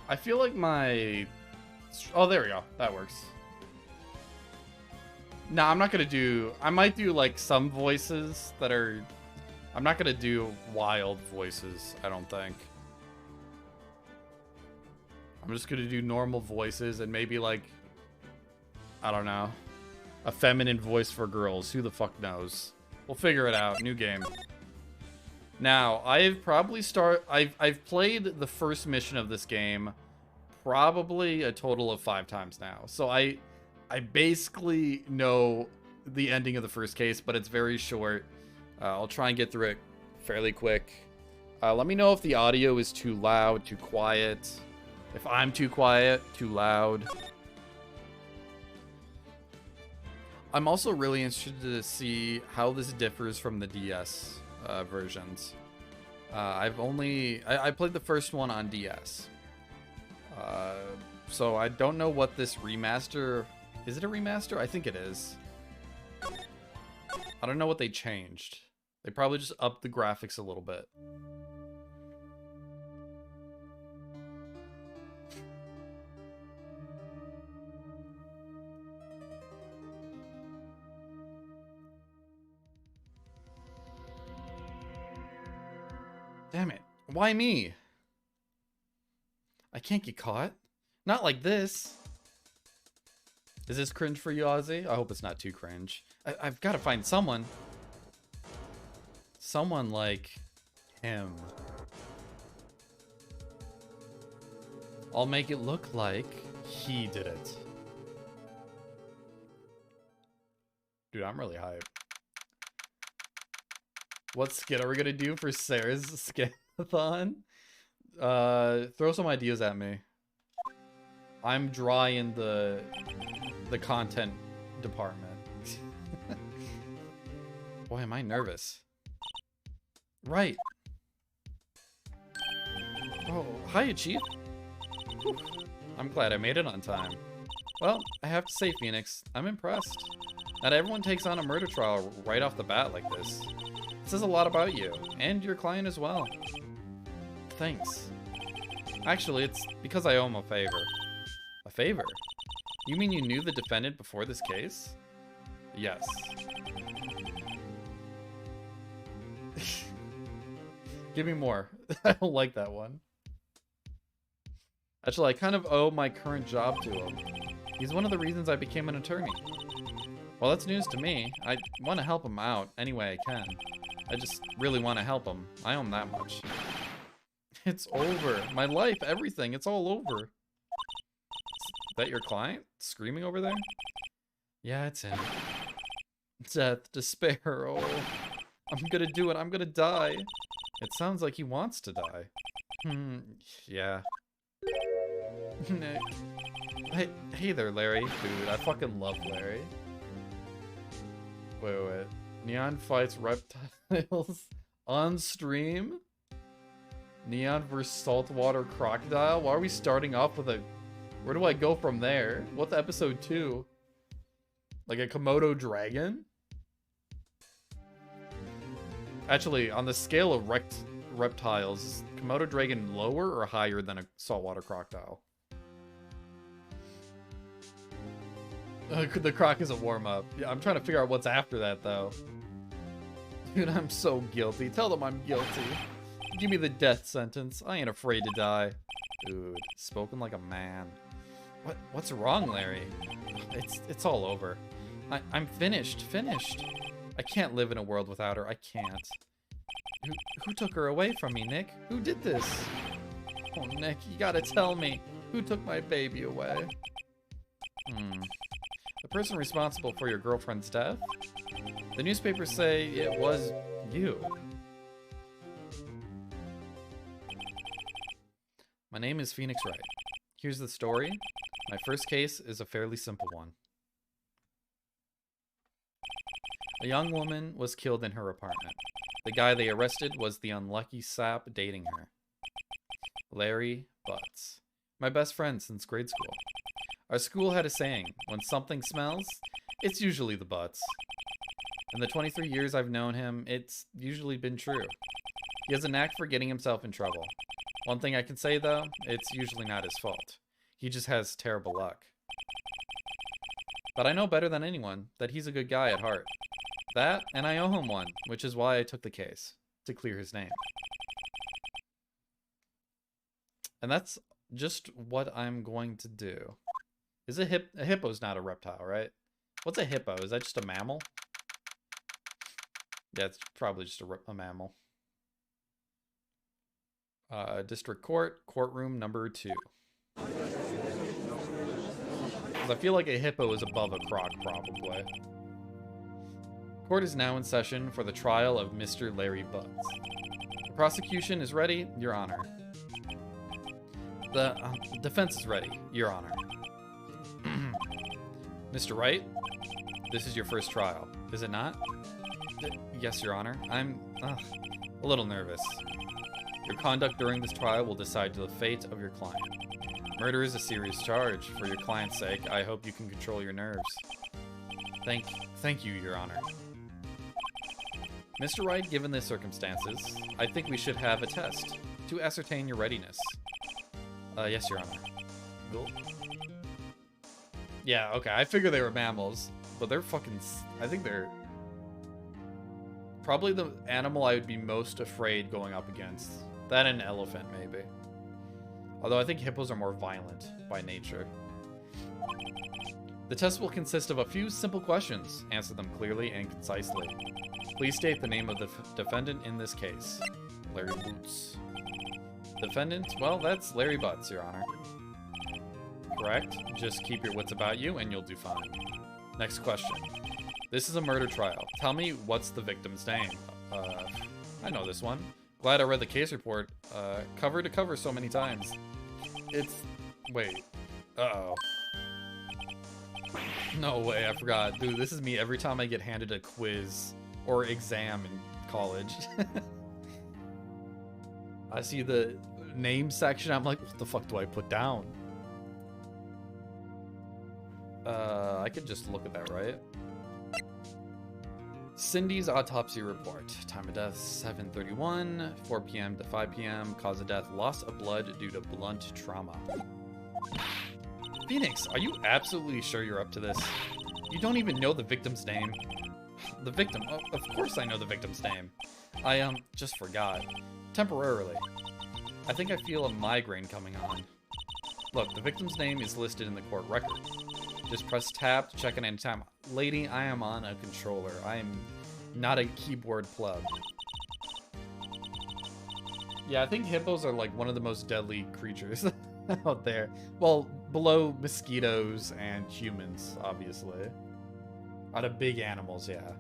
I feel like my... Oh, there we go. That works. Nah, I'm not gonna do... I might do, like, some voices that are... I'm not gonna do wild voices, I don't think. I'm just gonna do normal voices and maybe, like... I don't know. A feminine voice for girls. Who the fuck knows? We'll figure it out. New game. Now, I've probably I've played the first mission of this game probably a total of 5 times now. So I basically know the ending of the first case, but it's very short. I'll try and get through it fairly quick. Let me know if the audio is too loud, too quiet. If I'm too quiet, too loud. I'm also really interested to see how this differs from the DS versions. I played the first one on DS. So I don't know what this remaster... Is it a remaster? I think it is. I don't know what they changed. They probably just upped the graphics a little bit. Damn it. Why me? I can't get caught. Not like this. Is this cringe for you, Ozzy? I hope it's not too cringe. I've got to find someone. Someone like him. I'll make it look like he did it. Dude, I'm really hyped. What skit are we gonna do for Sarah's skit-a-thon? Throw some ideas at me. I'm dry in the content department. Boy, am I nervous. Right. Oh, hiya, Chief. Whew. I'm glad I made it on time. Well, I have to say, Phoenix, I'm impressed. Not everyone takes on a murder trial right off the bat like this. It says a lot about you, and your client as well. Thanks. Actually, it's because I owe him a favor. A favor? You mean you knew the defendant before this case? Yes. Give me more. I don't like that one. Actually, I kind of owe my current job to him. He's one of the reasons I became an attorney. Well, that's news to me. I want to help him out any way I can. I just really want to help him. I owe him that much. It's over. My life, everything, it's all over. Is that your client? Screaming over there? Yeah, it's him. Death, despair, oh. I'm gonna do it, I'm gonna die. It sounds like he wants to die. Yeah. Hey there, Larry. Dude, I fucking love Larry. Wait. Neon fights reptiles on stream? Neon versus saltwater crocodile? Why are we starting off with a... Where do I go from there? What's episode 2? Like a Komodo dragon? Actually, on the scale of reptiles, is Komodo dragon lower or higher than a saltwater crocodile? The croc is a warm-up. Yeah, I'm trying to figure out what's after that, though. Dude, I'm so guilty. Tell them I'm guilty. Give me the death sentence. I ain't afraid to die. Dude, spoken like a man. What's wrong, Larry? It's all over. I'm finished. I can't live in a world without her. I can't. Who took her away from me, Nick? Who did this? Oh, Nick, you gotta tell me. Who took my baby away? The person responsible for your girlfriend's death? The newspapers say it was you. My name is Phoenix Wright. Here's the story. My first case is a fairly simple one. A young woman was killed in her apartment. The guy they arrested was the unlucky sap dating her. Larry Butts. My best friend since grade school. Our school had a saying, when something smells, it's usually the butts. In the 23 years I've known him, it's usually been true. He has a knack for getting himself in trouble. One thing I can say, though, it's usually not his fault. He just has terrible luck. But I know better than anyone that he's a good guy at heart. That, and I owe him one, which is why I took the case, to clear his name. And that's just what I'm going to do. Is a hippo's not a reptile, right? What's a hippo? Is that just a mammal? Yeah, it's probably just a mammal. District Court, courtroom number 2. Because I feel like a hippo is above a croc, probably. Court is now in session for the trial of Mr. Larry Butts. The prosecution is ready, Your Honor. The defense is ready, Your Honor. Mr. Wright, this is your first trial, is it not? Yes, Your Honor. I'm a little nervous. Your conduct during this trial will decide the fate of your client. Murder is a serious charge. For your client's sake, I hope you can control your nerves. Thank you, Your Honor. Mr. Wright, given the circumstances, I think we should have a test to ascertain your readiness. Yes, Your Honor. Cool. Yeah, okay, I figure they were mammals, but they're fucking... I think they're... probably the animal I would be most afraid going up against. That and an elephant, maybe. Although I think hippos are more violent by nature. The test will consist of a few simple questions. Answer them clearly and concisely. Please state the name of the defendant in this case. Larry Butts. Defendant? Well, that's Larry Butts, Your Honor. Correct. Just keep your wits about you and you'll do fine. Next question. This is a murder trial. Tell me what's the victim's name. I know this one. Glad I read the case report, cover to cover so many times. It's... wait. Uh-oh. No way, I forgot. Dude, this is me every time I get handed a quiz or exam in college. I see the name section, I'm like, what the fuck do I put down? I could just look at that, right? Cindy's autopsy report. Time of death, 7:31, 4 p.m. to 5 p.m. Cause of death, loss of blood due to blunt trauma. Phoenix, are you absolutely sure you're up to this? You don't even know the victim's name. The victim? Oh, of course I know the victim's name. I, just forgot. Temporarily. I think I feel a migraine coming on. Look, the victim's name is listed in the court record. Just press tab to check it anytime. Lady, I am on a controller. I am not a keyboard pleb. Yeah, I think hippos are like one of the most deadly creatures out there. Well, below mosquitoes and humans, obviously. Out of big animals, yeah.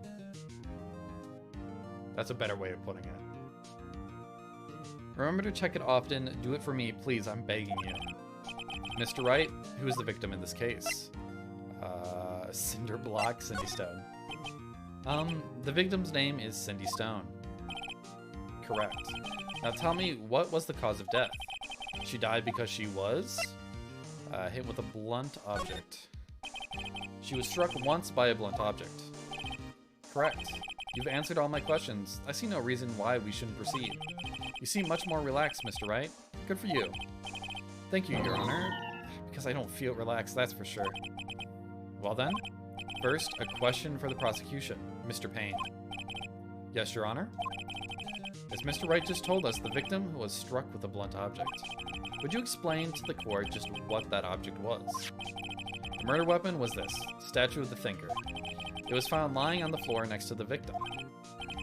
That's a better way of putting it. Remember to check it often. Do it for me, please. I'm begging you. Mr. Wright, who is the victim in this case? Cinder Block, Cindy Stone. The victim's name is Cindy Stone. Correct. Now tell me, what was the cause of death? She died because she was hit with a blunt object. She was struck once by a blunt object. Correct. You've answered all my questions. I see no reason why we shouldn't proceed. You seem much more relaxed, Mr. Wright. Good for you. Thank you, Your Honor. Because I don't feel relaxed, that's for sure. Well then, first, a question for the prosecution. Mr. Payne. Yes, Your Honor? As Mr. Wright just told us, the victim was struck with a blunt object. Would you explain to the court just what that object was? The murder weapon was this, statue of the Thinker. It was found lying on the floor next to the victim.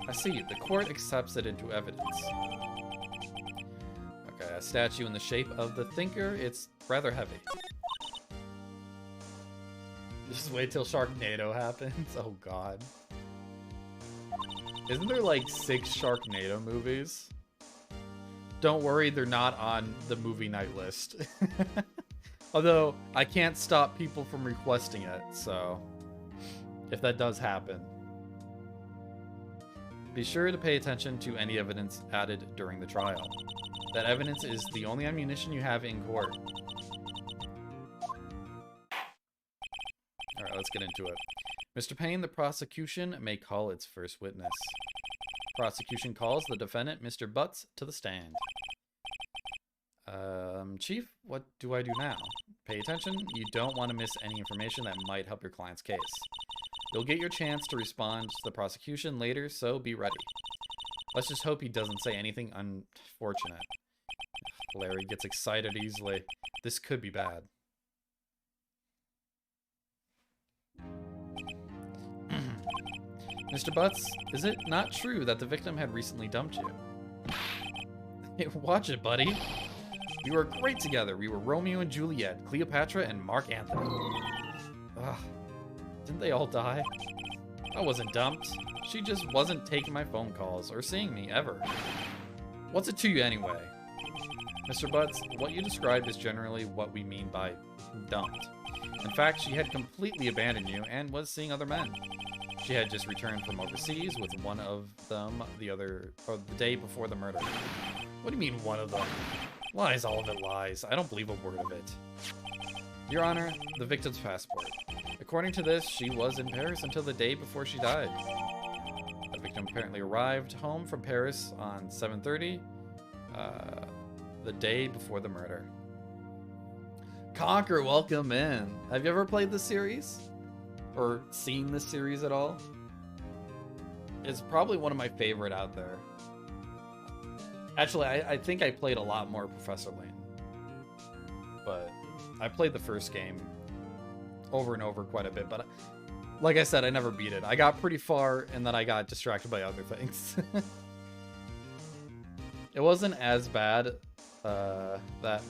I see, the court accepts it into evidence. Okay, a statue in the shape of the Thinker, it's rather heavy. Just wait till Sharknado happens. Oh god. Isn't there like 6 Sharknado movies? Don't worry, they're not on the movie night list. Although, I can't stop people from requesting it, so... if that does happen. Be sure to pay attention to any evidence added during the trial. That evidence is the only ammunition you have in court. Alright, let's get into it. Mr. Payne, the prosecution may call its first witness. Prosecution calls the defendant, Mr. Butts, to the stand. Chief, what do I do now? Pay attention. You don't want to miss any information that might help your client's case. You'll get your chance to respond to the prosecution later, so be ready. Let's just hope he doesn't say anything unfortunate. Larry gets excited easily. This could be bad. Mr. Butts, is it not true that the victim had recently dumped you? Hey, watch it, buddy. We were great together. We were Romeo and Juliet, Cleopatra, and Mark Antony. Ugh. Didn't they all die? I wasn't dumped. She just wasn't taking my phone calls or seeing me, ever. What's it to you anyway? Mr. Butts, what you described is generally what we mean by dumped. In fact, she had completely abandoned you and was seeing other men. She had just returned from overseas with one of them the day before the murder. What do you mean, one of them? Lies, all of it lies. I don't believe a word of it. Your Honor, the victim's passport. According to this, she was in Paris until the day before she died. The victim apparently arrived home from Paris on 7:30, the day before the murder. Conquer, welcome in. Have you ever played this series? Or seen this series at all? It's probably one of my favorite out there. Actually, I think I played a lot more Professor Layton. But I played the first game over and over quite a bit, but like I said, I never beat it. I got pretty far, and then I got distracted by other things. It wasn't as bad, that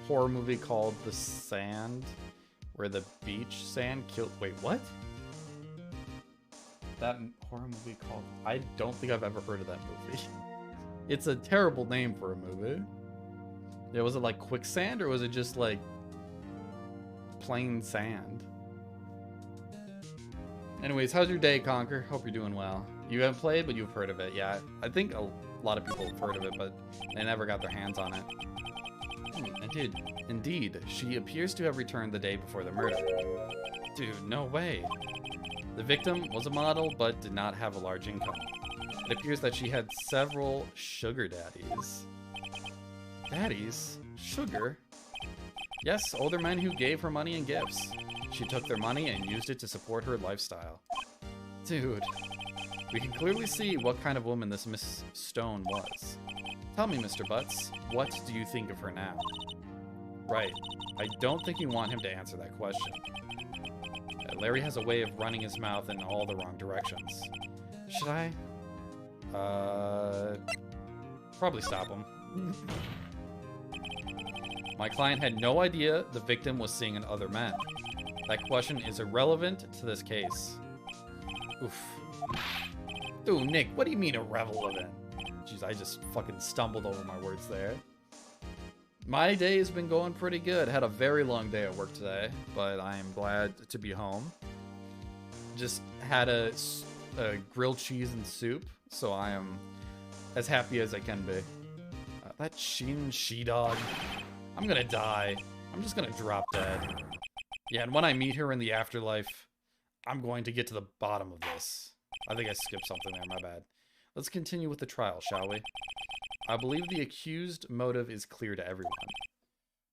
horror movie called The Sand, where the beach sand killed... Wait, what? That horror movie called... I don't think I've ever heard of that movie. It's a terrible name for a movie. Yeah, was it like quicksand, or was it just like plain sand? Anyways, how's your day, Conquer? Hope you're doing well. You haven't played, but you've heard of it. Yeah, I think a lot of people have heard of it, but they never got their hands on it. Indeed, she appears to have returned the day before the murder. Dude, no way. The victim was a model, but did not have a large income. It appears that she had several sugar daddies. Daddies? Sugar? Yes, older men who gave her money and gifts. She took their money and used it to support her lifestyle. Dude, we can clearly see what kind of woman this Miss Stone was. Tell me, Mr. Butts, what do you think of her now? Right. I don't think you want him to answer that question. Larry has a way of running his mouth in all the wrong directions. Should I? Probably stop him. My client had no idea the victim was seeing other men. That question is irrelevant to this case. Oof. Dude, Nick, what do you mean irrelevant? Jeez, I just fucking stumbled over my words there. My day has been going pretty good. Had a very long day at work today, but I am glad to be home. Just had a grilled cheese and soup, so I am as happy as I can be. That she-dog. I'm gonna die. I'm just gonna drop dead. Yeah, and when I meet her in the afterlife, I'm going to get to the bottom of this. I think I skipped something there, my bad. Let's continue with the trial, shall we? I believe the accused motive is clear to everyone.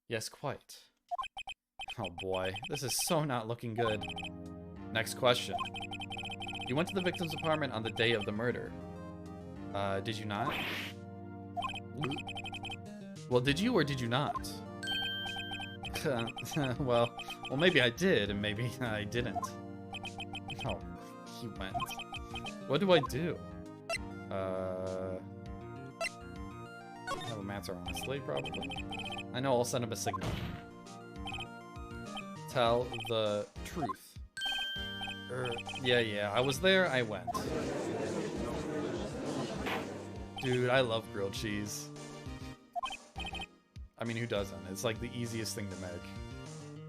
Yes, quite. Oh boy, this is so not looking good. Next question. You went to the victim's apartment on the day of the murder. Did you not? Well, did you or did you not? well, maybe I did, and maybe I didn't. Oh, he went. What do I do? Have him answer honestly, probably. I know I'll send him a signal. Tell the truth. Yeah, I was there, I went. Dude, I love grilled cheese. I mean, who doesn't? It's like the easiest thing to make.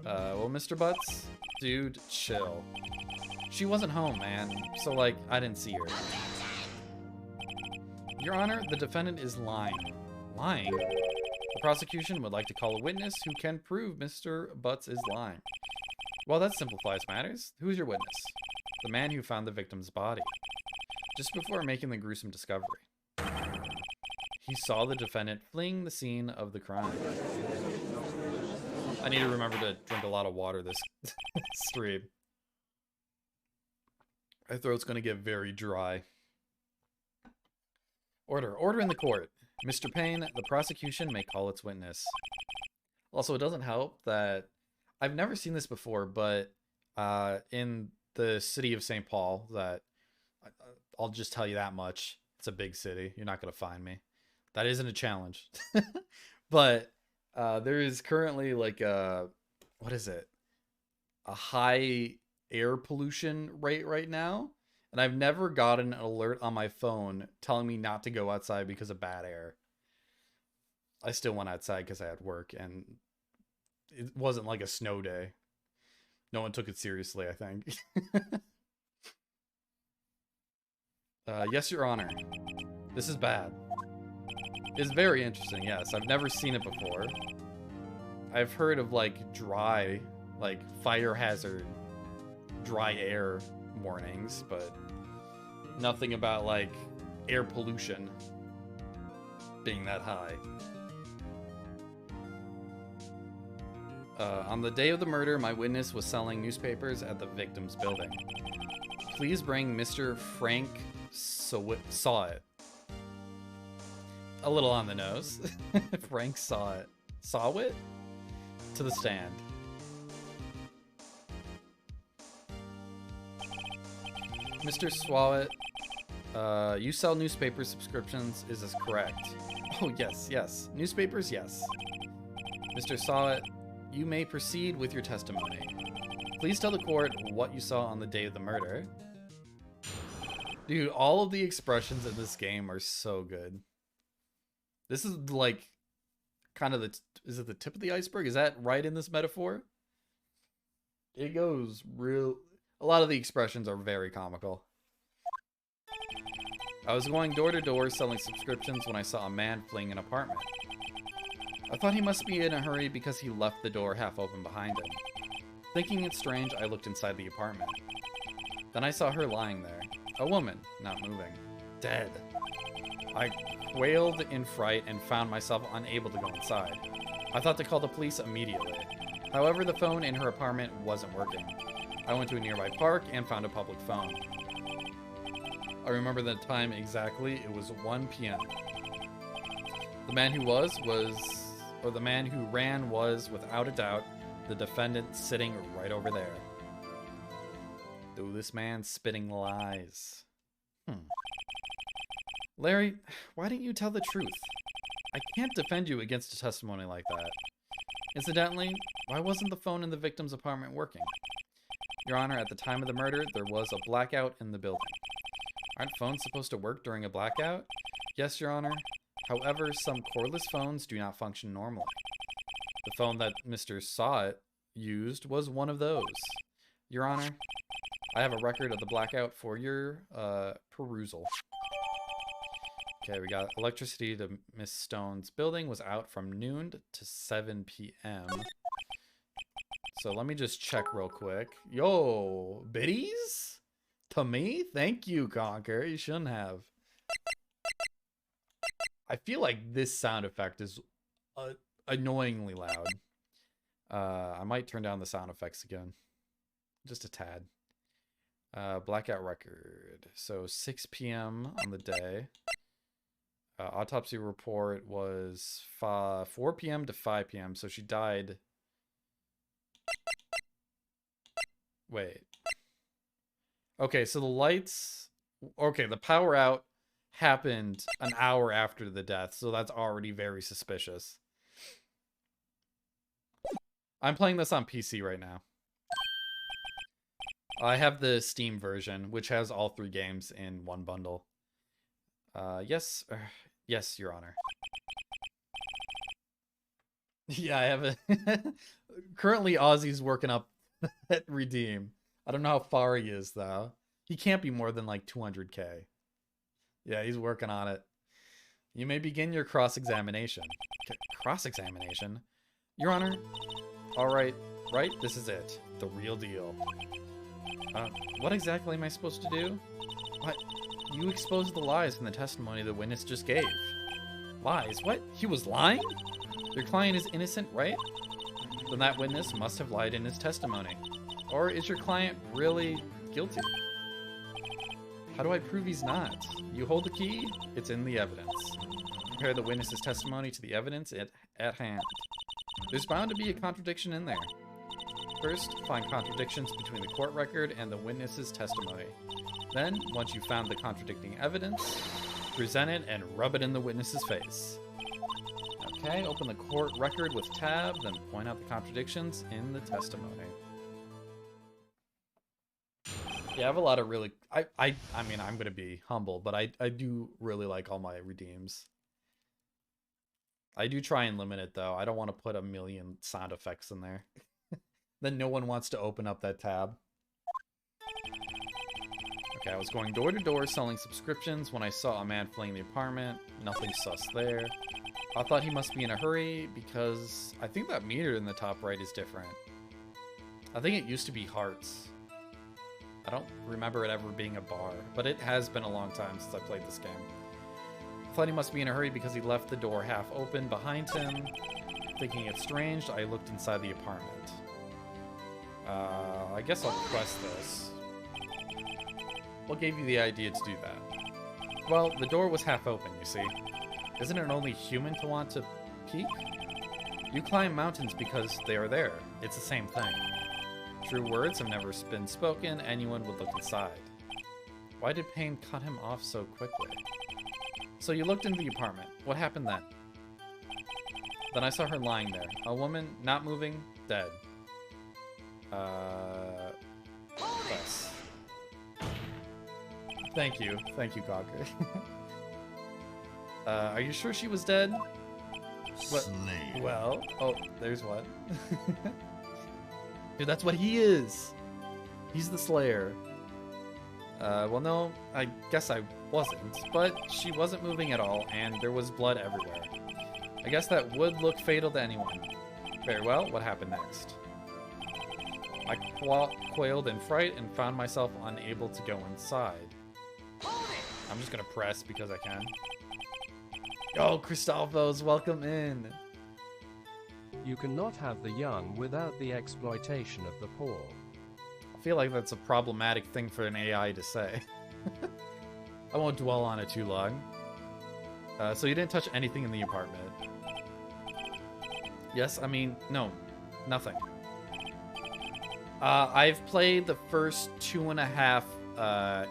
Well, Mr. Butts? Dude, chill. She wasn't home, man. So, like, I didn't see her. Your Honor, the defendant is lying. Lying? The prosecution would like to call a witness who can prove Mr. Butts is lying. Well, that simplifies matters. Who's your witness? The man who found the victim's body. Just before making the gruesome discovery. He saw the defendant fleeing the scene of the crime. I need to remember to drink a lot of water this stream. My throat's going to get very dry. Order in the court. Mr. Payne, the prosecution may call its witness. Also, it doesn't help that I've never seen this before, but in the city of St. Paul, that I'll just tell you that much. It's a big city. You're not going to find me. That isn't a challenge. But there is currently like what is it? A high air pollution rate right now. And I've never gotten an alert on my phone telling me not to go outside because of bad air. I still went outside because I had work, and it wasn't like a snow day. No one took it seriously, I think. Yes, Your Honor. This is bad. It's very interesting, yes. I've never seen it before. I've heard of, like, dry, like, fire hazard, dry air warnings, but nothing about, like, air pollution being that high. On the day of the murder, my witness was selling newspapers at the victim's building. Please bring Mr. Frank Sawit. A little on the nose. Frank Sawit to the stand. Mr. Swawit, you sell newspaper subscriptions, is this correct? Oh, yes. Newspapers, yes. Mr. Sawit, you may proceed with your testimony. Please tell the court what you saw on the day of the murder. Dude, all of the expressions in this game are so good. This is like kind of is it the tip of the iceberg? Is that right in this metaphor? It goes real. A lot of the expressions are very comical. I was going door to door selling subscriptions when I saw a man fleeing an apartment. I thought he must be in a hurry because he left the door half open behind him. Thinking it strange, I looked inside the apartment. Then I saw her lying there. A woman, not moving. Dead. I quailed in fright and found myself unable to go inside. I thought to call the police immediately. However, the phone in her apartment wasn't working. I went to a nearby park and found a public phone. I remember the time exactly. It was 1 p.m. The man who ran was, without a doubt, the defendant sitting right over there. Ooh, this man's spitting lies. Larry, why didn't you tell the truth? I can't defend you against a testimony like that. Incidentally, why wasn't the phone in the victim's apartment working? Your Honor, at the time of the murder, there was a blackout in the building. Aren't phones supposed to work during a blackout? Yes, Your Honor. However, some cordless phones do not function normally. The phone that Mr. Sawit used was one of those. Your Honor, I have a record of the blackout for your perusal. Okay, we got electricity to Miss Stone's building was out from noon to 7 p.m. So let me just check real quick. Yo, biddies? To me? Thank you, Conker. You shouldn't have. I feel like this sound effect is annoyingly loud. I might turn down the sound effects again. Just a tad. Blackout record. So 6 p.m. on the day. Autopsy report was 4 p.m. to 5 p.m. So she died. Wait. Okay, so the lights... Okay, the power out happened an hour after the death, so that's already very suspicious. I'm playing this on PC right now. I have the Steam version, which has all 3 games in one bundle. Yes, Your Honor. Yeah, I have a... Currently, Ozzy's working up at Redeem. I don't know how far he is, though. He can't be more than, like, 200k. Yeah, he's working on it. You may begin your cross-examination. Cross-examination? Your Honor? Alright, right? This is it. The real deal. What exactly am I supposed to do? What? You exposed the lies from the testimony the witness just gave. Lies? What? He was lying? Your client is innocent, right? Then that witness must have lied in his testimony. Or is your client really guilty? How do I prove he's not? You hold the key, it's in the evidence. Compare the witness's testimony to the evidence at hand. There's bound to be a contradiction in there. First, find contradictions between the court record and the witness's testimony. Then, once you've found the contradicting evidence, present it and rub it in the witness's face. Okay, open the court record with tab, then point out the contradictions in the testimony. Yeah, I have a lot of really... I mean, I'm going to be humble, but I do really like all my redeems. I do try and limit it, though. I don't want to put a million sound effects in there. Then no one wants to open up that tab. Okay, I was going door to door selling subscriptions when I saw a man fleeing the apartment. Nothing sus there. I thought he must be in a hurry because I think that meter in the top right is different. I think it used to be hearts. I don't remember it ever being a bar, but it has been a long time since I played this game. I thought he must be in a hurry because he left the door half open behind him. Thinking it strange, I looked inside the apartment. I guess I'll press this. What gave you the idea to do that? Well, the door was half open, you see. Isn't it only human to want to peek? You climb mountains because they are there. It's the same thing. True words have never been spoken, anyone would look inside. Why did Payne cut him off so quickly? So you looked into the apartment. What happened then? Then I saw her lying there. A woman, not moving, dead. Press. Thank you, Gawker. Are you sure she was dead? What? Slayer. Well, oh, there's one. Dude, that's what he is. He's the Slayer. Well, no, I guess I wasn't, but she wasn't moving at all, and there was blood everywhere. I guess that would look fatal to anyone. Very well, what happened next? I quailed in fright and found myself unable to go inside. I'm just gonna press because I can. Yo, Christopho's, welcome in. You cannot have the young without the exploitation of the poor. I feel like that's a problematic thing for an AI to say. I won't dwell on it too long. So you didn't touch anything in the apartment? Yes, I mean, no, nothing. I've played the first 2.5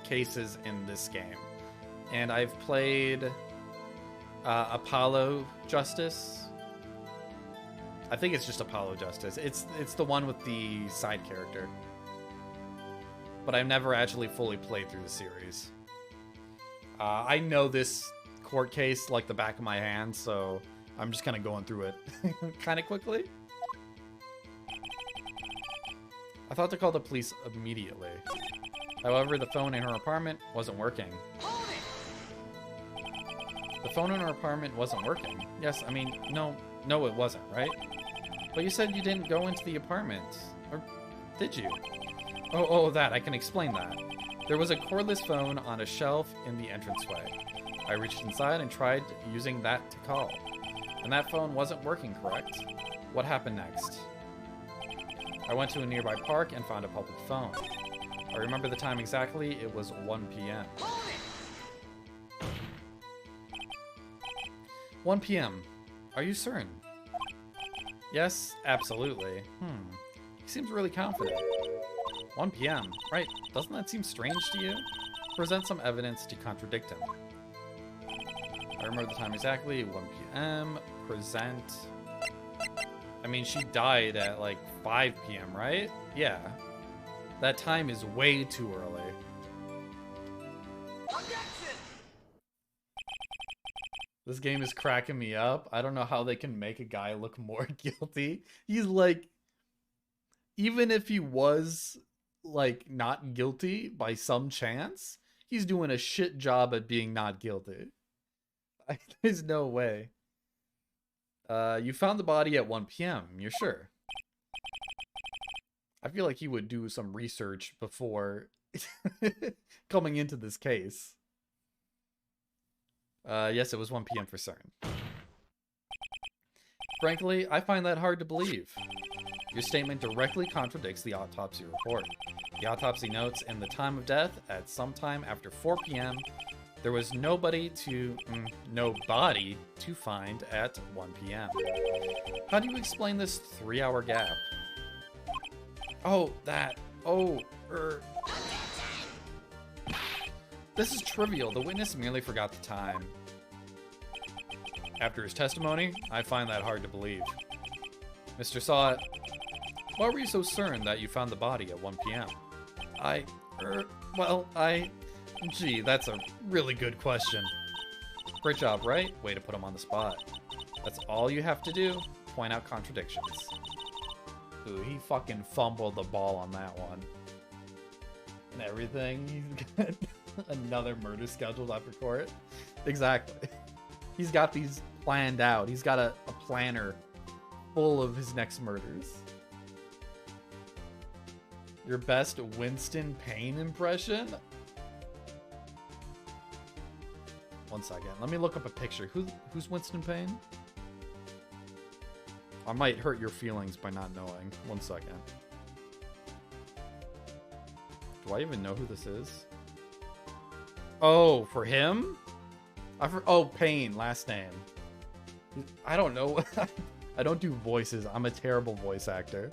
cases in this game. And I've played Apollo Justice. I think it's just Apollo Justice. It's the one with the side character. But I've never actually fully played through the series. I know this court case like the back of my hand, so I'm just kind of going through it kind of quickly. I thought to call the police immediately. However, the phone in her apartment wasn't working. The phone in her apartment wasn't working. Yes, I mean, no, it wasn't, right? But you said you didn't go into the apartment. Or did you? Oh, that. I can explain that. There was a cordless phone on a shelf in the entranceway. I reached inside and tried using that to call. And that phone wasn't working, correct? What happened next? I went to a nearby park and found a public phone. I remember the time exactly. It was 1 p.m. 1 p.m. Are you certain? Yes, absolutely. He seems really confident. 1 p.m. Right, doesn't that seem strange to you? Present some evidence to contradict him. I remember the time exactly, 1 p.m. Present... I mean, she died at like 5 p.m., right? Yeah. That time is way too early. This game is cracking me up. I don't know how they can make a guy look more guilty. He's like... Even if he was, like, not guilty by some chance, he's doing a shit job at being not guilty. There's no way. You found the body at 1 p.m., you're sure? I feel like he would do some research before coming into this case. Yes, it was 1 p.m. for certain. Frankly, I find that hard to believe. Your statement directly contradicts the autopsy report. The autopsy notes in the time of death at sometime after 4 p.m. There was nobody to find at 1 p.m. How do you explain this 3-hour gap? Oh, that. Oh, This is trivial. The witness merely forgot the time. After his testimony, I find that hard to believe. Mr. Sawat, why were you so certain that you found the body at 1 p.m.? Gee, that's a really good question. Great job, right? Way to put him on the spot. That's all you have to do, point out contradictions. Ooh, he fucking fumbled the ball on that one. And everything, he's got another murder scheduled after court. Exactly. He's got these planned out. He's got a planner full of his next murders. Your best Winston Payne impression? One second. Let me look up a picture. Who's Winston Payne? I might hurt your feelings by not knowing. One second. Do I even know who this is? Oh, for him? Oh, Payne, last name. I don't know. I don't do voices. I'm a terrible voice actor.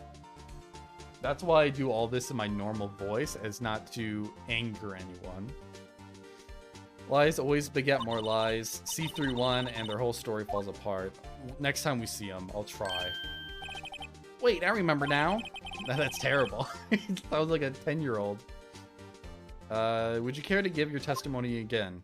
That's why I do all this in my normal voice, as not to anger anyone. Lies always beget more lies. See through one, and their whole story falls apart. Next time we see them, I'll try. Wait, I remember now. That's terrible. I was like a 10-year-old. Would you care to give your testimony again?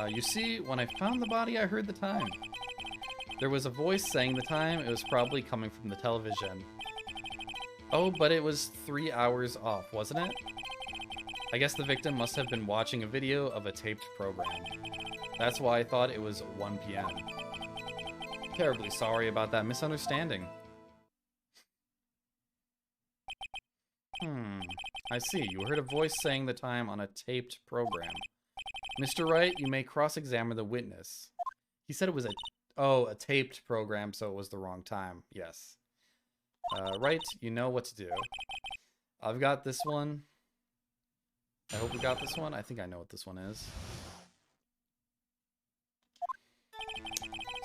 You see, when I found the body, I heard the time. There was a voice saying the time. It was probably coming from the television. Oh, but it was 3 hours off, wasn't it? I guess the victim must have been watching a video of a taped program. That's why I thought it was 1 p.m. Terribly sorry about that misunderstanding. I see. You heard a voice saying the time on a taped program. Mr. Wright, you may cross-examine the witness. He said it was a taped program, so it was the wrong time. Yes. Wright, you know what to do. I've got this one. I hope we got this one. I think I know what this one is.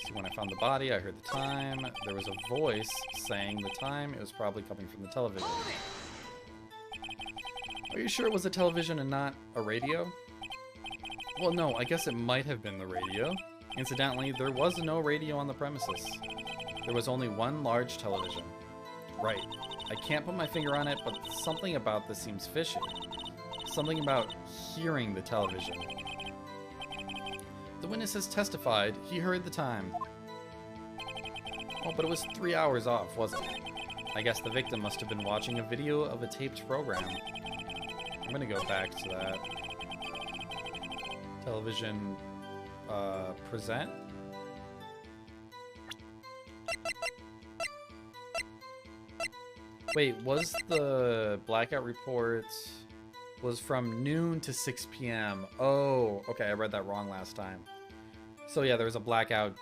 See, when I found the body, I heard the time. There was a voice saying the time. It was probably coming from the television. Are you sure it was a television and not a radio? Well, no, I guess it might have been the radio. Incidentally, there was no radio on the premises. There was only one large television. Right. I can't put my finger on it, but something about this seems fishy. Something about hearing the television. The witness has testified he heard the time. Oh, but it was 3 hours off, wasn't it? I guess the victim must have been watching a video of a taped program. I'm gonna go back to that. Television, present? Wait, was the blackout report was from noon to 6 p.m. Oh, okay, I read that wrong last time. So yeah, there was a blackout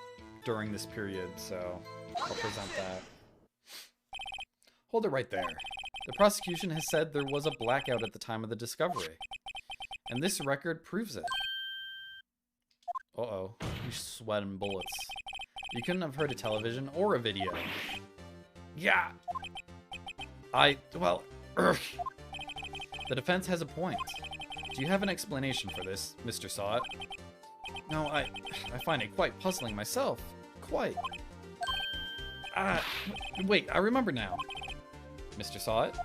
during this period, so I'll present that. Hold it right there. The prosecution has said there was a blackout at the time of the discovery. And this record proves it. Uh-oh, you sweating bullets. You couldn't have heard a television or a video. Yeah! The defense has a point. Do you have an explanation for this, Mr. Sawat? No, I find it quite puzzling myself. Quite. Wait, I remember now. Mr. Sawat,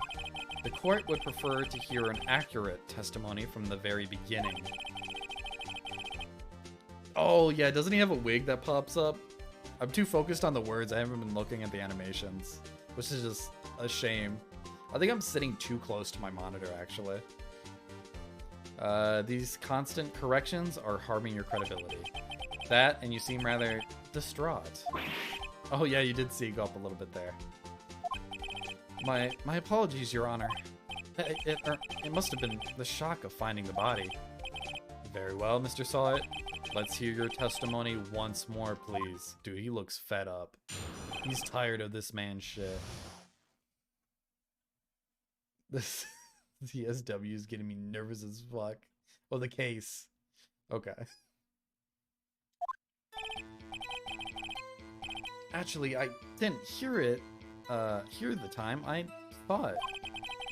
the court would prefer to hear an accurate testimony from the very beginning. Oh, yeah, doesn't he have a wig that pops up? I'm too focused on the words, I haven't been looking at the animations, which is just a shame. I think I'm sitting too close to my monitor, actually. These constant corrections are harming your credibility. That, and you seem rather distraught. Oh yeah, you did see it go up a little bit there. My apologies, Your Honor. It must have been the shock of finding the body. Very well, Mr. Sawit. Let's hear your testimony once more, please. Dude, he looks fed up. He's tired of this man's shit. This DSW is getting me nervous as fuck. Oh, the case. Okay. Actually, I didn't hear it. Hear the time. I saw it.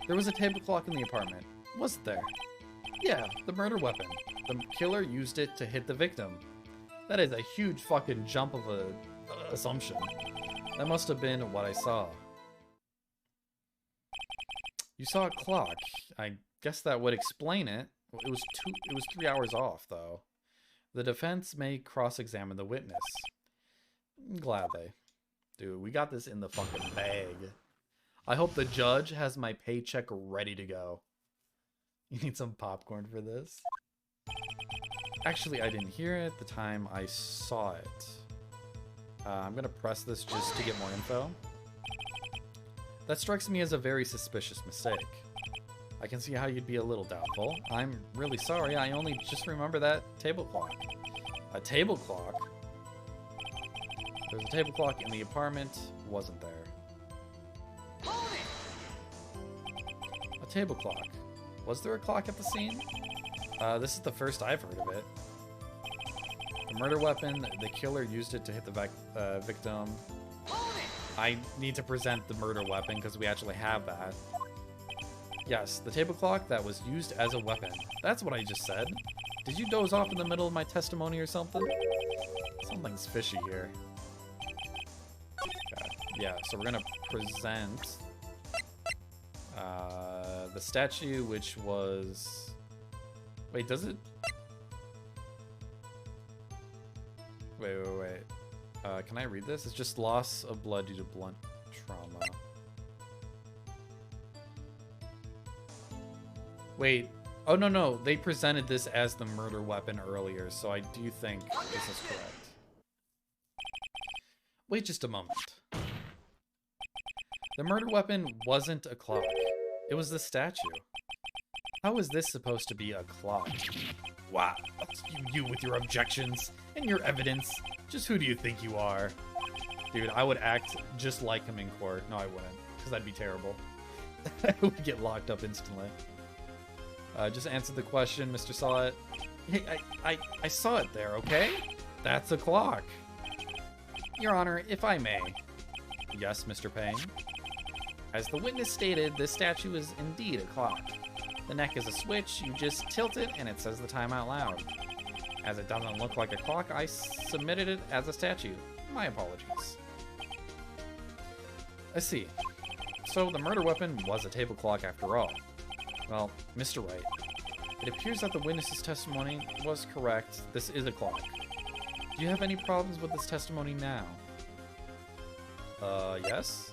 There was a table clock in the apartment. Wasn't there? Yeah, the murder weapon. The killer used it to hit the victim. That is a huge fucking jump of a assumption. That must have been what I saw. You saw a clock. I guess that would explain it. It was 3 hours off, though. The defense may cross-examine the witness. Gladly. Dude, we got this in the fucking bag. I hope the judge has my paycheck ready to go. You need some popcorn for this? Actually, I didn't hear it the time I saw it. I'm gonna press this just to get more info. That strikes me as a very suspicious mistake. I can see how you'd be a little doubtful. I'm really sorry, I only just remember that table clock. A table clock? There's a table clock in the apartment, wasn't there? A table clock. Was there a clock at the scene? This is the first I've heard of it. The murder weapon, the killer used it to hit the victim. I need to present the murder weapon because we actually have that. Yes, the table clock that was used as a weapon. That's what I just said. Did you doze off in the middle of my testimony or something? Something's fishy here. Okay. Yeah, so we're gonna present the statue, which was... Wait, does it... Wait. Can I read this? It's just loss of blood due to blunt trauma. Wait. Oh, no. They presented this as the murder weapon earlier, so I do think this is correct. Wait just a moment. The murder weapon wasn't a clock. It was the statue. How is this supposed to be a clock? Wow. You with your objections and your evidence. Just who do you think you are? Dude, I would act just like him in court. No, I wouldn't, because that'd be terrible. I would get locked up instantly. Just answer the question, Mr. Sawit. Hey, I saw it there, okay? That's a clock. Your Honor, if I may. Yes, Mr. Payne. As the witness stated, this statue is indeed a clock. The neck is a switch, you just tilt it and it says the time out loud. As it doesn't look like a clock, I submitted it as a statue. My apologies. I see. So the murder weapon was a table clock after all. Well, Mr. Wright, it appears that the witness's testimony was correct. This is a clock. Do you have any problems with this testimony now? Yes?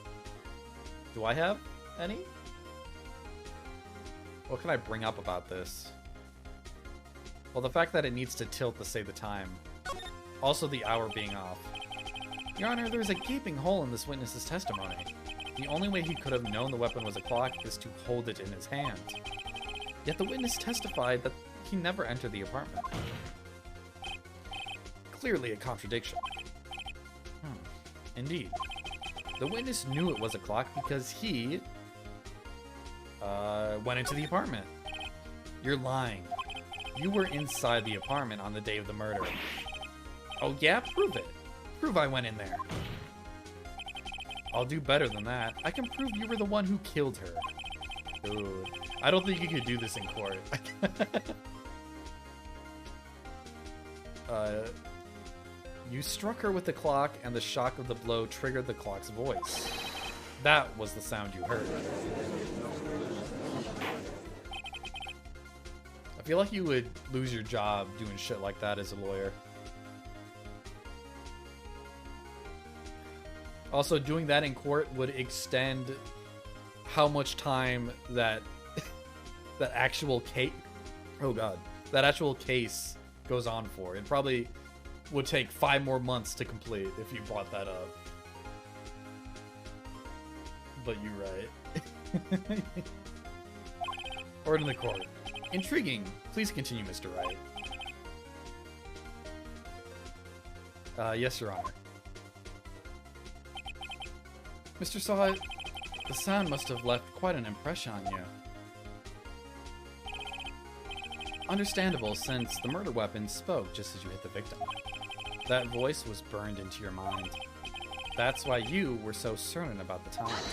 Do I have any? What can I bring up about this? Well, the fact that it needs to tilt to say the time. Also the hour being off. Your Honor, there's a gaping hole in this witness's testimony. The only way he could have known the weapon was a clock is to hold it in his hand. Yet the witness testified that he never entered the apartment. Clearly a contradiction. Indeed. The witness knew it was a clock because he went into the apartment. You're lying. You were inside the apartment on the day of the murder. Oh yeah? Prove it. Prove I went in there. I'll do better than that. I can prove you were the one who killed her. Dude, I don't think you could do this in court. You struck her with the clock, and the shock of the blow triggered the clock's voice. That was the sound you heard. I feel like you would lose your job doing shit like that as a lawyer. Also, doing that in court would extend how much time that that actual case, that actual case goes on for. It probably would take 5 more months to complete if you brought that up. but you're right. Order in the court. Intriguing. Please continue, Mr. Wright. Yes, Your Honor. Mr. Saw, the sound must have left quite an impression on you. Understandable, since the murder weapon spoke just as you hit the victim. That voice was burned into your mind. That's why you were so certain about the time.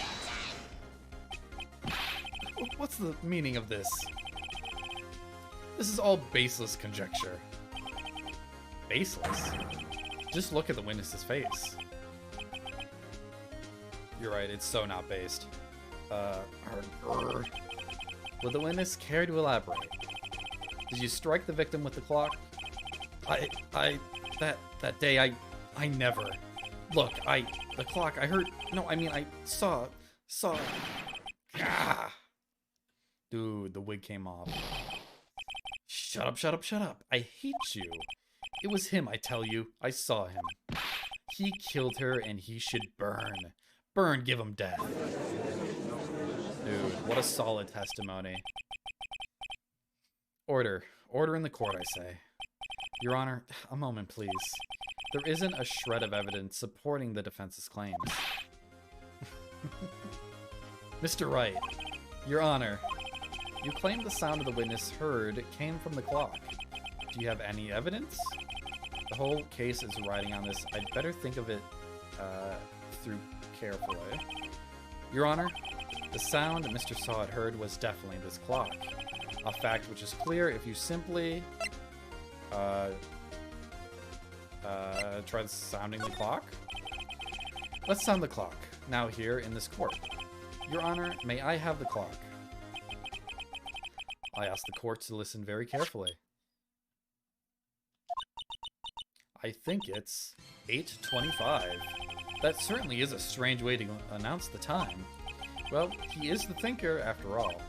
What's the meaning of this? This is all baseless conjecture. Baseless? Just look at the witness's face. You're right, it's so not based. Would the witness care to elaborate? Did you strike the victim with the clock? That day, I never. Look, the clock, I heard, no, I mean, I saw. Ah. Dude, the wig came off. Shut up. I hate you. It was him, I tell you. I saw him. He killed her and he should burn. Burn, give him death. Dude, what a solid testimony. Order in the court, I say. Your Honor, a moment, please. There isn't a shred of evidence supporting the defense's claims. Mr. Wright, Your Honor, you claim the sound of the witness heard came from the clock. Do you have any evidence? The whole case is riding on this. I'd better think of it through carefully. Your Honor, the sound Mr. Saw had heard was definitely this clock. A fact which is clear if you simply try sounding the clock. Let's sound the clock, now here in this court. Your Honor, may I have the clock? I ask the court to listen very carefully. I think it's 8:25. That certainly is a strange way to announce the time. Well, he is the thinker after all.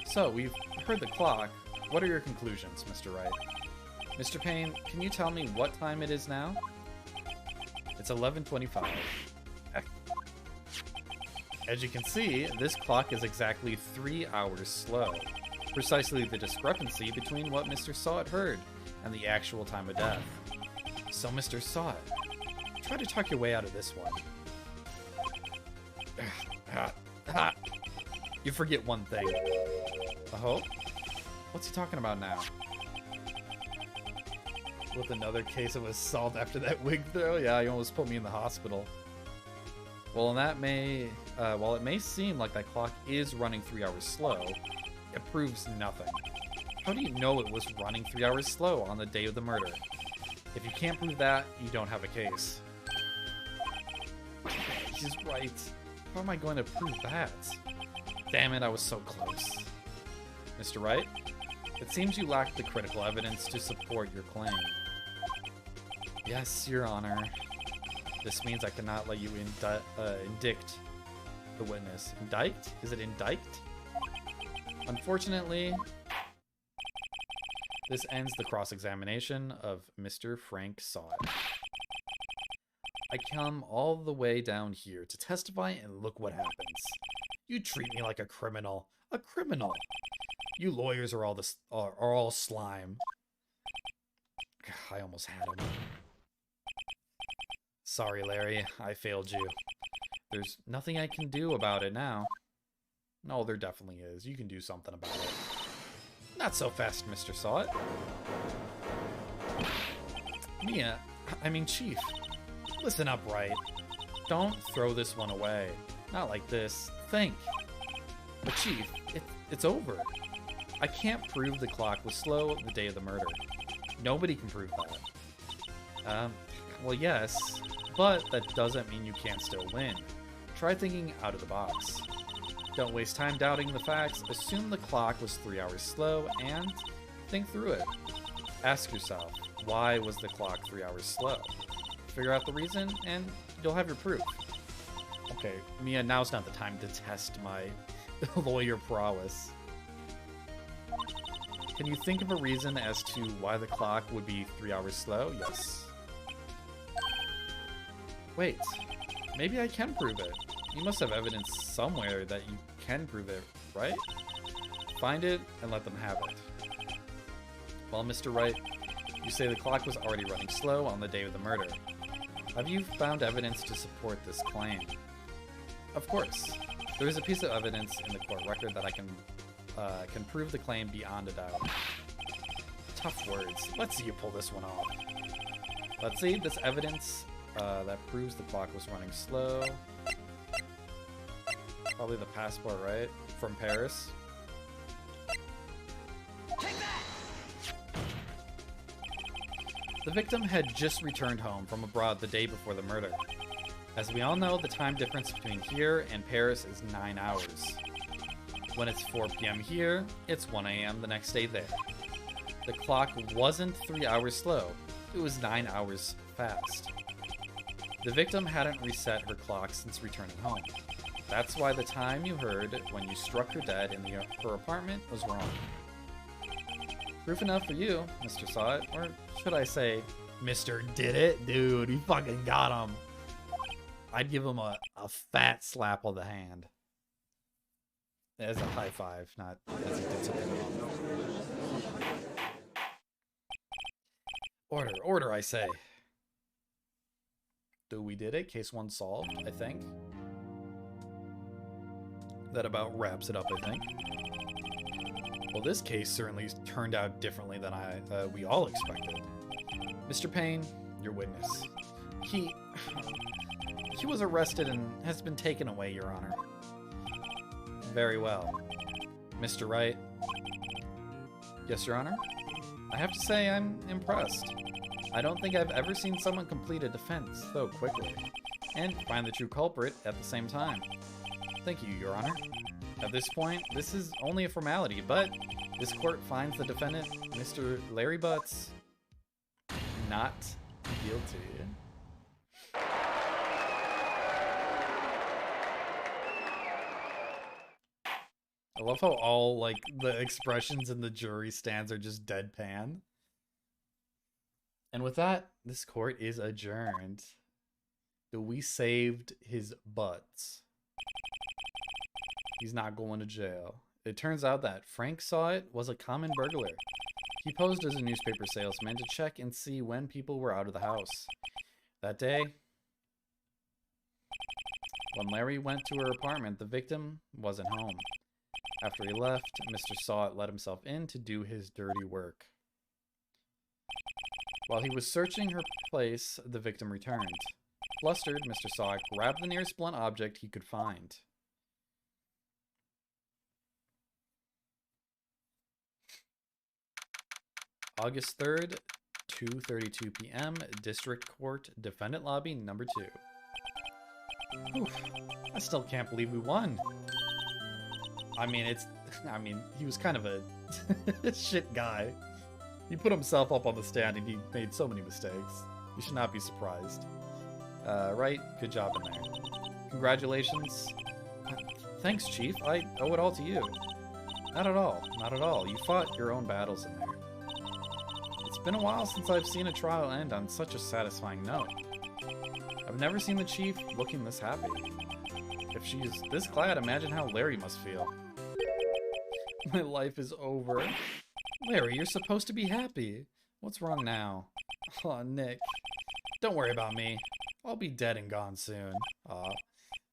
So, we've heard the clock. What are your conclusions, Mr. Wright? Mr. Payne, can you tell me what time it is now? It's 11:25. As you can see, this clock is exactly 3 hours slow. Precisely the discrepancy between what Mr. Saw had heard and the actual time of death. So, Mr. Saw, try to talk your way out of this one. You forget one thing. Oh? What's he talking about now? With another case of assault after that wig throw? Yeah, he almost put me in the hospital. Well, while it may seem like that clock is running 3 hours slow, it proves nothing. How do you know it was running 3 hours slow on the day of the murder? If you can't prove that, you don't have a case. He's right. How am I going to prove that? Damn it, I was so close. Mr. Wright, it seems you lack the critical evidence to support your claim. Yes, Your Honor. This means I cannot let you indict the witness. Indict? Is it indict? Unfortunately, this ends the cross-examination of Mr. Frank Saw. I come all the way down here to testify, and look what happens. You treat me like a criminal. A criminal. You lawyers are all slime. I almost had him. Sorry, Larry. I failed you. There's nothing I can do about it now. No, there definitely is. You can do something about it. Not so fast, Mr. Saw. Chief. Listen up, Wright. Don't throw this one away. Not like this. Think. But Chief, it's over. I can't prove the clock was slow the day of the murder. Nobody can prove that. Well, yes, but that doesn't mean you can't still win. Try thinking out of the box. Don't waste time doubting the facts. Assume the clock was 3 hours slow and think through it. Ask yourself, why was the clock 3 hours slow? Figure out the reason and you'll have your proof. Okay, Mia, now's not the time to test my lawyer prowess. Can you think of a reason as to why the clock would be 3 hours slow? Yes. Wait, maybe I can prove it. You must have evidence somewhere that you can prove it, right? Find it and let them have it. Well, Mr. Wright, you say the clock was already running slow on the day of the murder. Have you found evidence to support this claim? Of course. There is a piece of evidence in the court record that I can prove the claim beyond a doubt. Tough words. Let's see you pull this one off. Let's see this evidence that proves the clock was running slow. Probably the passport, right? From Paris. Take that! The victim had just returned home from abroad the day before the murder. As we all know, the time difference between here and Paris is 9 hours. When it's 4 p.m. here, it's 1 a.m. the next day there. The clock wasn't 3 hours slow, it was 9 hours fast. The victim hadn't reset her clock since returning home. That's why the time you heard when you struck her dead in her apartment was wrong. Proof enough for you, Mr. Saw It, or should I say, Mr. Did It? Dude, he fucking got him. I'd give him a fat slap on the hand. As a high five, not as he did something wrong. Order, order, I say. So we did it. Case 1 solved, I think. That about wraps it up, I think. Well, this case certainly turned out differently than we all expected. Mr. Payne, your witness. He was arrested and has been taken away, Your Honor. Very well. Mr. Wright. Yes, Your Honor? I have to say I'm impressed. I don't think I've ever seen someone complete a defense so quickly, and find the true culprit at the same time. Thank you, Your Honor. At this point, this is only a formality, but this court finds the defendant, Mr. Larry Butts, not guilty. I love how all, like, the expressions in the jury stands are just deadpan. And with that, this court is adjourned. We saved his butts. He's not going to jail. It turns out that Frank Saw It was a common burglar. He posed as a newspaper salesman to check and see when people were out of the house. That day, when Larry went to her apartment, the victim wasn't home. After he left, Mr. Saw It let himself in to do his dirty work. While he was searching her place, the victim returned. Flustered, Mr. Saw It grabbed the nearest blunt object he could find. August 3rd, 2:32 p.m., District Court, Defendant Lobby, number 2. Oof, I still can't believe we won. I mean, he was kind of a shit guy. He put himself up on the stand and he made so many mistakes. You should not be surprised. Right? Good job in there. Congratulations. Thanks, Chief. I owe it all to you. Not at all. Not at all. You fought your own battles in there. It's been a while since I've seen a trial end on such a satisfying note. I've never seen the Chief looking this happy. If she's this glad, imagine how Larry must feel. My life is over. Larry, you're supposed to be happy. What's wrong now? Aw, Nick. Don't worry about me. I'll be dead and gone soon. Aw,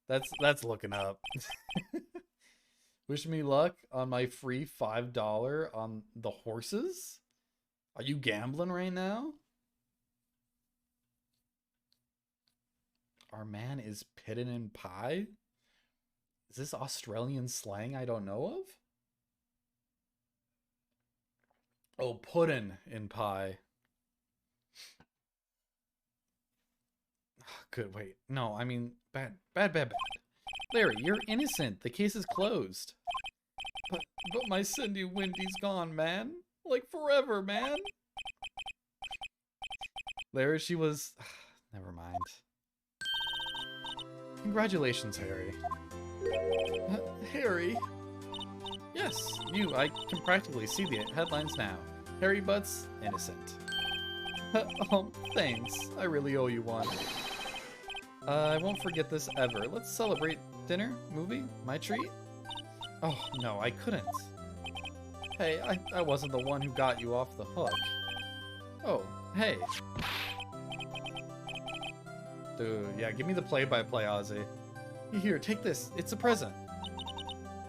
that's looking up. Wish me luck on my free $5 on the horses? Are you gambling right now? Our man is pitted in pie? Is this Australian slang I don't know of? Oh, puddin' in pie. Good, wait. No, I mean, bad. Larry, you're innocent. The case is closed. But my Cindy Wendy's gone, man. Like forever, man. Larry, she was... Never mind. Congratulations, Harry. Harry? Yes, I can practically see the headlines now. Harry Butts, innocent. Oh, thanks. I really owe you one. I won't forget this ever. Let's celebrate dinner, movie, my treat. Oh, no, I couldn't. Hey, I wasn't the one who got you off the hook. Oh, hey. Dude, yeah, give me the play-by-play, Ozzy. Here, take this. It's a present.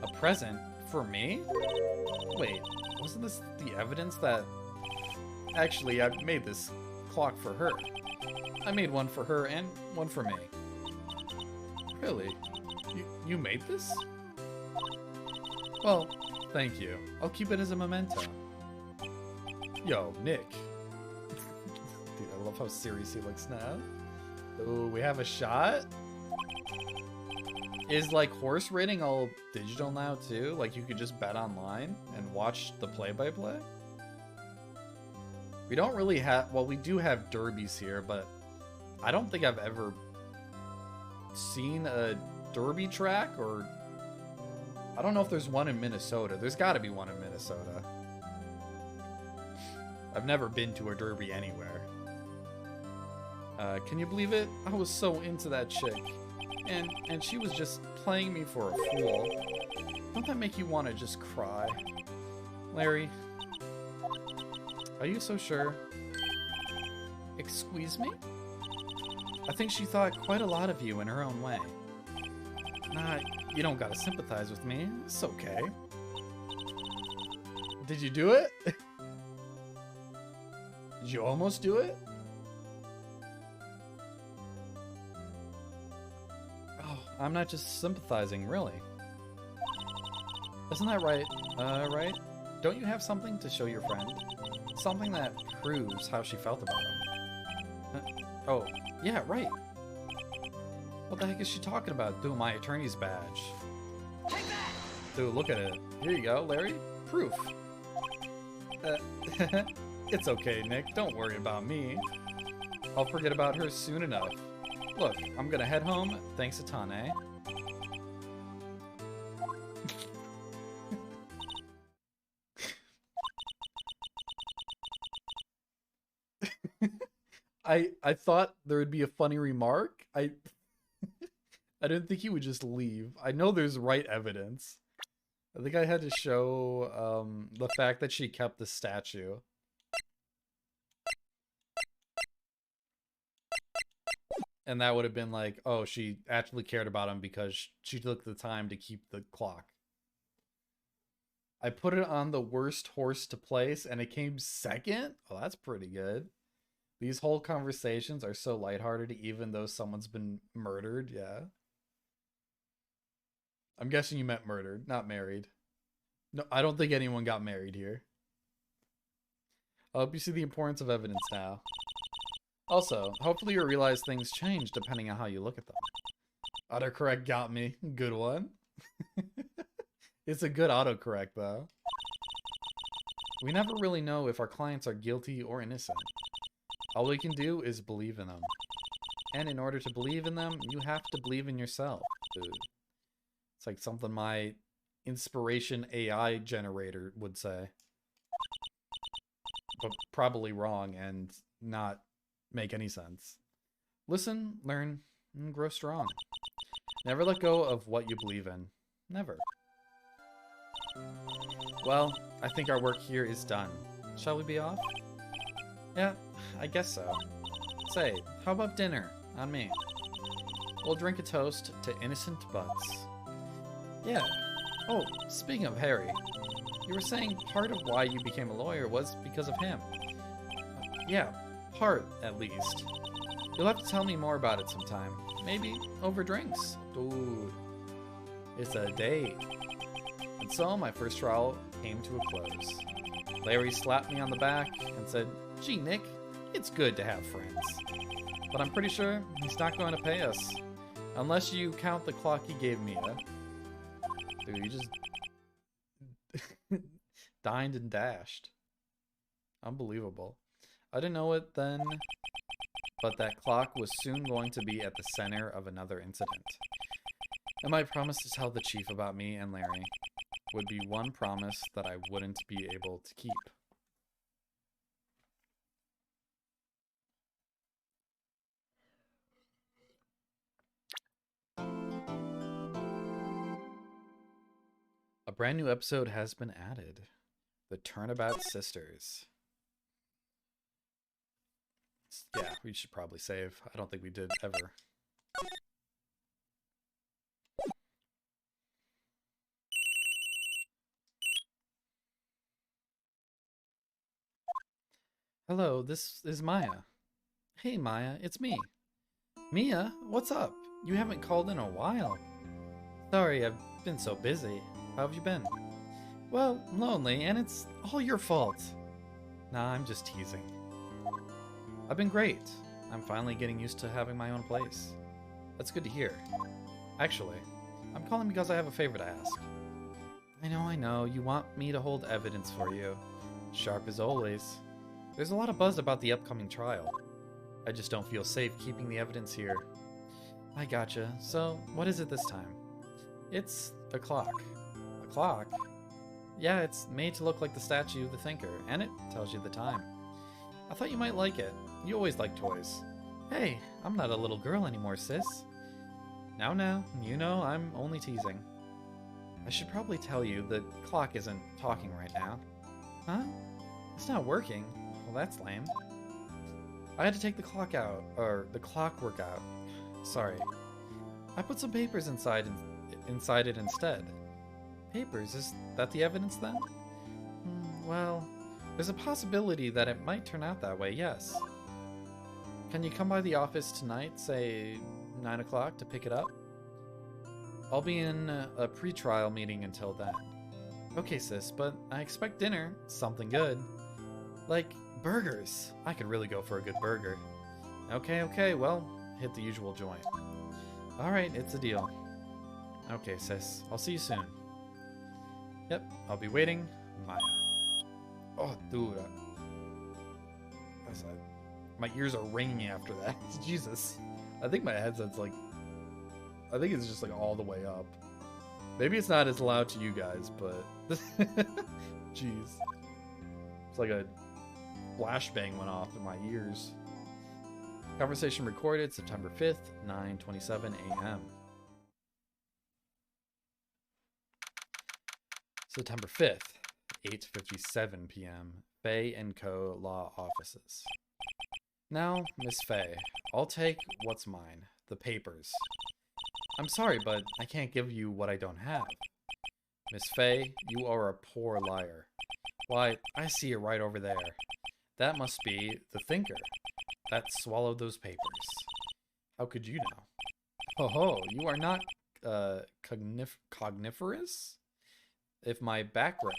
A present? For me? Wait, wasn't this the evidence that... Actually, I made this clock for her. I made one for her and one for me. Really? You made this? Well, thank you. I'll keep it as a memento. Yo, Nick. Dude, I love how serious he looks now. Ooh, we have a shot? Is, like, horse rating all digital now, too? Like, you could just bet online and watch the play-by-play? We don't really have... Well, we do have derbies here, but I don't think I've ever seen a derby track, or... I don't know if there's one in Minnesota. There's gotta be one in Minnesota. I've never been to a derby anywhere. Can you believe it? I was so into that chick. And she was just playing me for a fool. Don't that make you want to just cry? Larry, are you so sure? Excuse me? I think she thought quite a lot of you in her own way. Nah, you don't gotta sympathize with me. It's okay. Did you do it? Did you almost do it? I'm not just sympathizing, really. Isn't that right? Right? Don't you have something to show your friend? Something that proves how she felt about him. Oh, yeah, right. What the heck is she talking about? Dude, my attorney's badge. Take that! Dude, look at it. Here you go, Larry. Proof. It's okay, Nick. Don't worry about me. I'll forget about her soon enough. Look, I'm gonna head home. Thanks a ton, eh? I thought there would be a funny remark. I didn't think he would just leave. I know there's right evidence. I think I had to show the fact that she kept the statue. And that would have been like, oh, she actually cared about him because she took the time to keep the clock. I put it on the worst horse to place and it came second? Oh, that's pretty good. These whole conversations are so lighthearted even though someone's been murdered, yeah. I'm guessing you meant murdered, not married. No, I don't think anyone got married here. I hope you see the importance of evidence now. Also, hopefully you realize things change depending on how you look at them. Autocorrect got me. Good one. It's a good autocorrect, though. We never really know if our clients are guilty or innocent. All we can do is believe in them. And in order to believe in them, you have to believe in yourself, dude. It's like something my inspiration AI generator would say. But probably wrong and not make any sense. Listen, learn, and grow strong. Never let go of what you believe in. Never. Well, I think our work here is done. Shall we be off? Yeah, I guess so. Say, how about dinner? On me. We'll drink a toast to innocent butts. Yeah. Oh, speaking of Harry, you were saying part of why you became a lawyer was because of him. Yeah, part, at least. You'll have to tell me more about it sometime. Maybe over drinks. Dude. It's a date. And so my first trial came to a close. Larry slapped me on the back and said, "Gee, Nick, it's good to have friends. But I'm pretty sure he's not going to pay us. Unless you count the clock he gave me, Dude, you just dined and dashed. Unbelievable. I didn't know it then, but that clock was soon going to be at the center of another incident. And my promise to tell the chief about me and Larry would be one promise that I wouldn't be able to keep. brand new episode has been added. The Turnabout Sisters. Yeah, we should probably save. I don't think we did ever. Hello, this is Maya. Hey Maya, it's me. Mia, what's up? You haven't called in a while. Sorry, I've been so busy. How have you been? Well, lonely, and it's all your fault. Nah, I'm just teasing. I've been great. I'm finally getting used to having my own place. That's good to hear. Actually, I'm calling because I have a favor to ask. I know, you want me to hold evidence for you. Sharp as always. There's a lot of buzz about the upcoming trial. I just don't feel safe keeping the evidence here. I gotcha. So, what is it this time? It's a clock. A clock? Yeah, it's made to look like the statue of the thinker, and it tells you the time. I thought you might like it. You always like toys. Hey, I'm not a little girl anymore, sis. Now, you know I'm only teasing. I should probably tell you the clock isn't talking right now. Huh? It's not working. Well, that's lame. I had to take the clock out, or the clockwork out. Sorry. I put some papers inside it instead. Papers? Is that the evidence then? Well, there's a possibility that it might turn out that way, yes. Can you come by the office tonight, say 9 o'clock, to pick it up? I'll be in a pre-trial meeting until then. Okay, sis, but I expect dinner. Something good. Like burgers. I could really go for a good burger. Okay, well, hit the usual joint. Alright, it's a deal. Okay, sis, I'll see you soon. Yep, I'll be waiting. Maya. Oh, dude. My ears are ringing after that. Jesus. I think my headset's like... I think it's just like all the way up. Maybe it's not as loud to you guys, but... Jeez. It's like a flashbang went off in my ears. Conversation recorded September 5th, 9:27 a.m. September 5th, 8:57 p.m. Fay & Co. Law Offices. Now, Miss Fay, I'll take what's mine, the papers. I'm sorry, but I can't give you what I don't have. Miss Fay, you are a poor liar. Why, I see it right over there. That must be the thinker that swallowed those papers. How could you know? Ho, you are not cogniferous? Of my background?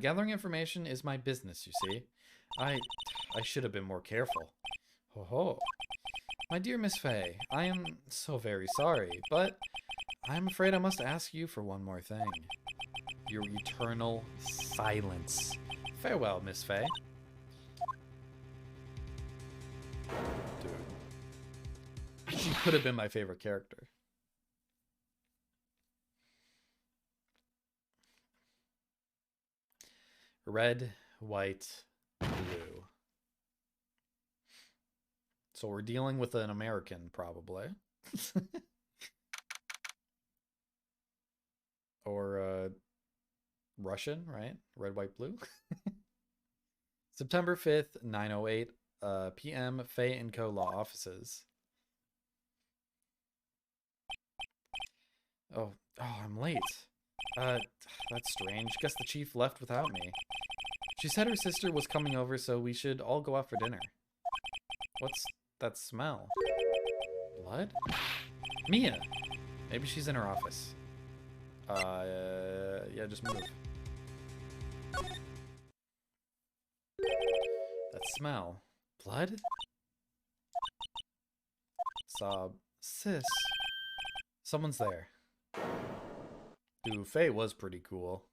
Gathering information is my business, you see. I should have been more careful. Ho. My dear Miss Fay, I am so very sorry, but I'm afraid I must ask you for one more thing. Your eternal silence. Farewell, Miss Fay. Dude. She could have been my favorite character. Red, white, blue. So we're dealing with an American, probably. Or Russian, right? Red, white, blue. September 5th, 9:08 p.m. Fay & Co. Law Offices. Oh, I'm late. That's strange. Guess the chief left without me. She said her sister was coming over, so we should all go out for dinner. What's that smell? Blood? Mia! Maybe she's in her office. Yeah, just move. That smell. Blood? Sob. Sis. Someone's there. Dude, Faye was pretty cool.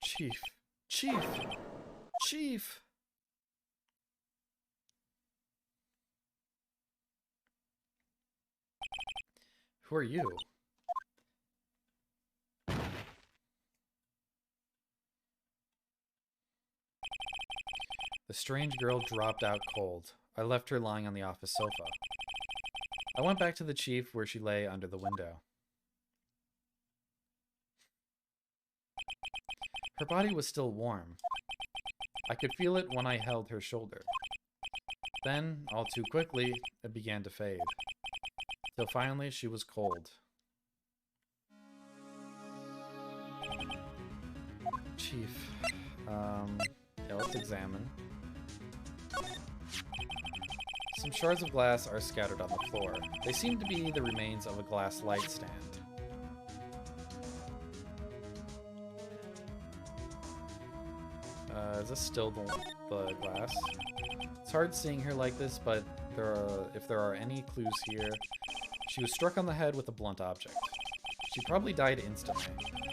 Chief. Who are you? The strange girl dropped out cold. I left her lying on the office sofa. I went back to the chief where she lay under the window. Her body was still warm. I could feel it when I held her shoulder. Then, all too quickly, it began to fade. Till finally, she was cold. Chief. Yeah, let's examine. Some shards of glass are scattered on the floor. They seem to be the remains of a glass light stand. Is this still the glass? It's hard seeing her like this, but if there are any clues here, she was struck on the head with a blunt object. She probably died instantly.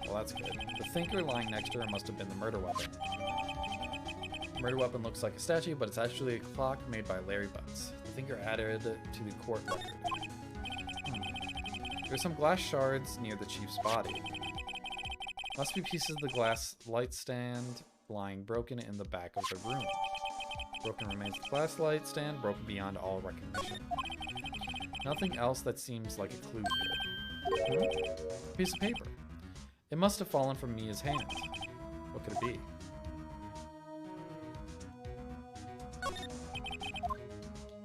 Well, that's good. The thinker lying next to her must have been the murder weapon. The murder weapon looks like a statue, but it's actually a clock made by Larry Butts. The thinker added to the court record. There's some glass shards near the chief's body. Must be pieces of the glass light stand lying broken in the back of the room. Broken remains of the glass light stand, broken beyond all recognition. Nothing else that seems like a clue here. A piece of paper. It must have fallen from Mia's hand. What could it be?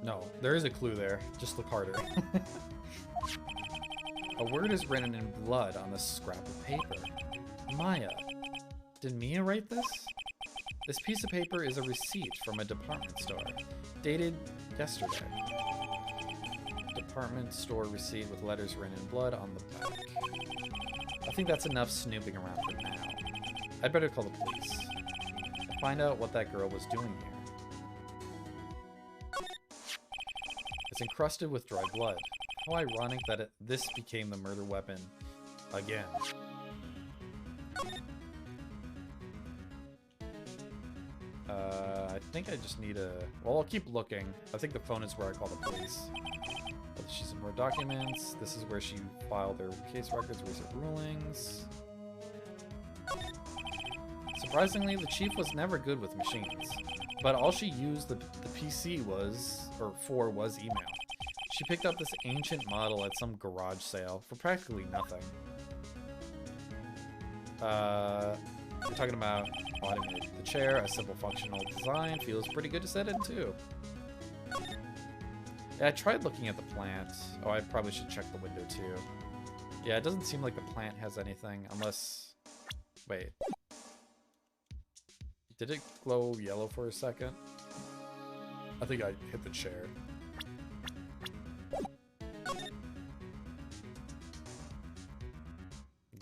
No, there is a clue there. Just look harder. A word is written in blood on this scrap of paper. Maya. Did Mia write this? This piece of paper is a receipt from a department store, dated yesterday. Department store receipt with letters written in blood on the back. I think that's enough snooping around for now. I'd better call the police and find out what that girl was doing here. It's encrusted with dry blood. How ironic that this became the murder weapon again. I think I just need a... Well, I'll keep looking. I think the phone is where I call the police. She's in more documents. This is where she filed her case records, recent rulings. Surprisingly, the chief was never good with machines. But all she used the PC was email. She picked up this ancient model at some garage sale for practically nothing. We're talking about automated. The chair, a simple functional design, feels pretty good to sit in too. Yeah, I tried looking at the plant. Oh, I probably should check the window too. Yeah, it doesn't seem like the plant has anything unless... Wait. Did it glow yellow for a second? I think I hit the chair.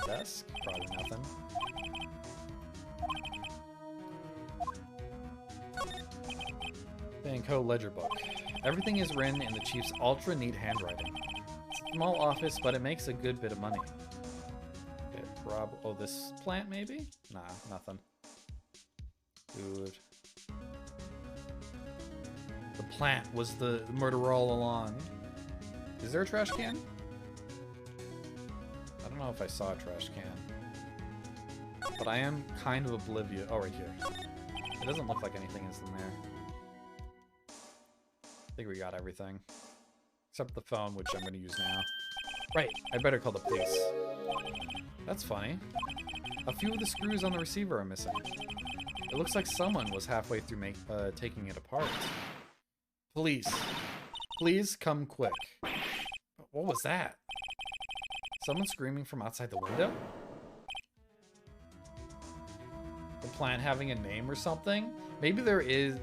Desk? Probably nothing. Banco ledger book. Everything is written in the chief's ultra neat handwriting. It's a small office, but it makes a good bit of money. Okay, oh, this plant maybe? Nah, nothing. Dude. The plant was the murderer all along. Is there a trash can? I don't know if I saw a trash can. But I am kind of oblivious. Oh, right here. It doesn't look like anything is in there. I think we got everything. Except the phone, which I'm going to use now. Right, I better call the police. That's funny. A few of the screws on the receiver are missing. It looks like someone was halfway through taking it apart. Police. Please come quick. What was that? Someone screaming from outside the window? The plant having a name or something? Maybe there is...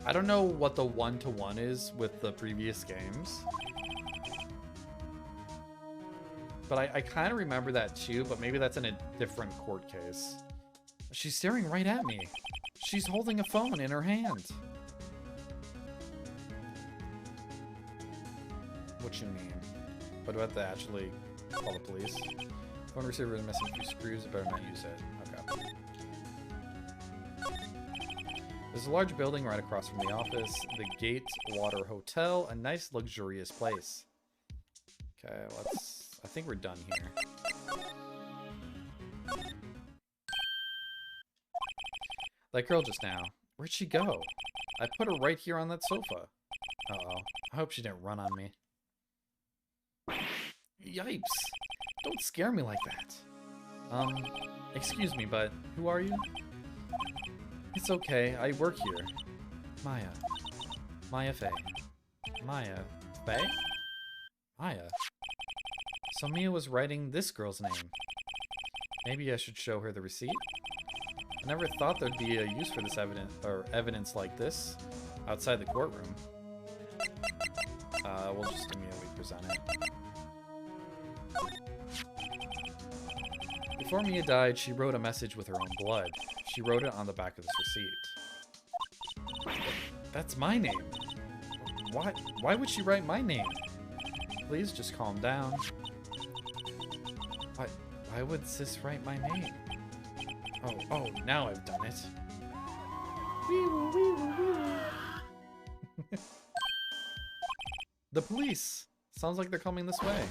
I don't know what the one-to-one is with the previous games. But I kind of remember that too, but maybe that's in a different court case. She's staring right at me. She's holding a phone in her hand. What you mean? What about to actually call the police? Phone receiver is missing a few screws, I better not use it. Okay. There's a large building right across from the office, the Gate Water Hotel, a nice luxurious place. Okay, I think we're done here. That girl just now, where'd she go? I put her right here on that sofa. Uh-oh, I hope she didn't run on me. Yipes! Don't scare me like that. Excuse me, but who are you? It's okay, I work here. Maya. Maya Faye. Maya Faye? Maya. So Mia was writing this girl's name. Maybe I should show her the receipt? I never thought there'd be a use for this evidence like this outside the courtroom. We'll just immediately present it. Before Mia died, she wrote a message with her own blood. She wrote it on the back of this receipt. That's my name. Why would she write my name? Please just calm down. Why would sis write my name? Oh, now I've done it. The police! Sounds like they're coming this way.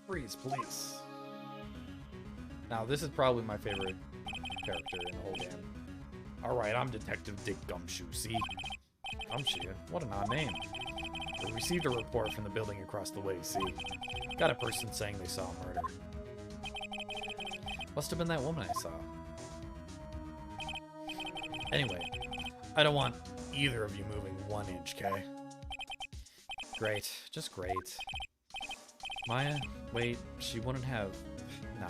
Freeze, police. Now, this is probably my favorite character in the whole game. Alright, I'm Detective Dick Gumshoe, see? Gumshoe? What an odd name. We received a report from the building across the way, see? Got a person saying they saw a murder. Must have been that woman I saw. Anyway, I don't want either of you moving 1 inch, okay? Great, just great. Maya, wait, she wouldn't have... No.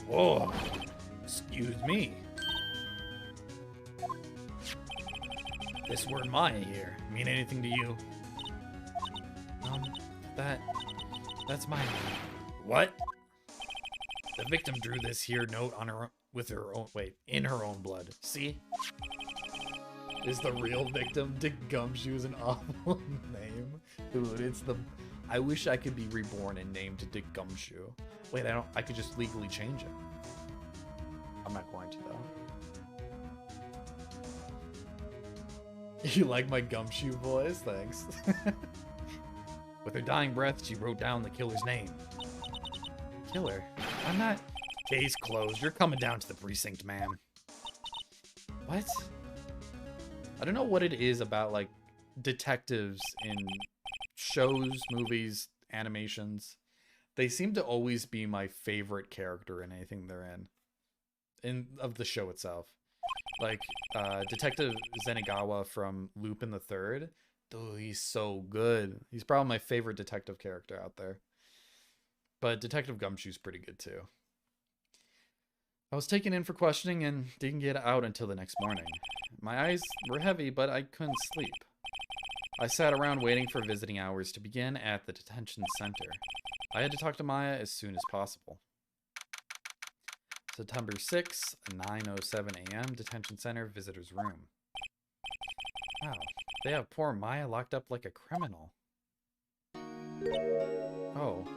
Whoa! Excuse me. This word Maya here mean anything to you? That's my name. What? The victim drew this here note on her in her own blood. See? Is the real victim Dick Gumshoe is an awful name? Dude, it's the... I wish I could be reborn and named Dick Gumshoe. Wait, I could just legally change it. I'm not going to, though. You like my Gumshoe voice? Thanks. With her dying breath, she wrote down the killer's name. Killer? I'm not... Case closed. You're coming down to the precinct, ma'am. What? I don't know what it is about, like, detectives in shows, movies, animations. They seem to always be my favorite character in anything they're in of the show itself. Like, Detective Zenagawa from Lupin the Third. Dude, he's so good. He's probably my favorite detective character out there. But Detective Gumshoe's pretty good too. I was taken in for questioning and didn't get out until the next morning. My eyes were heavy, but I couldn't sleep. I sat around waiting for visiting hours to begin at the detention center. I had to talk to Maya as soon as possible. September 6, 9:07 a.m., detention center, visitor's room. Wow, they have poor Maya locked up like a criminal. Oh,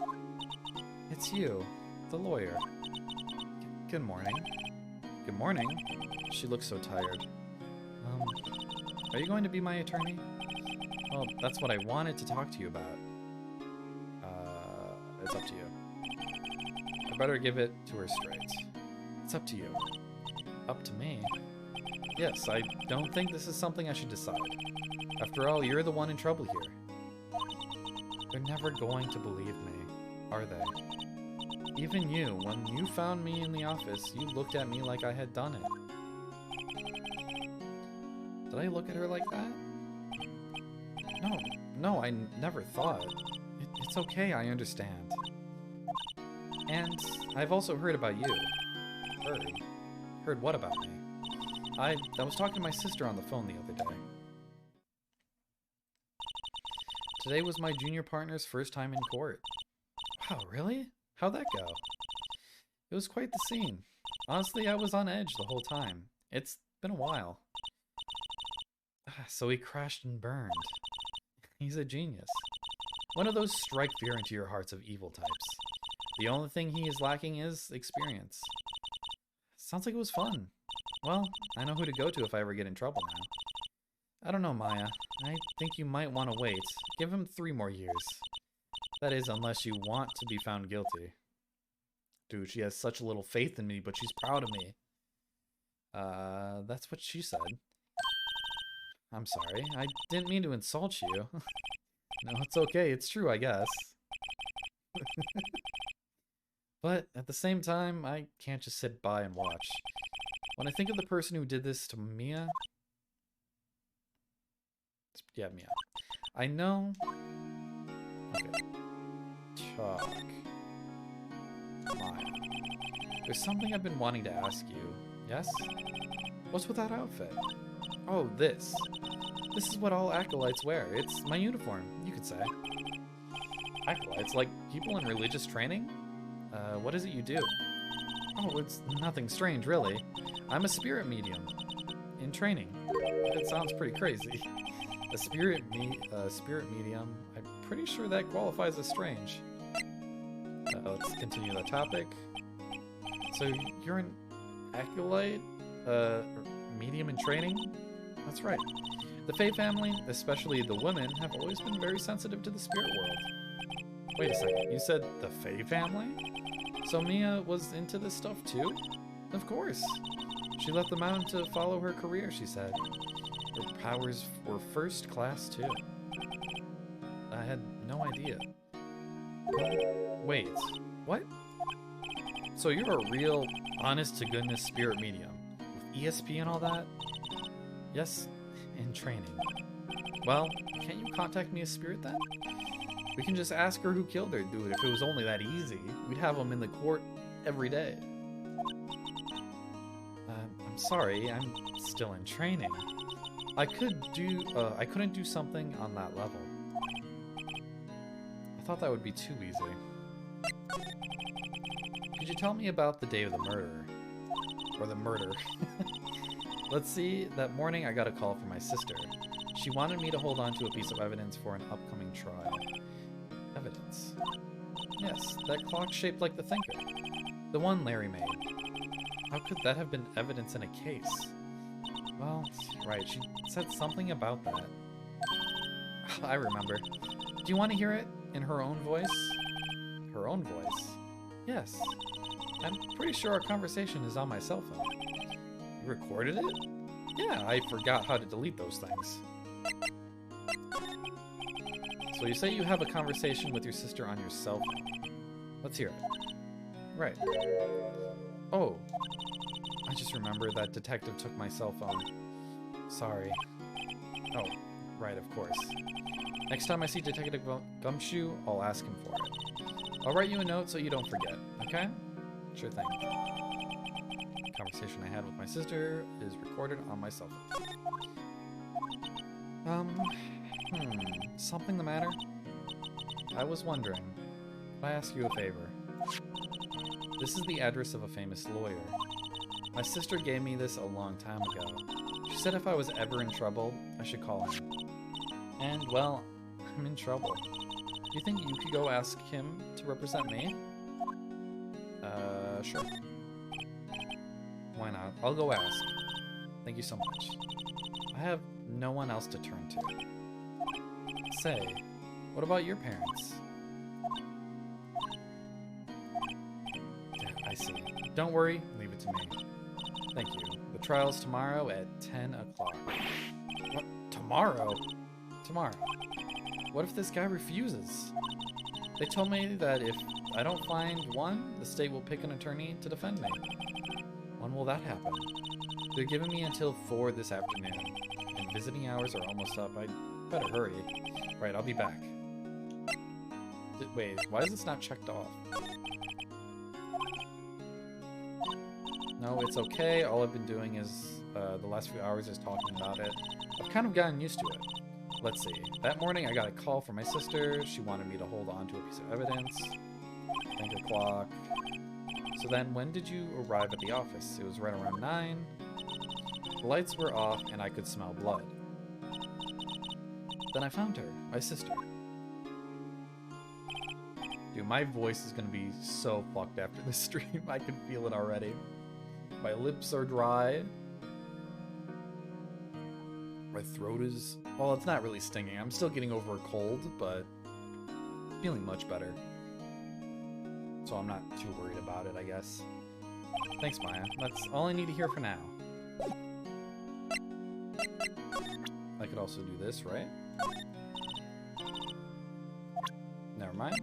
it's you, the lawyer. Good morning. Good morning. She looks so tired. Are you going to be my attorney? Well, that's what I wanted to talk to you about. It's up to you. I better give it to her straight. It's up to you. Up to me? Yes, I don't think this is something I should decide. After all, you're the one in trouble here. They're never going to believe me, are they? Even you, when you found me in the office, you looked at me like I had done it. Did I look at her like that? No, I never thought. It's okay, I understand. And I've also heard about you. Heard what about me? I was talking to my sister on the phone the other day. Today was my junior partner's first time in court. Wow, really? How'd that go? It was quite the scene. Honestly, I was on edge the whole time. It's been a while. So he crashed and burned. He's a genius. One of those strike fear into your hearts of evil types. The only thing he is lacking is experience. Sounds like it was fun. Well, I know who to go to if I ever get in trouble now. I don't know, Maya. I think you might want to wait. Give him 3 more years. That is, unless you want to be found guilty. Dude, she has such little faith in me, but she's proud of me. That's what she said. I'm sorry. I didn't mean to insult you. No, it's okay. It's true, I guess. But at the same time, I can't just sit by and watch. When I think of the person who did this to Mia... Yeah, Mia. I know... Okay. Talk. Maya. There's something I've been wanting to ask you. Yes? What's with that outfit? Oh, this. This is what all acolytes wear. It's my uniform, you could say. Acolytes? Like people in religious training? What is it you do? Oh, it's nothing strange, really. I'm a spirit medium. In training. It sounds pretty crazy. A spirit medium. I'm pretty sure that qualifies as strange. Let's continue the topic. So, you're an acolyte? Medium in training? That's right. The Fae family, especially the women, have always been very sensitive to the spirit world. Wait a second, you said the Fae family? So Mia was into this stuff too? Of course. She left the mountain to follow her career, she said. Her powers were first class too. I had no idea. Wait, what? So you're a real, honest-to-goodness spirit medium? With ESP and all that? Yes, in training. Well, can't you contact me as spirit then? We can just ask her who killed her, dude. If it was only that easy, we'd have them in the court every day. I'm sorry, I'm still in training. I couldn't do something on that level. I thought that would be too easy. Could you tell me about the day of the murder? Or the murder. Let's see, that morning I got a call from my sister. She wanted me to hold on to a piece of evidence for an upcoming trial. Evidence? Yes, that clock shaped like the Thinker. The one Larry made. How could that have been evidence in a case? Well, right, she said something about that. I remember. Do you want to hear it? In her own voice? Her own voice? Yes. I'm pretty sure our conversation is on my cell phone. You recorded it? Yeah, I forgot how to delete those things. So you say you have a conversation with your sister on your cell phone. Let's hear it. Right. Oh. I just remembered that detective took my cell phone. Sorry. Oh, right, of course. Next time I see Detective Gumshoe, I'll ask him for it. I'll write you a note so you don't forget, okay? Sure thing. The conversation I had with my sister is recorded on my cell phone. Something the matter? I was wondering, could I ask you a favor? This is the address of a famous lawyer. My sister gave me this a long time ago. She said if I was ever in trouble, I should call him. And, well, I'm in trouble. Do you think you could go ask him to represent me? Sure. Why not? I'll go ask. Thank you so much. I have no one else to turn to. Say, what about your parents? I see. Don't worry, leave it to me. Thank you. The trial's tomorrow at 10 o'clock. What? Tomorrow? Tomorrow. What if this guy refuses? They told me that if I don't find one, the state will pick an attorney to defend me. When will that happen? They're giving me until 4 this afternoon, and visiting hours are almost up. I better hurry. Right, I'll be back. Wait, why is this not checked off? No, it's okay. All I've been doing is, the last few hours is talking about it. I've kind of gotten used to it. Let's see. That morning I got a call from my sister. She wanted me to hold on to a piece of evidence. Thinker clock. So then when did you arrive at the office? It was right around 9. The lights were off and I could smell blood. Then I found her, my sister. Dude, my voice is gonna be so fucked after this stream. I can feel it already. My lips are dry. My throat is... Well, it's not really stinging. I'm still getting over a cold, but feeling much better. So I'm not too worried about it, I guess. Thanks, Maya. That's all I need to hear for now. I could also do this, right? Never mind.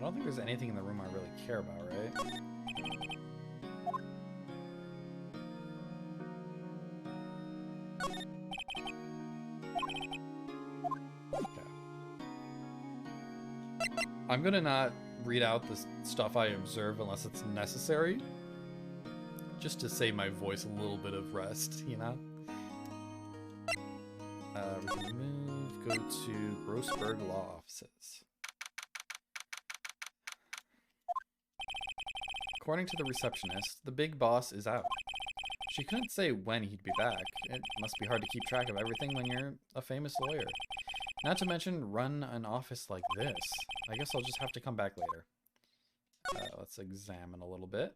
don't think there's anything in the room I really care about, right? Okay. I'm gonna not read out the stuff I observe unless it's necessary. Just to save my voice a little bit of rest, you know? We can move, go to Grossberg Law Offices. According to the receptionist, the big boss is out. She couldn't say when he'd be back. It must be hard to keep track of everything when you're a famous lawyer. Not to mention, run an office like this. I guess I'll just have to come back later. Let's examine a little bit.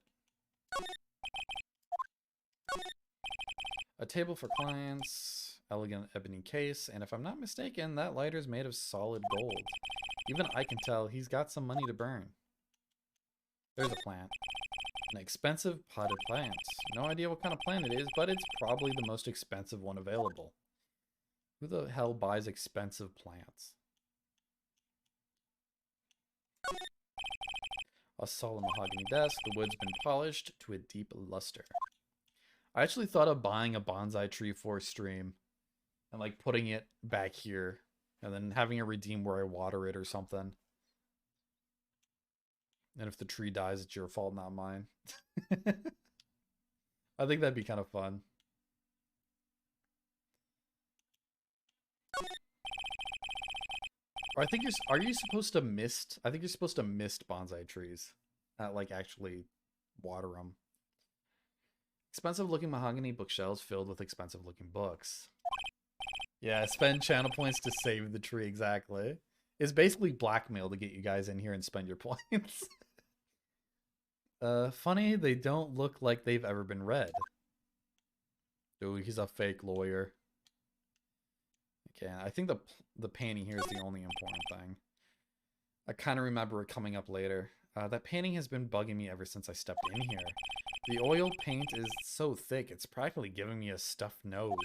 A table for clients, elegant ebony case, and if I'm not mistaken, that lighter's made of solid gold. Even I can tell he's got some money to burn. There's a plant. An expensive potted plant. No idea what kind of plant it is, but it's probably the most expensive one available. Who the hell buys expensive plants? A solid mahogany desk. The wood's been polished to a deep luster. I actually thought of buying a bonsai tree for stream and like putting it back here and then having it redeem where I water it or something. And if the tree dies, it's your fault, not mine. I think that'd be kind of fun. Or I think are you supposed to mist? I think you're supposed to mist bonsai trees, not like actually water them. Expensive looking mahogany bookshelves filled with expensive looking books. Yeah, spend channel points to save the tree, exactly. It's basically blackmail to get you guys in here and spend your points. Funny, they don't look like they've ever been read. Dude, he's a fake lawyer. Okay, I think the painting here is the only important thing. I kind of remember it coming up later. That painting has been bugging me ever since I stepped in here. The oil paint is so thick, it's practically giving me a stuffed nose.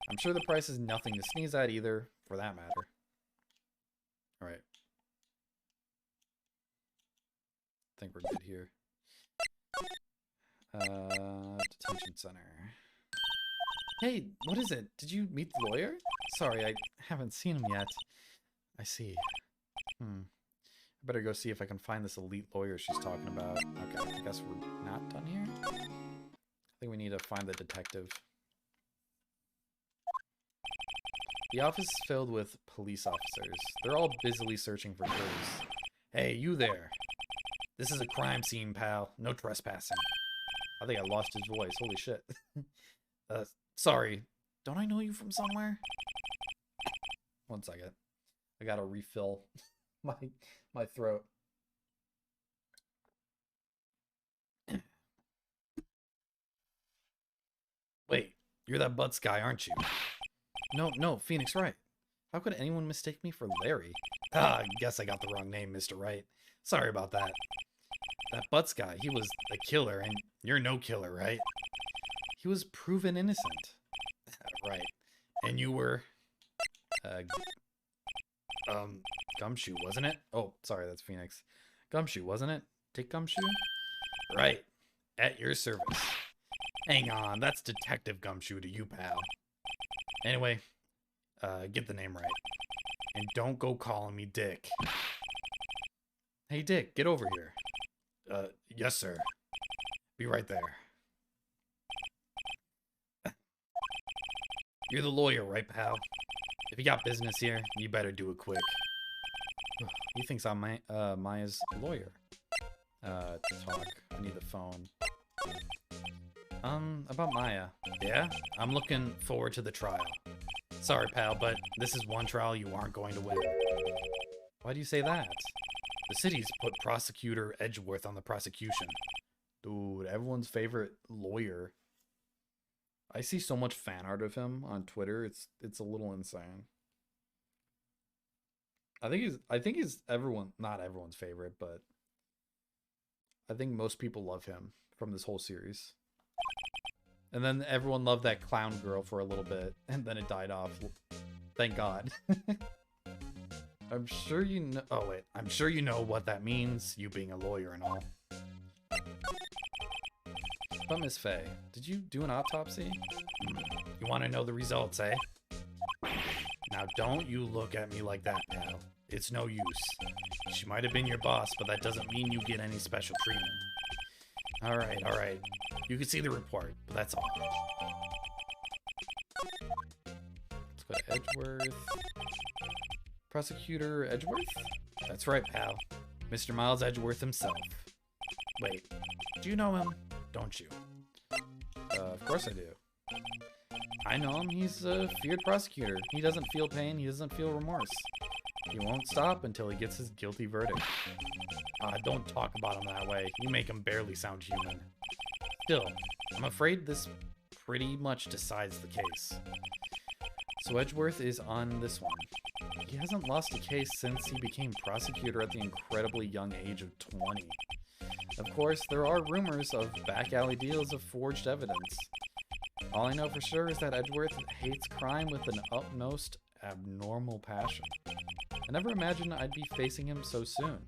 I'm sure the price is nothing to sneeze at either, for that matter. Alright. I think we're good here. Detention center. Hey, what is it? Did you meet the lawyer? Sorry, I haven't seen him yet. I see. I better go see if I can find this elite lawyer she's talking about. Okay, I guess we're not done here. I think we need to find the detective. The office is filled with police officers. They're all busily searching for clues. Hey, you there. This is a crime scene, pal. No trespassing. I think I lost his voice. Holy shit. Sorry. Don't I know you from somewhere? One second. I gotta refill my throat. Wait, you're that Butts guy, aren't you? No, Phoenix Wright. How could anyone mistake me for Larry? Ah, I guess I got the wrong name, Mr. Wright. Sorry about that. That Butts guy, he was a killer, and you're no killer, right? He was proven innocent. Right. And you were... Gumshoe, wasn't it? Oh, sorry, that's Phoenix. Gumshoe, wasn't it? Dick Gumshoe? Right. At your service. Hang on, that's Detective Gumshoe to you, pal. Anyway, get the name right. And don't go calling me Dick. Hey, Dick, get over here. Yes, sir. Be right there. You're the lawyer, right, pal? If you got business here, you better do it quick. He thinks I'm Maya's lawyer. Talk. I need the phone. About Maya. Yeah? I'm looking forward to the trial. Sorry, pal, but this is one trial you aren't going to win. Why do you say that? The city's put Prosecutor Edgeworth on the prosecution. Dude, everyone's favorite lawyer. I see so much fan art of him on Twitter. It's a little insane. I think he's not everyone's favorite, but I think most people love him from this whole series. And then everyone loved that clown girl for a little bit, and then it died off. Thank God. I'm sure you know. Oh, wait. I'm sure you know what that means, you being a lawyer and all. But Miss Faye, did you do an autopsy? You want to know the results, eh? Now, don't you look at me like that, pal. It's no use. She might have been your boss, but that doesn't mean you get any special treatment. Alright, alright. You can see the report, but that's all. Let's go to Edgeworth. Prosecutor Edgeworth? That's right, pal. Mr. Miles Edgeworth himself. Wait, do you know him? Don't you? Of course I do. I know him. He's a feared prosecutor. He doesn't feel pain. He doesn't feel remorse. He won't stop until he gets his guilty verdict. Don't talk about him that way. You make him barely sound human. Still, I'm afraid this pretty much decides the case. So Edgeworth is on this one. He hasn't lost a case since he became prosecutor at the incredibly young age of 20. Of course, there are rumors of back alley deals of forged evidence. All I know for sure is that Edgeworth hates crime with an utmost abnormal passion. I never imagined I'd be facing him so soon.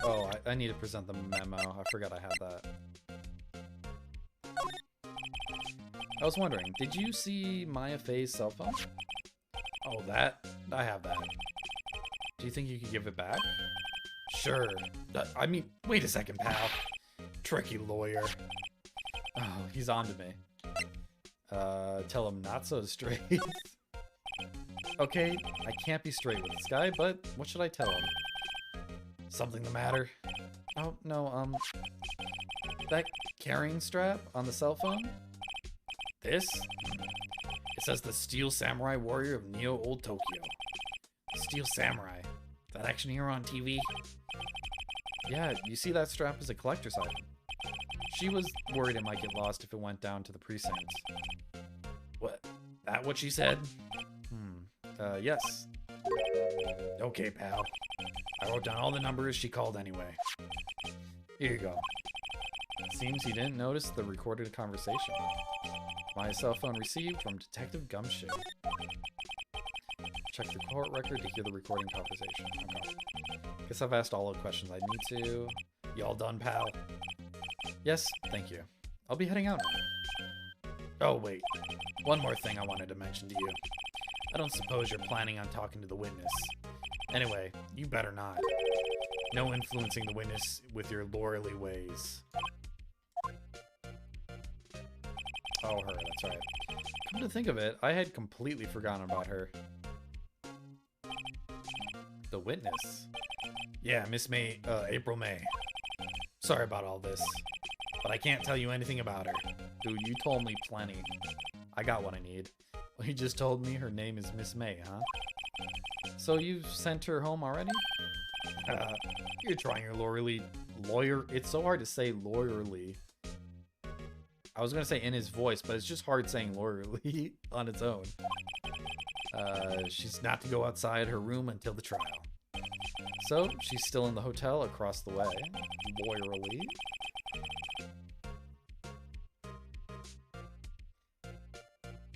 Oh, I need to present the memo. I forgot I had that. I was wondering, did you see Maya Faye's cell phone? Oh, that? I have that. Do you think you could give it back? Sure. I mean, wait a second, pal. Tricky lawyer. Oh, he's on to me. Tell him not so straight. Okay, I can't be straight with this guy, but what should I tell him? Something the matter? Oh, no, that carrying strap on the cell phone? This? It says the Steel Samurai Warrior of Neo Old Tokyo. Steel Samurai. That action hero on TV? Yeah, you see that strap as a collector's item. She was worried it might get lost if it went down to the precincts. What? That what she said? Yes. Okay, pal. I wrote down all the numbers she called anyway. Here you go. Seems he didn't notice the recorded conversation. My cell phone received from Detective Gumshoe. Check the court record to hear the recording conversation. Okay. Guess I've asked all the questions I need to. You all done, pal? Yes, thank you. I'll be heading out now. Oh, wait. One more thing I wanted to mention to you. I don't suppose you're planning on talking to the witness. Anyway, you better not. No influencing the witness with your lawyerly ways. Oh, her, that's right. Come to think of it, I had completely forgotten about her. The witness? Yeah, Miss May, April May. Sorry about all this, but I can't tell you anything about her. Dude, you told me plenty. I got what I need. Well, you just told me her name is Miss May, huh? So you've sent her home already? You're trying your lawyer. It's so hard to say lawyerly. I was gonna say in his voice, but it's just hard saying lawyerly on its own. She's not to go outside her room until the trial. So she's still in the hotel across the way. Lawyerly.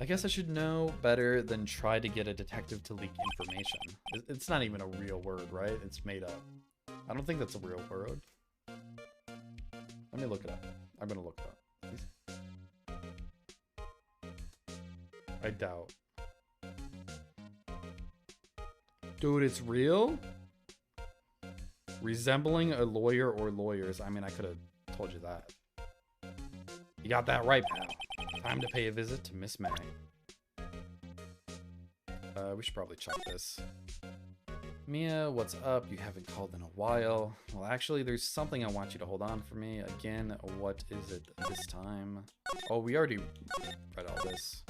I guess I should know better than try to get a detective to leak information. It's not even a real word, right? It's made up. I don't think that's a real word. Let me look it up. I'm gonna look it up. I doubt. Dude, it's real? Resembling a lawyer or lawyers. I mean, I could have told you that. You got that right, pal. Time to pay a visit to Miss May. We should probably check this. Mia, what's up? You haven't called in a while. Well, actually, there's something I want you to hold on for me. Again, what is it this time? Oh, we already read all this.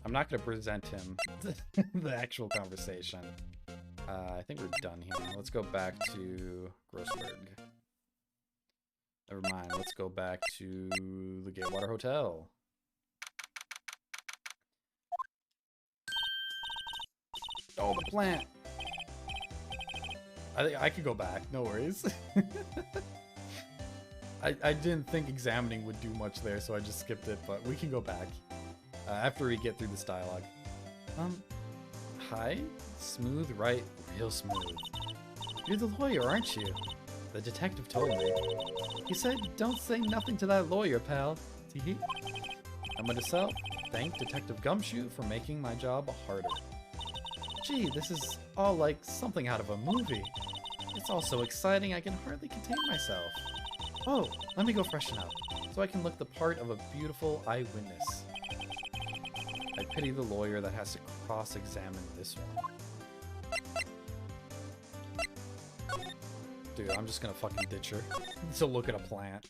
I'm not going to present him the actual conversation. I think we're done here. Let's go back to Grossberg. Never mind. Let's go back to the Gatewater Hotel. Oh, the plant. I think I could go back. No worries. I didn't think examining would do much there, so I just skipped it, but we can go back. After we get through this dialogue. Hi? Smooth, right? Real smooth. You're the lawyer, aren't you? The detective told me. He said, don't say nothing to that lawyer, pal. Teehee. I'm gonna thank Detective Gumshoe for making my job harder. Gee, this is all like something out of a movie. It's all so exciting I can hardly contain myself. Oh, let me go freshen up, so I can look the part of a beautiful eyewitness. I pity the lawyer that has to cross-examine this one. Dude, I'm just gonna fucking ditch her to look at a plant.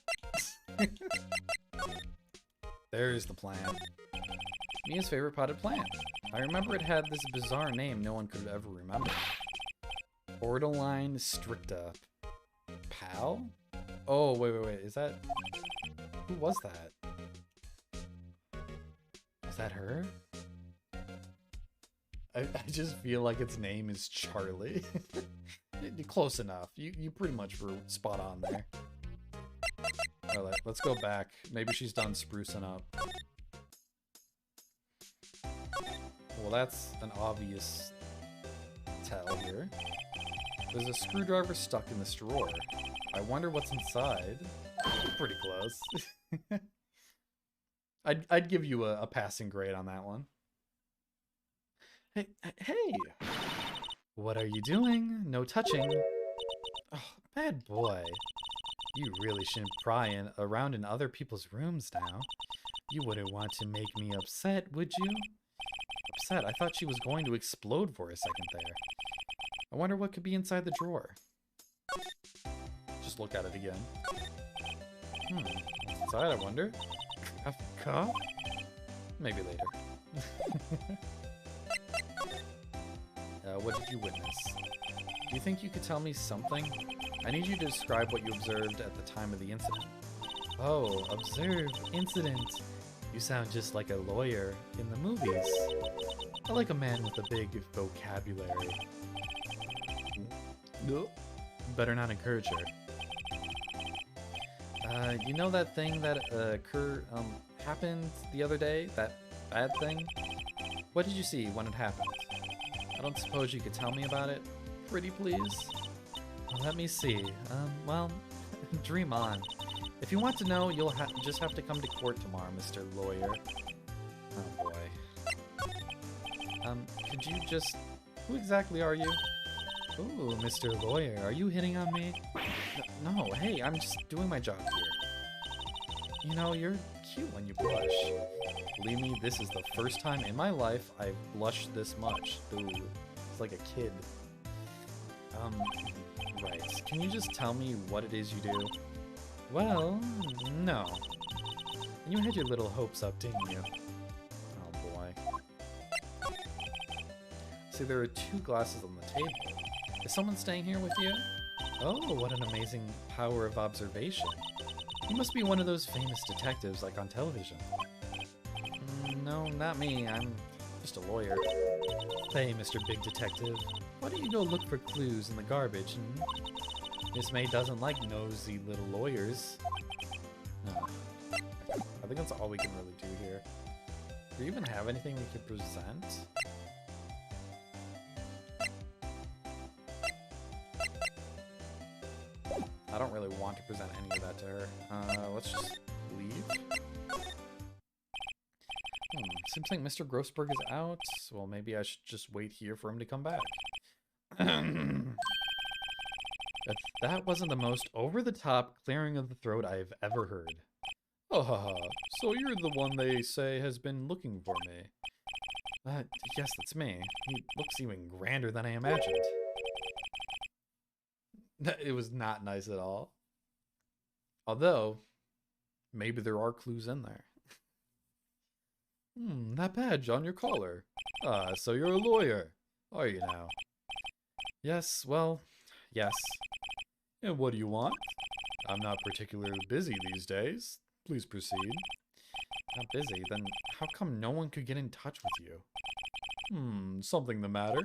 There's the plant. Mia's favorite potted plant. I remember it had this bizarre name no one could ever remember. Ortoline stricta. Pal? Oh, wait, is that... Who was that? Was that her? I just feel like its name is Charlie. Close enough. You pretty much were spot on there. Alright, let's go back. Maybe she's done sprucing up. Well, that's an obvious tell here. There's a screwdriver stuck in this drawer. I wonder what's inside. Pretty close. I'd give you a passing grade on that one. Hey! What are you doing? No touching. Oh, bad boy. You really shouldn't pry around in other people's rooms now. You wouldn't want to make me upset, would you? Upset? I thought she was going to explode for a second there. I wonder what could be inside the drawer. Just look at it again. What's inside, I wonder? Cup? Maybe later. What did you witness? Do you think you could tell me something? I need you to describe what you observed at the time of the incident. Oh, observe, incident. You sound just like a lawyer in the movies. I like a man with a big vocabulary. No. Better not encourage her. You know that thing that happened the other day? That bad thing? What did you see when it happened? I don't suppose you could tell me about it? Pretty please? Let me see. Well, dream on. If you want to know, you'll just have to come to court tomorrow, Mr. Lawyer. Oh boy. Could you just... Who exactly are you? Ooh, Mr. Lawyer, are you hitting on me? No, hey, I'm just doing my job here. You know, you're cute when you blush. Believe me, this is the first time in my life I've blushed this much. Ooh, it's like a kid. Right. Can you just tell me what it is you do? Well, no. And you had your little hopes up, didn't you? Oh boy. See, there are 2 glasses on the table. Is someone staying here with you? Oh, what an amazing power of observation. You must be one of those famous detectives like on television. No, not me. I'm just a lawyer. Hey, Mr. Big Detective. Why don't you go look for clues in the garbage? Miss May doesn't like nosy little lawyers. No. I think that's all we can really do here. Do we even have anything we could present? I don't really want to present any of that to her. Let's just leave. Seems like Mr. Grossberg is out. Well, maybe I should just wait here for him to come back. That wasn't the most over-the-top clearing of the throat I have ever heard. Oh, so you're the one they say has been looking for me. Yes, that's me. He looks even grander than I imagined. It was not nice at all. Although, maybe there are clues in there. That badge on your collar. So you're a lawyer, are you now? Yes, well, yes. And what do you want? I'm not particularly busy these days. Please proceed. Not busy? Then how come no one could get in touch with you? Something the matter?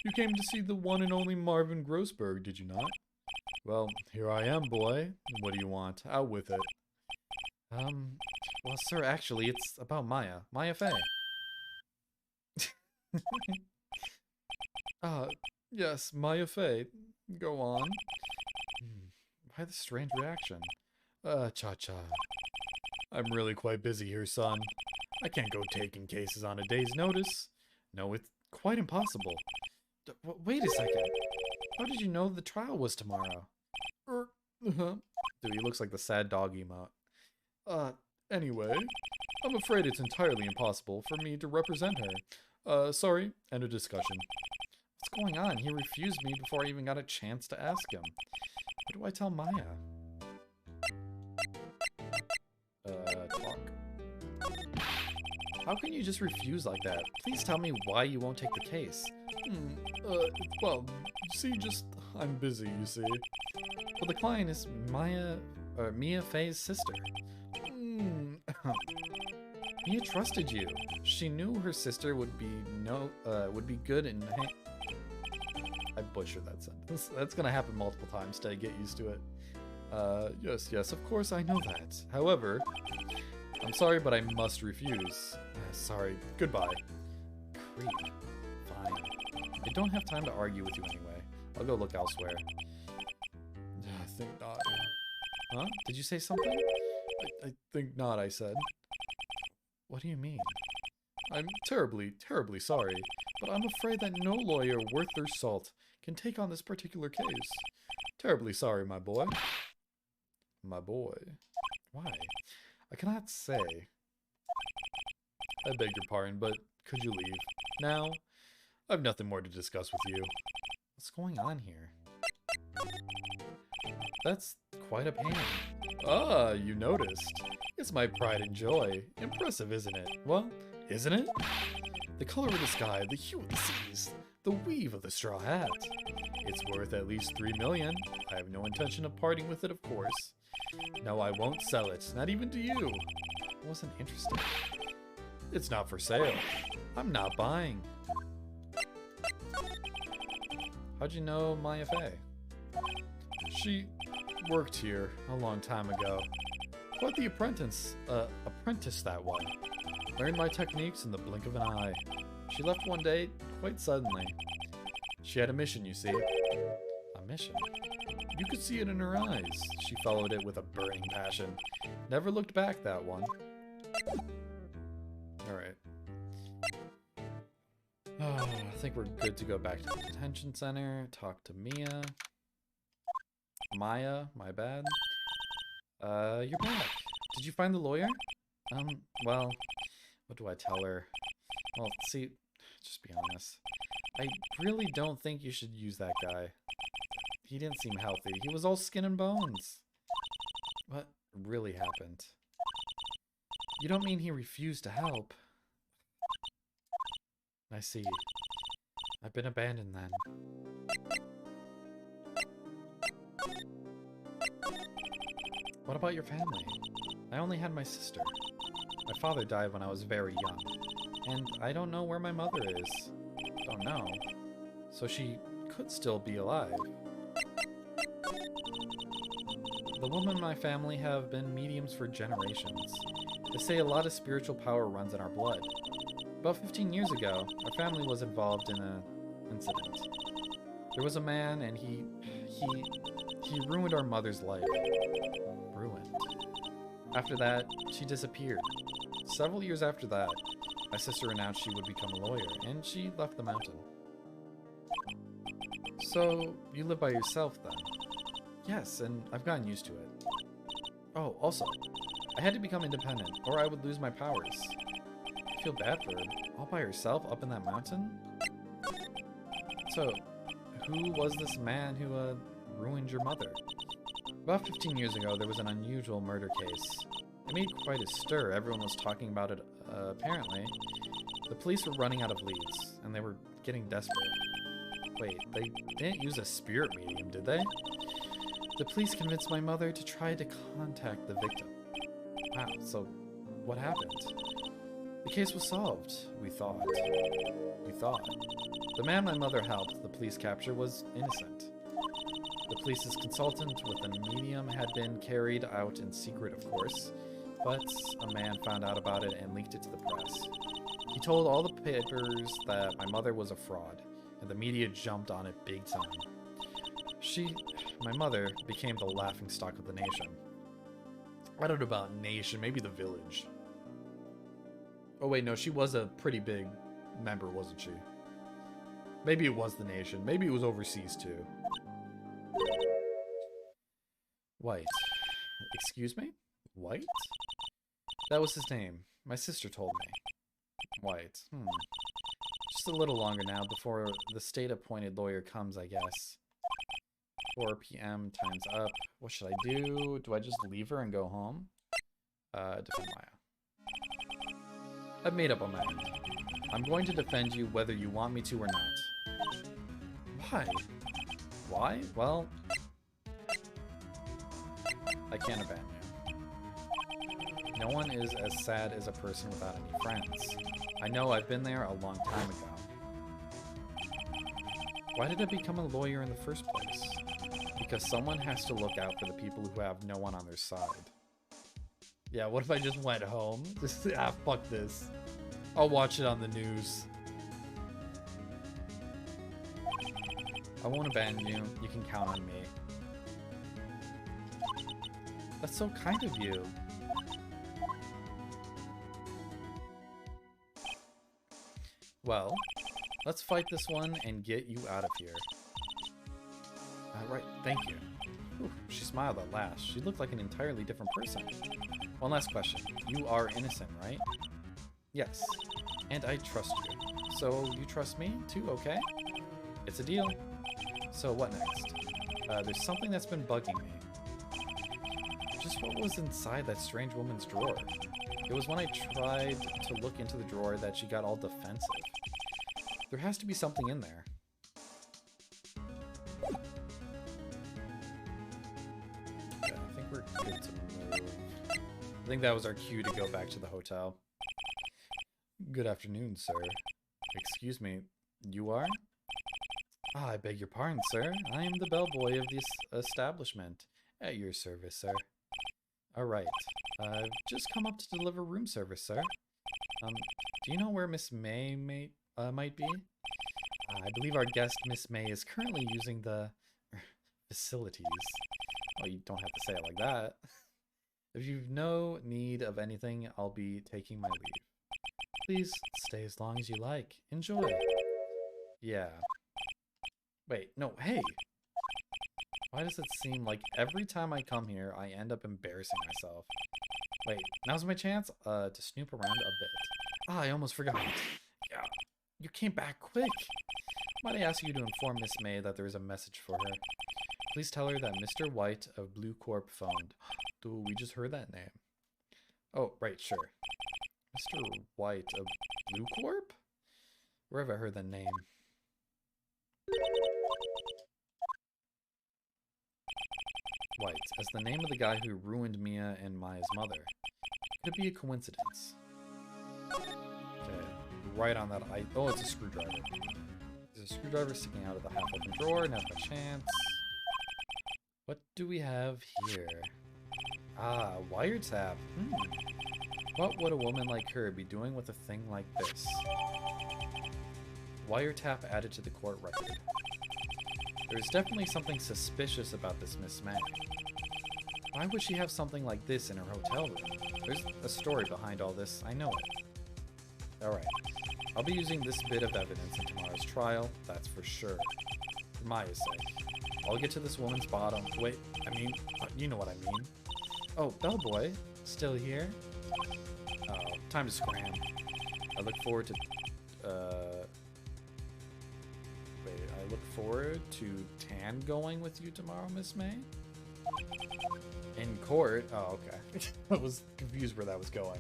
You came to see the one and only Marvin Grossberg, did you not? Well, here I am, boy. What do you want? Out with it. Well, sir, actually, it's about Maya. Maya Fey. Yes, Maya Fey. Go on. Why the strange reaction? Cha-cha. I'm really quite busy here, son. I can't go taking cases on a day's notice. No, it's quite impossible. Wait a second. How did you know the trial was tomorrow? Dude, he looks like the sad dog emote. Anyway, I'm afraid it's entirely impossible for me to represent her. Sorry, end of discussion. What's going on? He refused me before I even got a chance to ask him. What do I tell Maya? Talk. How can you just refuse like that? Please tell me why you won't take the case. Well, see, I'm busy, you see. Well, the client is Mia Fey's sister. Mia trusted you. She knew her sister would be good in. I butchered that sentence. That's gonna happen multiple times to get used to it. Yes, of course I know that. However, I'm sorry, but I must refuse. Sorry, goodbye. Creep. Fine. I don't have time to argue with you anyway. I'll go look elsewhere. I think not. Huh? Did you say something? I think not, I said. What do you mean? I'm terribly, terribly sorry, but I'm afraid that no lawyer worth their salt can take on this particular case. Terribly sorry, my boy. My boy. Why? I cannot say. I beg your pardon, but could you leave? Now, I've nothing more to discuss with you. What's going on here? That's quite a pain. Ah, you noticed. It's my pride and joy. Impressive, isn't it? Well, isn't it? The color of the sky, the hue of the seas, the weave of the straw hat. It's worth at least 3 million. I have no intention of parting with it, of course. No, I won't sell it, not even to you. I wasn't interested. It's not for sale. I'm not buying. How'd you know Maya Fey? She worked here a long time ago. Quite the apprentice that one. Learned my techniques in the blink of an eye. She left one day, quite suddenly. She had a mission, you see. A mission? You could see it in her eyes. She followed it with a burning passion. Never looked back, that one. Alright. Oh, I think we're good to go back to the detention center. Talk to Mia. Maya, my bad. You're back. Did you find the lawyer? Well, what do I tell her? Well, see, just be honest. I really don't think you should use that guy. He didn't seem healthy. He was all skin and bones. What really happened? You don't mean he refused to help? I see. I've been abandoned then. What about your family? I only had my sister. My father died when I was very young. And I don't know where my mother is. Don't know. So she could still be alive. The women in my family have been mediums for generations. They say a lot of spiritual power runs in our blood. About 15 years ago, our family was involved in an incident. There was a man and he ruined our mother's life. Ruined. After that, she disappeared. Several years after that, my sister announced she would become a lawyer, and she left the mountain. So, you live by yourself then? Yes, and I've gotten used to it. Oh, also, I had to become independent, or I would lose my powers. I feel bad for her. All by herself up in that mountain? So, who was this man who, ruined your mother? About 15 years ago, there was an unusual murder case. It made quite a stir. Everyone was talking about it, apparently. The police were running out of leads, and they were getting desperate. Wait, they didn't use a spirit medium, did they? The police convinced my mother to try to contact the victim. Wow, so what happened? The case was solved, we thought. The man my mother helped the police capture was innocent. The police's consultant with the medium had been carried out in secret, of course, but a man found out about it and leaked it to the press. He told all the papers that my mother was a fraud, and the media jumped on it big time. My mother, became the laughingstock of the nation. I don't know about nation, maybe the village. Oh wait, no, she was a pretty big member, wasn't she? Maybe it was the nation. Maybe it was overseas too. White. Excuse me? White? That was his name. My sister told me. White. Just a little longer now before the state-appointed lawyer comes, I guess. 4 p.m. Time's up. What should I do? Do I just leave her and go home? Defend Maya. I've made up my mind. I'm going to defend you whether you want me to or not. Why? Why? Well, I can't abandon you. No one is as sad as a person without any friends. I know, I've been there a long time ago. Why did I become a lawyer in the first place? Because someone has to look out for the people who have no one on their side. Yeah, what if I just went home? Just, fuck this. I'll watch it on the news. I won't abandon you. You can count on me. That's so kind of you. Well, let's fight this one and get you out of here. Right, thank you. Ooh, she smiled at last. She looked like an entirely different person. One last question. You are innocent, right? Yes. And I trust you. So you trust me too, okay? It's a deal. So what next? There's something that's been bugging me. Just what was inside that strange woman's drawer? It was when I tried to look into the drawer that she got all defensive. There has to be something in there. Yeah, I think we're good to move. I think that was our cue to go back to the hotel. Good afternoon, sir. Excuse me, you are? Ah, I beg your pardon, sir. I am the bellboy of this establishment. At your service, sir. Alright. I've just come up to deliver room service, sir. Do you know where Miss May might be? I believe our guest, Miss May, is currently using the facilities. Oh, you don't have to say it like that. If you've no need of anything, I'll be taking my leave. Please stay as long as you like. Enjoy. Yeah. Wait, no, hey! Why does it seem like every time I come here, I end up embarrassing myself? Wait, now's my chance to snoop around a bit. Ah, I almost forgot. Yeah, you came back quick. Might I ask you to inform Miss May that there is a message for her? Please tell her that Mr. White of Blue Corp phoned. Dude, we just heard that name. Oh, right, sure. Mr. White of Blue Corp? Where have I heard that name? White, as the name of the guy who ruined Mia and Maya's mother. Could it be a coincidence? Okay, right on that. Oh, it's a screwdriver. There's a screwdriver sticking out of the half-open drawer. Now's my chance. What do we have here? Ah, wiretap. What would a woman like her be doing with a thing like this? Wiretap added to the court record. There's definitely something suspicious about this Miss May. Why would she have something like this in her hotel room? There's a story behind all this, I know it. Alright, I'll be using this bit of evidence in tomorrow's trial, that's for sure. For Maya's sake. I'll get to this woman's bottom. Wait, I mean, you know what I mean. Oh, bellboy, still here? Oh, time to scram. I look forward to, I look forward to Tan going with you tomorrow, Miss May? In court? Oh, okay. I was confused where that was going.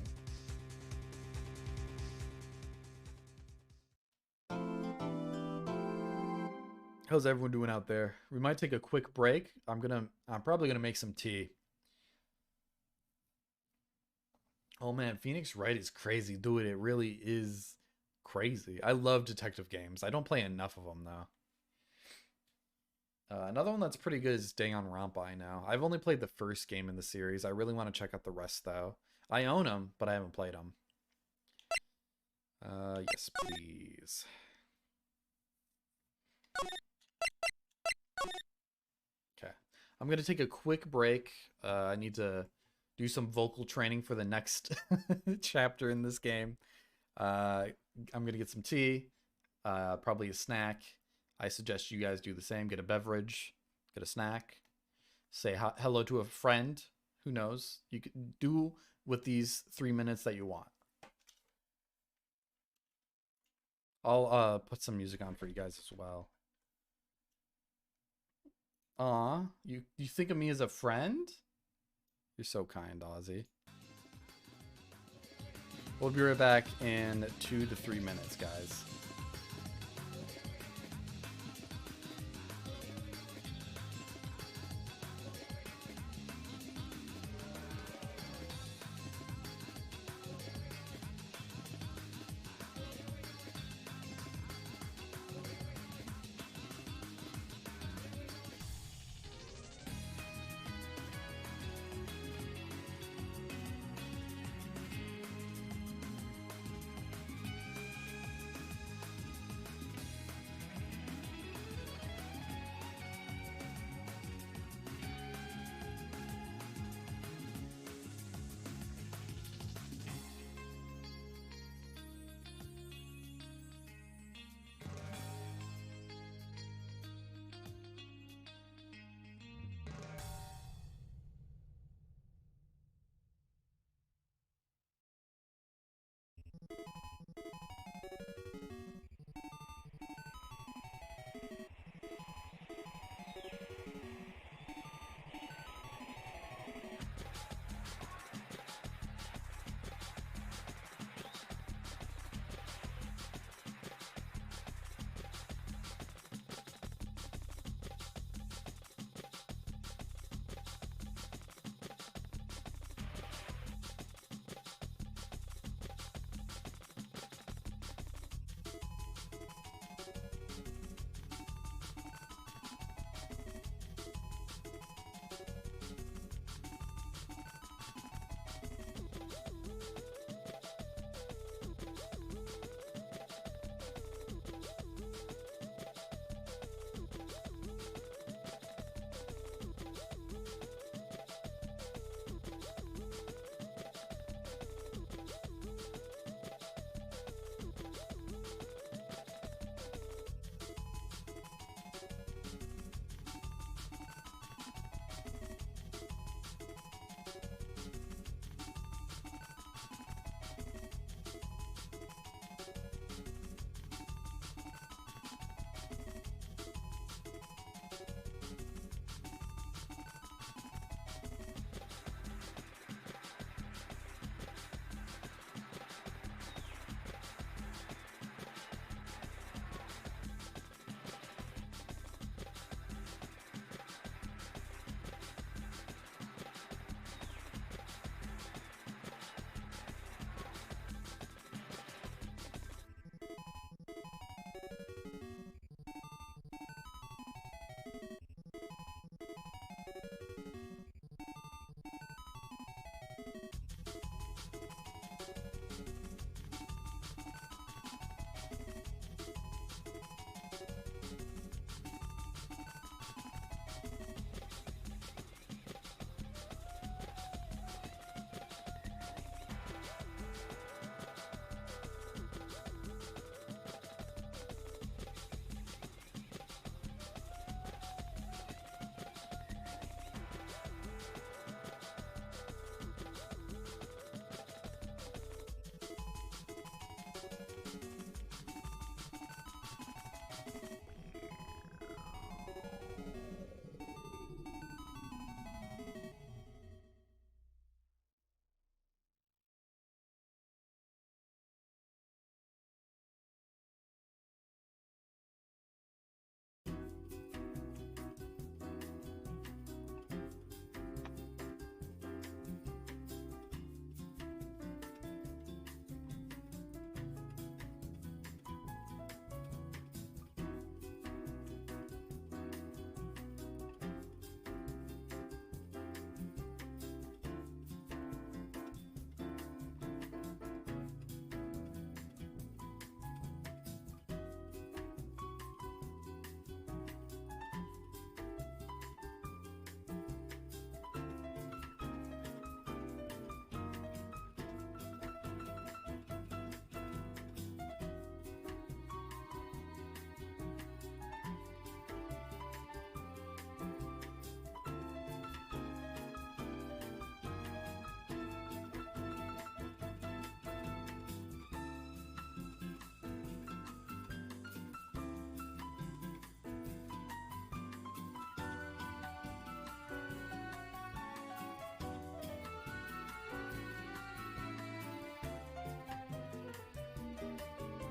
How's everyone doing out there? We might take a quick break. I'm probably gonna make some tea. Oh man, Phoenix Wright is crazy. Dude, it really is crazy. I love detective games. I don't play enough of them though. Another one that's pretty good is Danganronpa now. I've only played the first game in the series. I really want to check out the rest, though. I own them, but I haven't played them. Yes, please. Okay. I'm going to take a quick break. I need to do some vocal training for the next chapter in this game. I'm going to get some tea, probably a snack. I suggest you guys do the same. Get a beverage, get a snack, say hello to a friend. Who knows? You can do with these 3 minutes that you want. I'll put some music on for you guys as well. Aw, you think of me as a friend? You're so kind, Ozzy. We'll be right back in 2 to 3 minutes, guys.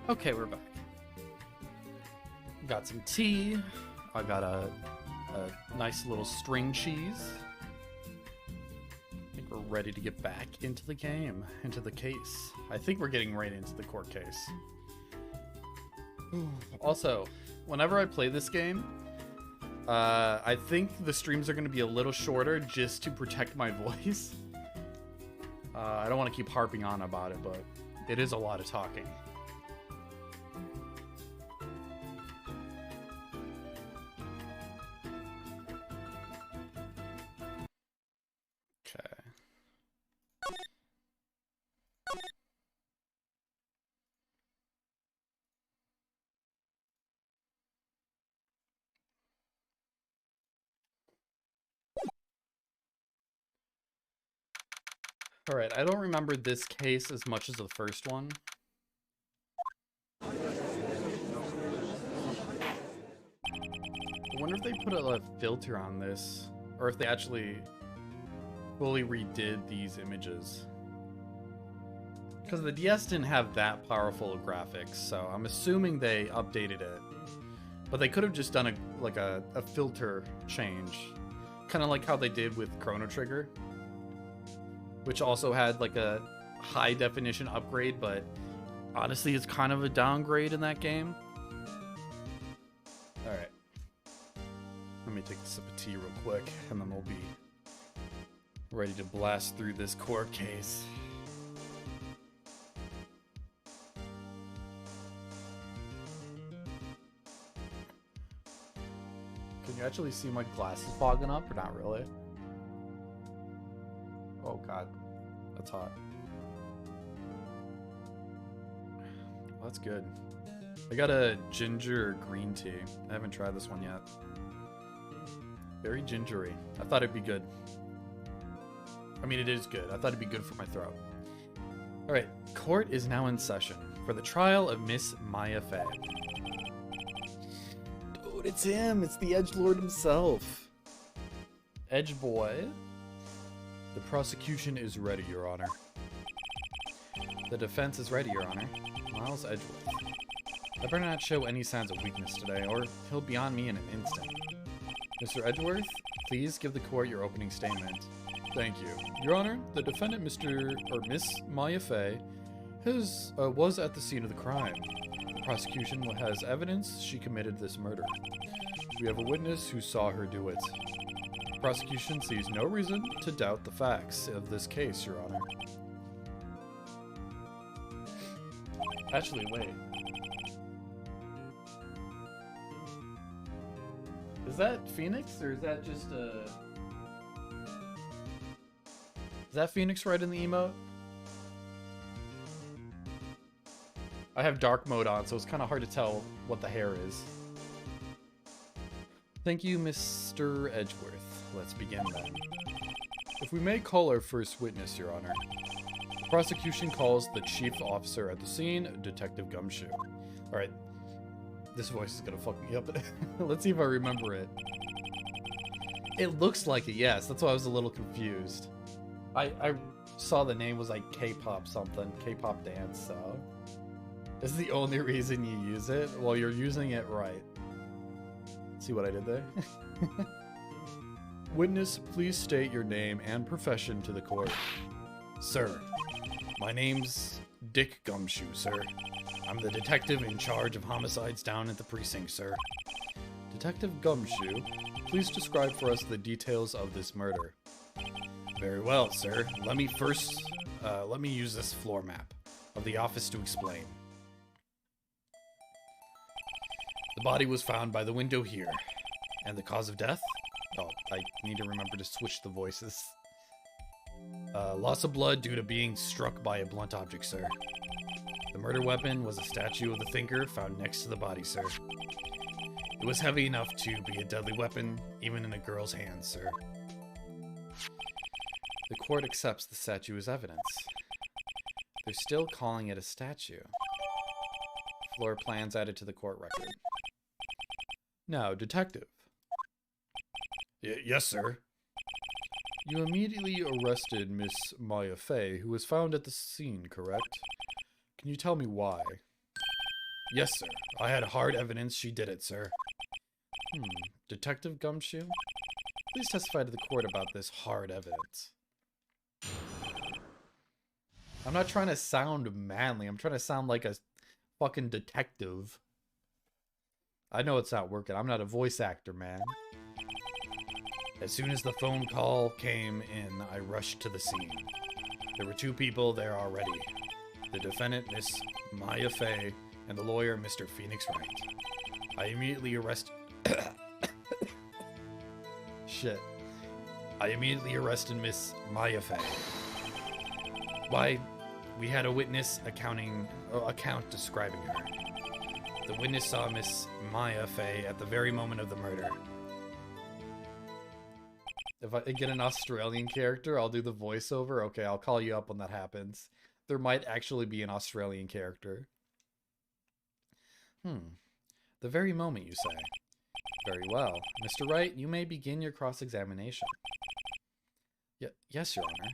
Okay, we're back. Got some tea. I got a nice little string cheese. I think we're ready to get back into the game, into the case. I think we're getting right into the court case. Also, whenever I play this game, I think the streams are going to be a little shorter just to protect my voice. I don't want to keep harping on about it, but it is a lot of talking. Okay. All right, I don't remember this case as much as the first one. I wonder if they put a filter on this, or if they actually fully redid these images. Because the DS didn't have that powerful of graphics, so I'm assuming they updated it. But they could have just done a filter change. Kind of like how they did with Chrono Trigger, which also had like a high definition upgrade, but honestly it's kind of a downgrade in that game. Alright. Let me take a sip of tea real quick, and then we'll be ready to blast through this court case. Can you actually see my glasses fogging up, or not really? Oh god, that's hot. Well, that's good. I got a ginger green tea. I haven't tried this one yet. Very gingery. I thought it'd be good. I mean, it is good. I thought it'd be good for my throat. Alright, court is now in session for the trial of Miss Maya Fey. Dude, it's him! It's the edgelord himself! Edge boy. The prosecution is ready, Your Honor. The defense is ready, Your Honor. Miles Edgeworth. I better not show any signs of weakness today, or he'll be on me in an instant. Mr. Edgeworth, please give the court your opening statement. Thank you. Your Honor, the defendant, Miss Maya Fey, was at the scene of the crime. The prosecution has evidence she committed this murder. We have a witness who saw her do it. The prosecution sees no reason to doubt the facts of this case, Your Honor. Actually, wait. Is that Phoenix, or is that just a... Is that Phoenix right in the emote? I have dark mode on, so it's kind of hard to tell what the hair is. Thank you, Mr. Edgeworth. Let's begin then. If we may call our first witness, Your Honor. The prosecution calls the chief officer at the scene, Detective Gumshoe. Alright. This voice is gonna fuck me up. Let's see if I remember it. It looks like it, yes. That's why I was a little confused. I saw the name was like K-pop something, K-pop dance, so this is the only reason you use it. Well, you're using it right. See what I did there? Witness, please state your name and profession to the court. Sir, my name's Dick Gumshoe, sir. I'm the detective in charge of homicides down at the precinct, sir. Detective Gumshoe, please describe for us the details of this murder. Very well, sir. Let me use this floor map of the office to explain. The body was found by the window here. And the cause of death? Oh, I need to remember to switch the voices. Loss of blood due to being struck by a blunt object, sir. The murder weapon was a statue of the thinker found next to the body, sir. It was heavy enough to be a deadly weapon, even in a girl's hands, sir. The court accepts the statue as evidence. They're still calling it a statue. Floor plans added to the court record. Now, detective. Yes, sir. You immediately arrested Miss Maya Fey, who was found at the scene, correct? Can you tell me why? Yes, sir. I had hard evidence she did it, sir. Detective Gumshoe? Please testify to the court about this hard evidence. I'm not trying to sound manly. I'm trying to sound like a fucking detective. I know it's not working. I'm not a voice actor, man. As soon as the phone call came in, I rushed to the scene. There were 2 people there already. The defendant, Miss Maya Fey, and the lawyer, Mr. Phoenix Wright. I immediately arrested... Shit. I immediately arrested Miss Maya Fey. Why, we had a witness account describing her. The witness saw Miss Maya Fey at the very moment of the murder. If I get an Australian character, I'll do the voiceover. Okay, I'll call you up when that happens. There might actually be an Australian character. The very moment, you say. Very well. Mr. Wright, you may begin your cross-examination. Yes, Your Honor.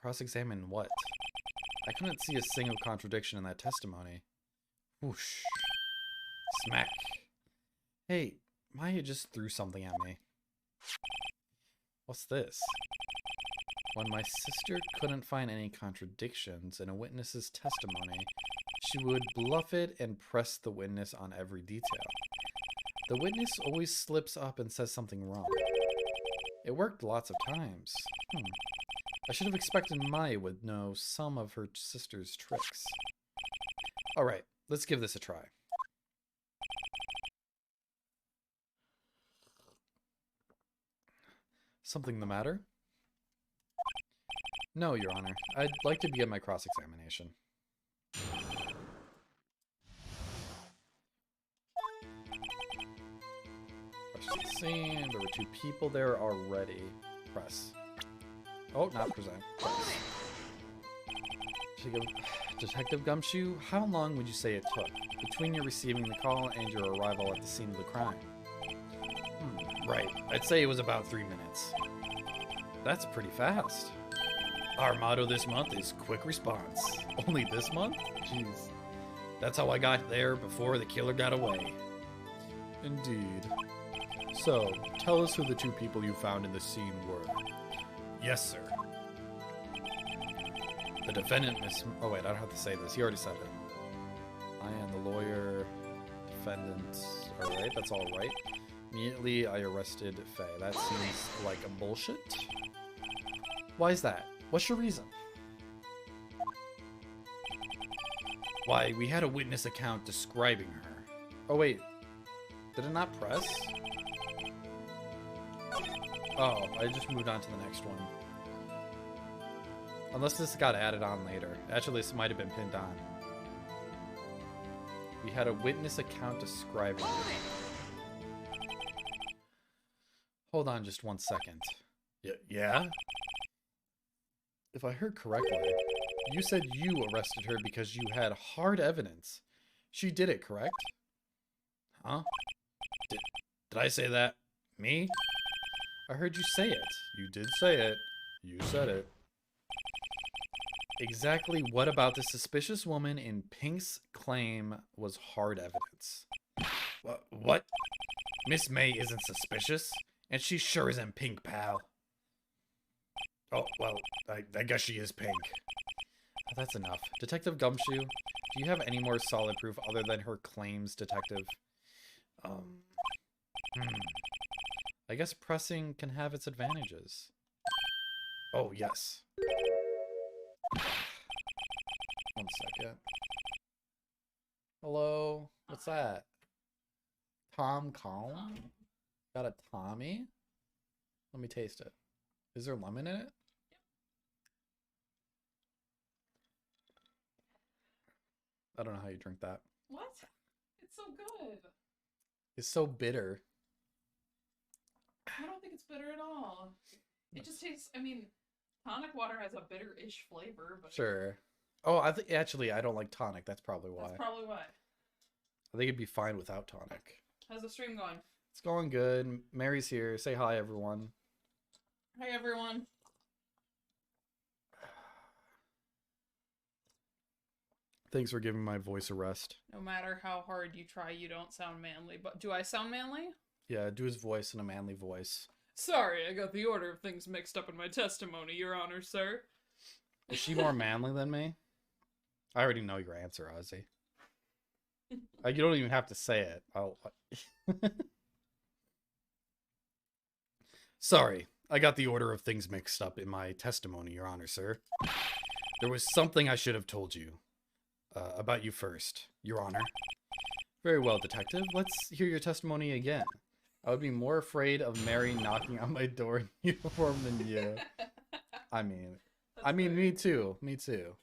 Cross-examine what? I couldn't see a single contradiction in that testimony. Whoosh. Smack. Hey, Maya just threw something at me. What's this? When my sister couldn't find any contradictions in a witness's testimony, she would bluff it and press the witness on every detail. The witness always slips up and says something wrong. It worked lots of times. I should have expected Maya would know some of her sister's tricks. Alright, let's give this a try. Something the matter? No, Your Honor. I'd like to begin my cross-examination. Question scene. There were 2 people there already. Press. Oh, not present. Press. Detective Gumshoe, how long would you say it took between your receiving the call and your arrival at the scene of the crime? Right. I'd say it was about 3 minutes. That's pretty fast. Our motto this month is quick response. Only this month? Jeez. That's how I got there before the killer got away. Indeed. So, tell us who the 2 people you found in the scene were. Yes, sir. The defendant, Miss... Oh, wait, I don't have to say this. He already said it. I am the lawyer. Defendant. Alright, that's alright. Immediately, I arrested Faye. That seems like a bullshit. Why is that? What's your reason? Why, we had a witness account describing her. Oh, wait. Did it not press? Oh, I just moved on to the next one. Unless this got added on later. Actually, this might have been pinned on. We had a witness account describing her. Hold on just 1 second. Yeah? If I heard correctly, you said you arrested her because you had hard evidence. She did it, correct? Huh? Did I say that? Me? I heard you say it. You did say it. You said it. Exactly what about the suspicious woman in Pink's claim was hard evidence? What? Miss May isn't suspicious, and she sure isn't Pink, pal. Oh, well, I guess she is Pink. Oh, that's enough. Detective Gumshoe, do you have any more solid proof other than her claims, Detective? I guess pressing can have its advantages. Oh, yes. 1 second. Hello? What's that? Tom Collin? Got a Tommy? Let me taste it. Is there lemon in it? I don't know how you drink that. What? It's so good. It's so bitter. I don't think it's bitter at all. It just tastes, I mean, tonic water has a bitter-ish flavor, but... Sure. Oh, I think actually I don't like tonic. That's probably why. That's probably why. I think it'd be fine without tonic. How's the stream going? It's going good. Mary's here. Say hi, everyone. Hi, everyone. Thanks for giving my voice a rest. No matter how hard you try, you don't sound manly. But do I sound manly? Yeah, do his voice in a manly voice. Sorry, I got the order of things mixed up in my testimony, Your Honor, sir. Is she more manly than me? I already know your answer, Ozzy. You don't even have to say it. Sorry, I got the order of things mixed up in my testimony, Your Honor, sir. There was something I should have told you. About you first, Your Honor. Very well, Detective. Let's hear your testimony again. I would be more afraid of Mary knocking on my door in uniform than you. I mean, me too. Me too.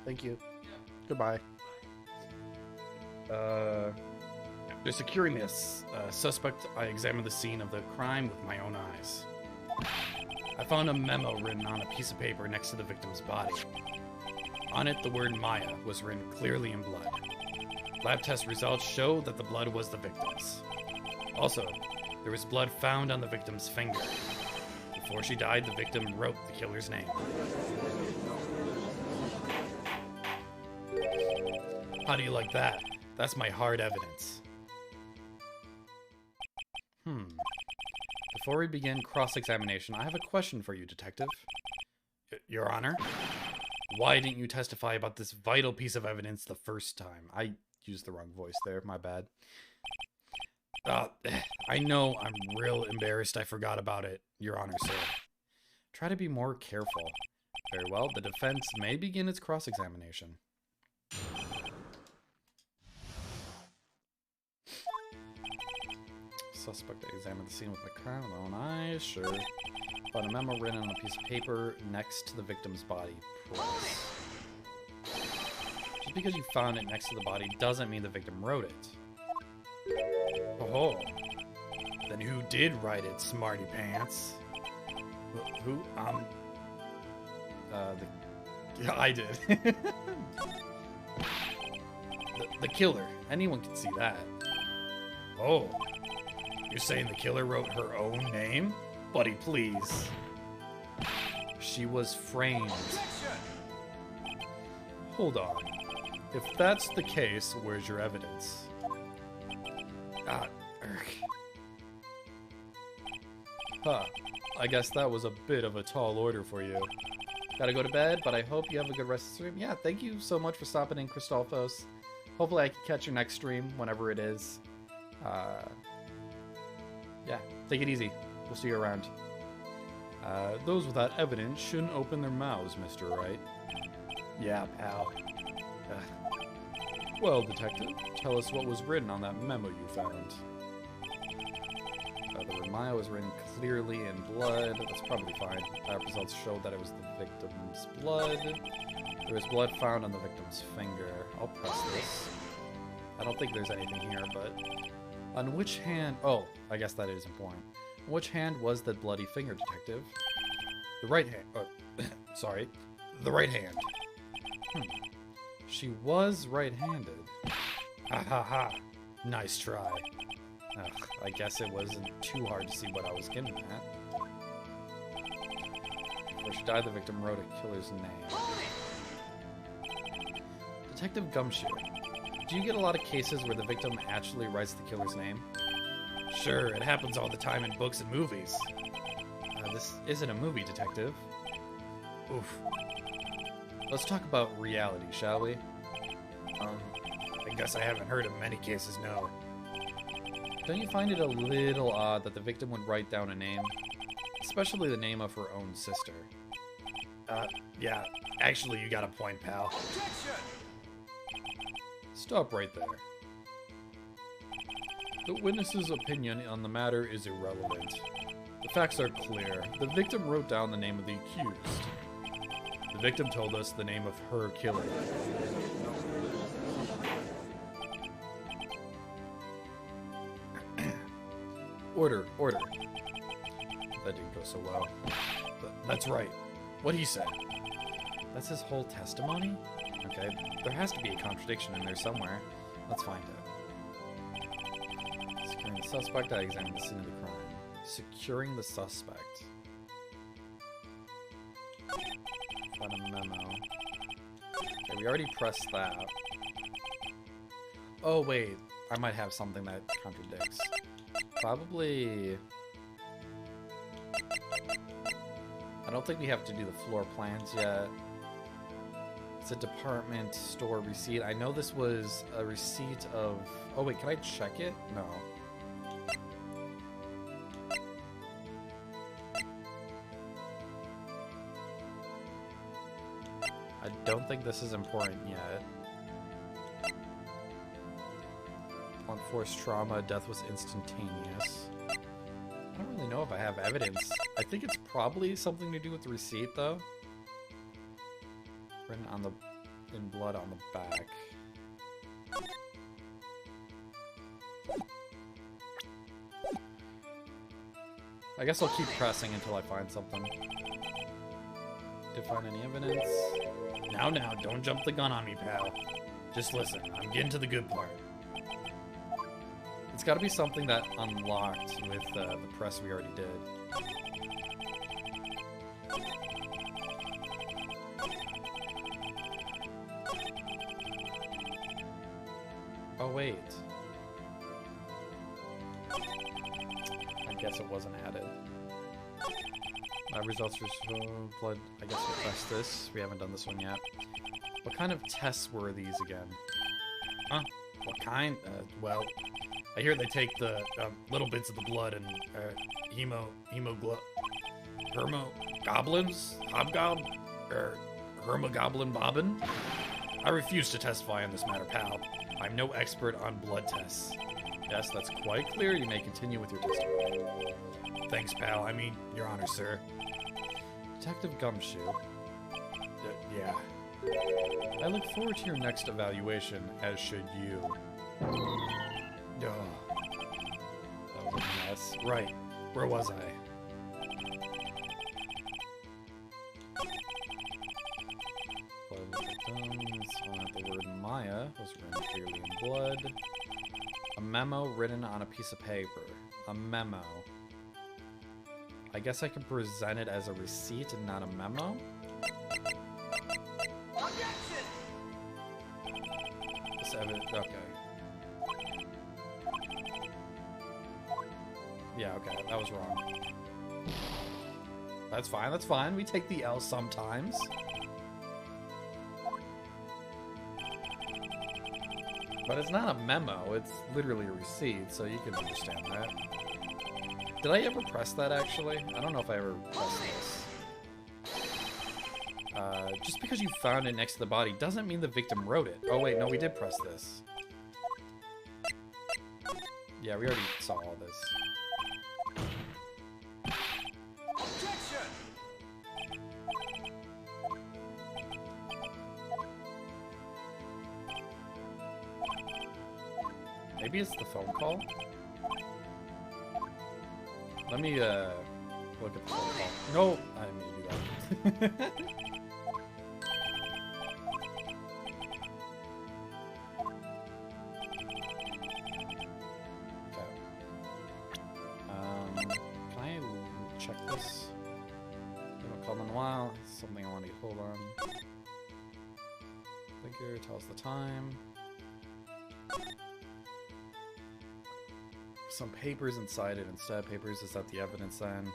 Thank you. Goodbye. To securing this suspect, I examined the scene of the crime with my own eyes. I found a memo written on a piece of paper next to the victim's body. On it, the word Maya was written clearly in blood. Lab test results show that the blood was the victim's. Also, there was blood found on the victim's finger. Before she died, the victim wrote the killer's name. How do you like that? That's my hard evidence. Before we begin cross-examination, I have a question for you, Detective. Your Honor? Why didn't you testify about this vital piece of evidence the first time? I used the wrong voice there, my bad. I know I'm real embarrassed I forgot about it, Your Honor, sir. Try to be more careful. Very well, the defense may begin its cross-examination. Suspect examined the scene with my crime with my own eyes. Sure. Found a memo written on a piece of paper next to the victim's body. Press. Just because you found it next to the body doesn't mean the victim wrote it. Oh. Then who did write it, smarty pants? Who? I did. the killer. Anyone can see that. Oh. You're saying the killer wrote her own name? Buddy, please. She was framed. Hold on. If that's the case, where's your evidence? Huh. I guess that was a bit of a tall order for you. Gotta go to bed, but I hope you have a good rest of the stream. Yeah, thank you so much for stopping in, Christolfos. Hopefully I can catch your next stream, whenever it is. Yeah, take it easy. We'll see you around. Those without evidence shouldn't open their mouths, Mr. Wright. Yeah, pal. Well, Detective, tell us what was written on that memo you found. The word Maya was written clearly in blood. That's probably fine. Lab results showed that it was the victim's blood. There was blood found on the victim's finger. I'll press this. I don't think there's anything here, but... On which hand... Oh, I guess that is important. On which hand was the bloody finger, Detective? The right hand. Sorry. The right hand. She was right-handed. Ha ha ha. Nice try. Ugh, I guess it wasn't too hard to see what I was getting at. Before she died, the victim wrote a killer's name. Detective Gumshoe. Do you get a lot of cases where the victim actually writes the killer's name? Sure, it happens all the time in books and movies. This isn't a movie, Detective. Oof. Let's talk about reality, shall we? I guess I haven't heard of many cases, no. Don't you find it a little odd that the victim would write down a name? Especially the name of her own sister. Yeah. Actually, you got a point, pal. Stop right there. The witness's opinion on the matter is irrelevant. The facts are clear. The victim wrote down the name of the accused. The victim told us the name of her killer. Order. That didn't go so well. That's right. What he said. That's his whole testimony? Okay, there has to be a contradiction in there somewhere. Let's find it. Securing the suspect, I examined the scene of the crime. Securing the suspect. Find a memo. Okay, we already pressed that. Oh, wait. I might have something that contradicts. Probably... I don't think we have to do the floor plans yet. It's a department store receipt. I know this was a receipt of... Oh, wait, can I check it? No. I don't think this is important yet. Blunt force trauma, death was instantaneous. I don't really know if I have evidence. I think it's probably something to do with the receipt, though. Written on the... in blood on the back. I guess I'll keep pressing until I find something. Did find any evidence? Now, don't jump the gun on me, pal. Just listen, I'm getting to the good part. It's gotta be something that unlocked with the press we already did. Oh, wait. I guess it wasn't added. Results for blood. I guess we'll test this. We haven't done this one yet. What kind of tests were these again? Huh? What kind? Well, I hear they take the little bits of the blood and hermogoblins? Hermogoblin bobbin? I refuse to testify on this matter, pal. I'm no expert on blood tests. Yes, that's quite clear. You may continue with your testimony. Thanks, pal. I mean, Your Honor, sir. Detective Gumshoe. Yeah. I look forward to your next evaluation, as should you. Oh. That was a mess. Right. Where was I? The word Maya was written clearly in blood. A memo written on a piece of paper. A memo. I guess I could present it as a receipt and not a memo? Objection! This evidence, okay. Yeah, okay, that was wrong. That's fine, that's fine. We take the L sometimes. But it's not a memo, it's literally a receipt, so you can understand that. Did I ever press that, actually? I don't know if I ever pressed this. Just because you found it next to the body doesn't mean the victim wrote it. Oh, wait, no, we did press this. Yeah, we already saw all this. Objection! Maybe it's the phone call? Let me, look at the phone call. No! I didn't mean to do that. Okay. Can I check this? Haven't called in a while. It's something I want to hold on. Figure tells the time. Some papers inside it instead. Papers, is that the evidence then?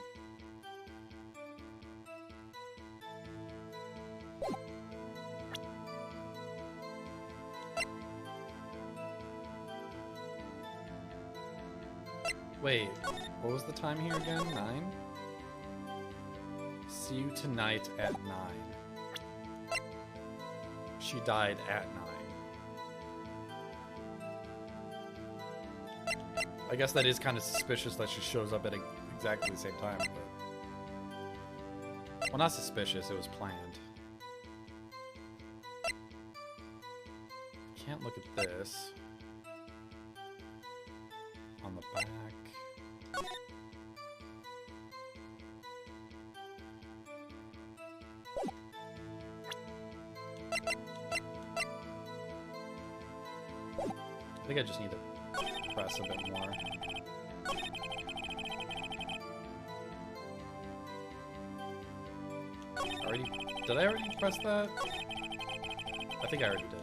Wait, what was the time here again? 9? See you tonight at 9. She died at 9. I guess that is kind of suspicious that she shows up at exactly the same time, but... Well, not suspicious, it was planned. Can't look at this. On the back... I think I just need to press a bit more. Did I already press that? I think I already did.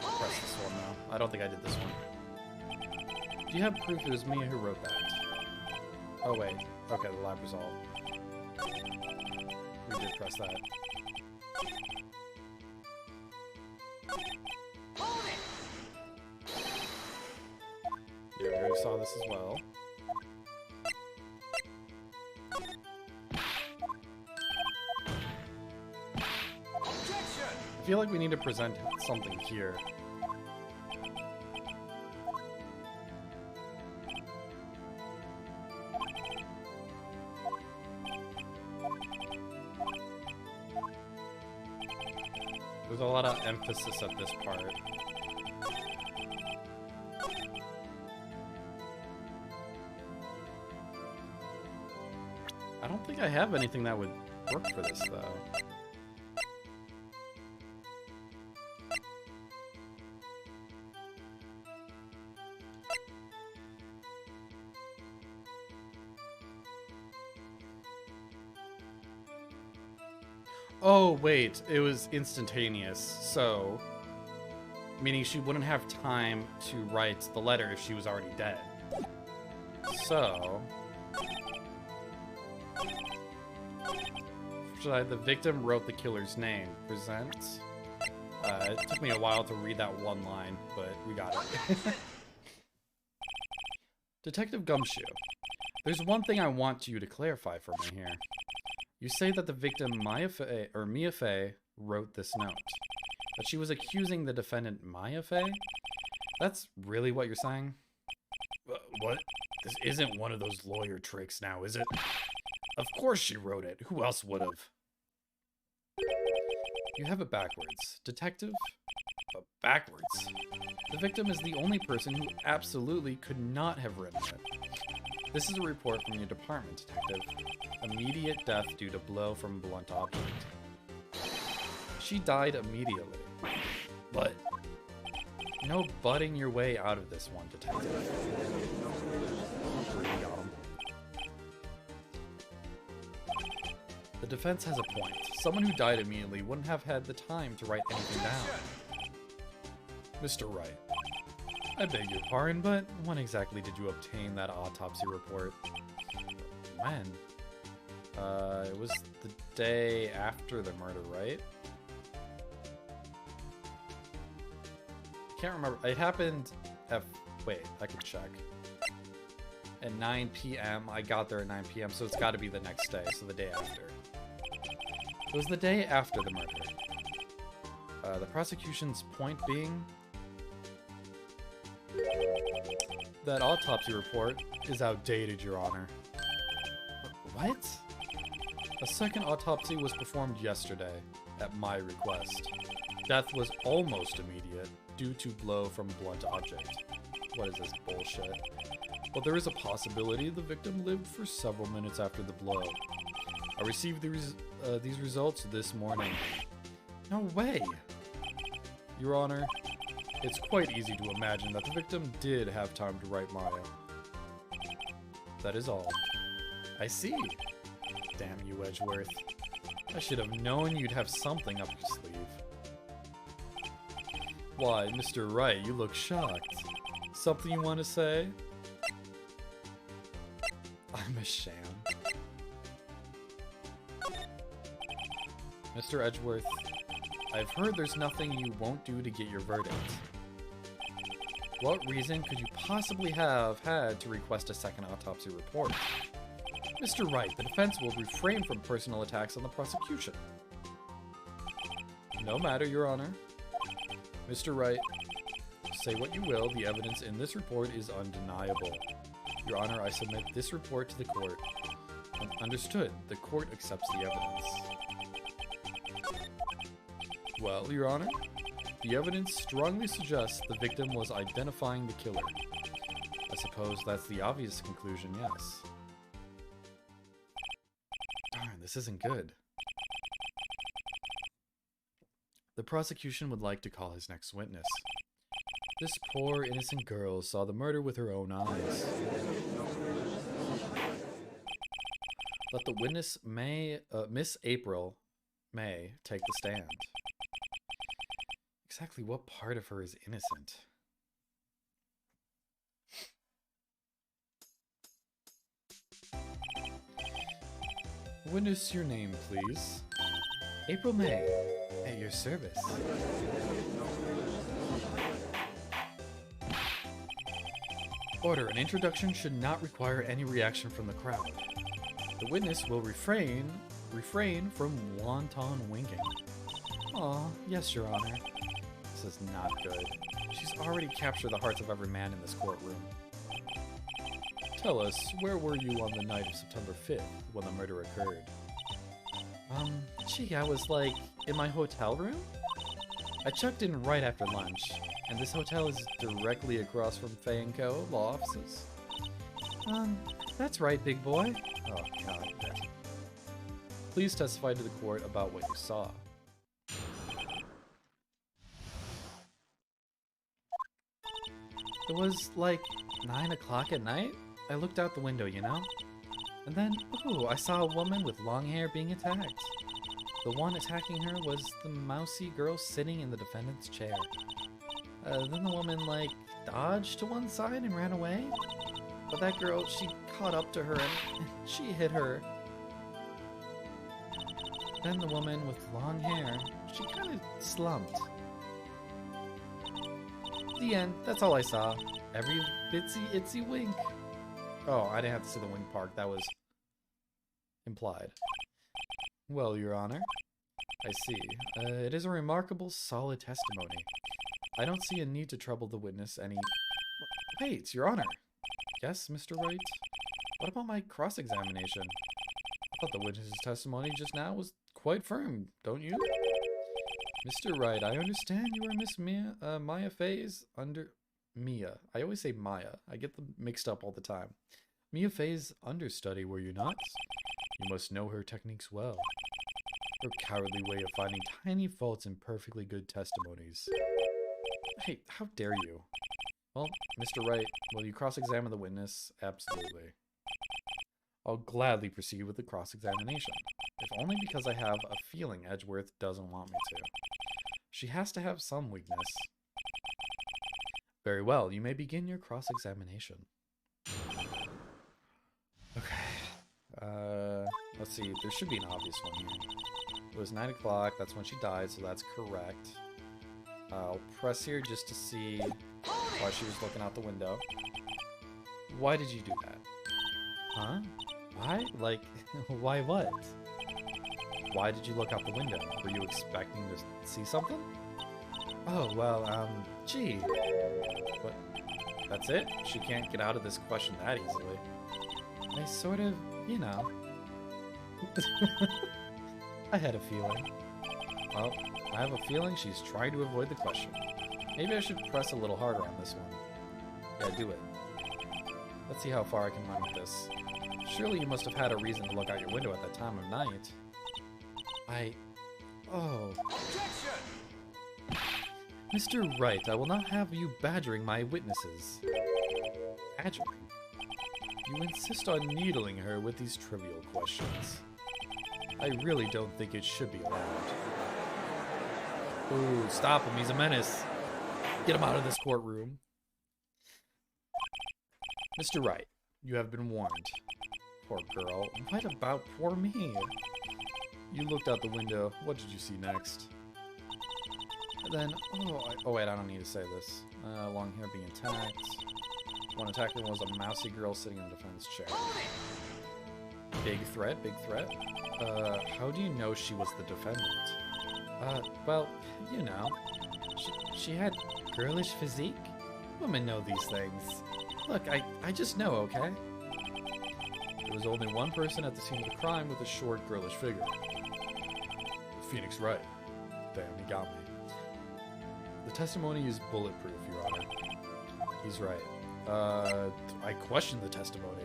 I'll press this one now. I don't think I did this one. Do you have proof it was me who wrote that? Oh wait. Okay, the lab result. We did press that. Yeah, we already saw this as well. I feel like we need to present something here. There's a lot of emphasis at this part. I don't think I have anything that would work for this, though. Oh, wait, it was instantaneous, so... Meaning she wouldn't have time to write the letter if she was already dead. So... The victim wrote the killer's name. Present. It took me a while to read that one line, but we got it. Detective Gumshoe, there's one thing I want you to clarify for me here. You say that the victim Mia Fey wrote this note, but she was accusing the defendant Mia Fey? That's really what you're saying? What? This isn't one of those lawyer tricks now, is it? Of course she wrote it. Who else would have? You have it backwards. Detective? But backwards? The victim is the only person who absolutely could not have written it. This is a report from your department, Detective. Immediate death due to blow from blunt object. She died immediately. But no butting your way out of this one, Detective. Really got him. The defense has a point. Someone who died immediately wouldn't have had the time to write anything down. Mr. Wright, I beg your pardon, but when exactly did you obtain that autopsy report? When? It was the day after the murder, right? Can't remember. It happened at... Wait, I could check. At 9 p.m. I got there at 9 p.m., so it's got to be the next day, so the day after. It was the day after the murder. The prosecution's point being... that autopsy report is outdated, Your Honor. What? A second autopsy was performed yesterday, at my request. Death was almost immediate, due to blow from blunt object. What is this bullshit? But there is a possibility the victim lived for several minutes after the blow. I received these results this morning. No way! Your Honor, it's quite easy to imagine that the victim did have time to write Maya. That is all. I see. Damn you, Edgeworth. I should have known you'd have something up your sleeve. Why, Mr. Wright, you look shocked. Something you want to say? I'm a sham. Mr. Edgeworth, I've heard there's nothing you won't do to get your verdict. What reason could you possibly have had to request a second autopsy report? Mr. Wright, the defense will refrain from personal attacks on the prosecution. No matter, Your Honor. Mr. Wright, say what you will, the evidence in this report is undeniable. Your Honor, I submit this report to the court. Understood. The court accepts the evidence. Well, Your Honor, the evidence strongly suggests the victim was identifying the killer. I suppose that's the obvious conclusion, yes. Darn, this isn't good. The prosecution would like to call his next witness. This poor innocent girl saw the murder with her own eyes. Let the witness Miss April May take the stand. Exactly what part of her is innocent? Witness, your name, please. April May, at your service. Order, an introduction should not require any reaction from the crowd. The witness will refrain from wanton winking. Aw, yes, Your Honor. This is not good. She's already captured the hearts of every man in this courtroom. Tell us, where were you on the night of September 5th when the murder occurred? Gee, I was like, in my hotel room? I checked in right after lunch, and this hotel is directly across from Fay & Co. law offices. That's right, big boy. Oh, God. Please testify to the court about what you saw. It was like 9 o'clock at night. I looked out the window, you know? And then, ooh, I saw a woman with long hair being attacked. The one attacking her was the mousy girl sitting in the defendant's chair. Then the woman, like, dodged to one side and ran away. But that girl, she caught up to her and she hit her. Then the woman with long hair, she kind of slumped. The end. That's all I saw. Every bitsy itsy wink. Oh, I didn't have to see the wink part. That was implied. Well, Your Honor, I see. It is a remarkable, solid testimony. I don't see a need to trouble the witness any... Wait, Your Honor. Yes, Mr. Wright? What about my cross-examination? I thought the witness's testimony just now was quite firm, don't you? Mr. Wright, I understand you are Miss Maya Fay's Mia. I always say Maya. I get them mixed up all the time. Mia Fay's understudy, were you not? You must know her techniques well. Her cowardly way of finding tiny faults in perfectly good testimonies. Hey, how dare you? Well, Mr. Wright, will you cross-examine the witness? Absolutely. I'll gladly proceed with the cross-examination, if only because I have a feeling Edgeworth doesn't want me to. She has to have some weakness. Very well, you may begin your cross-examination. Okay. Let's see, there should be an obvious one here. It was 9 o'clock, that's when she died, so that's correct. I'll press here just to see why she was looking out the window. Why did you do that? Huh? Why? Like, why what? Why did you look out the window? Were you expecting to see something? Oh, well, gee. What? That's it? She can't get out of this question that easily. I sort of, you know. I had a feeling. Well, I have a feeling she's trying to avoid the question. Maybe I should press a little harder on this one. Yeah, do it. Let's see how far I can run with this. Surely you must have had a reason to look out your window at that time of night. Oh. Objection! Mr. Wright, I will not have you badgering my witnesses. Badgering? You insist on needling her with these trivial questions. I really don't think it should be allowed. Ooh, stop him, he's a menace. Get him out of this courtroom. Mr. Wright, you have been warned. Poor girl. What about poor me? You looked out the window. What did you see next? And then, oh wait, I don't need to say this. Long hair being attacked. One attacker was a mousy girl sitting in the defense chair. Big threat, big threat. How do you know she was the defendant? Well, you know. She had girlish physique. Women know these things. Look, I just know, okay? There was only one person at the scene of the crime with a short, girlish figure. Phoenix Wright. Damn, he got me. The testimony is bulletproof, Your Honor. He's right. I question the testimony.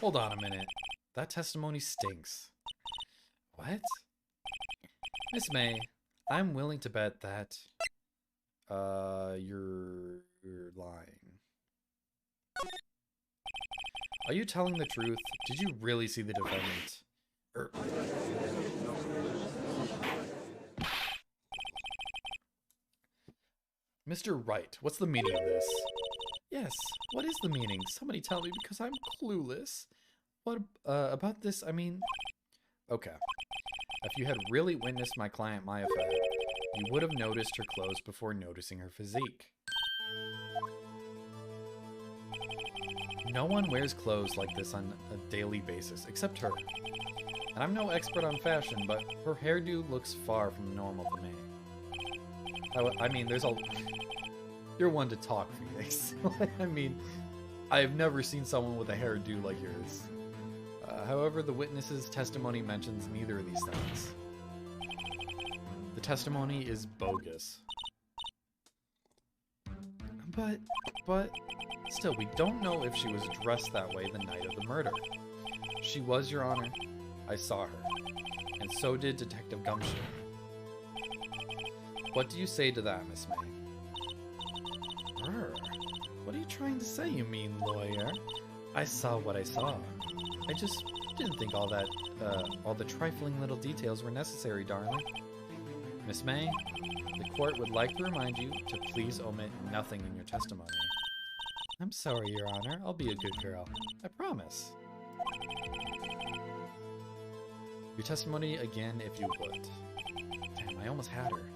Hold on a minute. That testimony stinks. What? Miss May, I'm willing to bet that you're lying. Are you telling the truth? Did you really see the defendant? Mr. Wright, what's the meaning of this? Yes, what is the meaning? Somebody tell me because I'm clueless. What about this? I mean, okay. If you had really witnessed my client Maya Fed, you would have noticed her clothes before noticing her physique. No one wears clothes like this on a daily basis, except her. And I'm no expert on fashion, but her hairdo looks far from normal to me. I mean, there's a... You're one to talk, Phoenix. I mean, I've never seen someone with a hairdo like yours. However, the witness's testimony mentions neither of these things. The testimony is bogus. But... Still, we don't know if she was dressed that way the night of the murder. She was, Your Honor. I saw her. And so did Detective Gumshoe. What do you say to that, Miss May? What are you trying to say, you mean lawyer? I saw what I saw. I just didn't think all the trifling little details were necessary, darling. Miss May, the court would like to remind you to please omit nothing in your testimony. I'm sorry, Your Honor. I'll be a good girl. I promise. Your testimony again, if you would. Damn, I almost had her.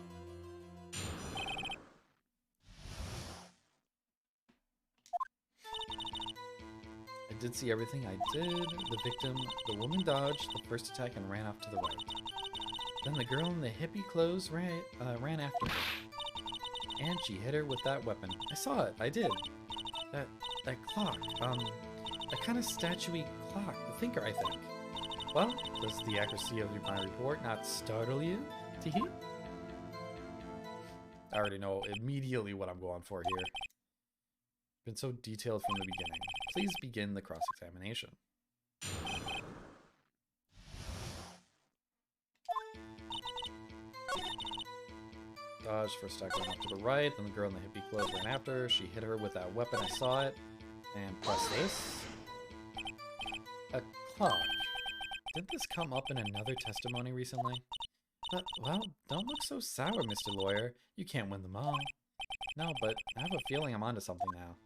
I did see everything I did. The woman dodged the first attack and ran off to the right. Then the girl in the hippie clothes ran after her. And she hit her with that weapon. I saw it. I did. That clock. That kind of statuey clock. The thinker, I think. Well, does the accuracy of my report not startle you? Teehee? I already know immediately what I'm going for here. Been so detailed from the beginning. Please begin the cross-examination. Dodge first attack went off to the right, then the girl in the hippie clothes ran after her. She hit her with that weapon, I saw it. And press this. A clock. Didn't this come up in another testimony recently? But, well, don't look so sour, Mr. Lawyer. You can't win them all. No, but I have a feeling I'm onto something now.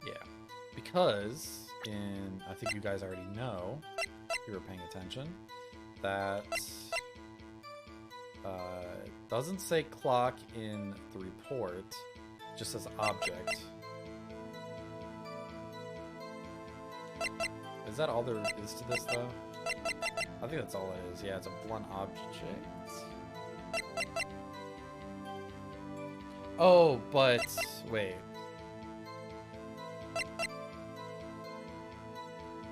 Yeah. Because, I think you guys already know, if you were paying attention, that... it doesn't say clock in the report, it just says object. Is that all there is to this, though? I think that's all it is. Yeah, it's a blunt object. Oh, but... wait.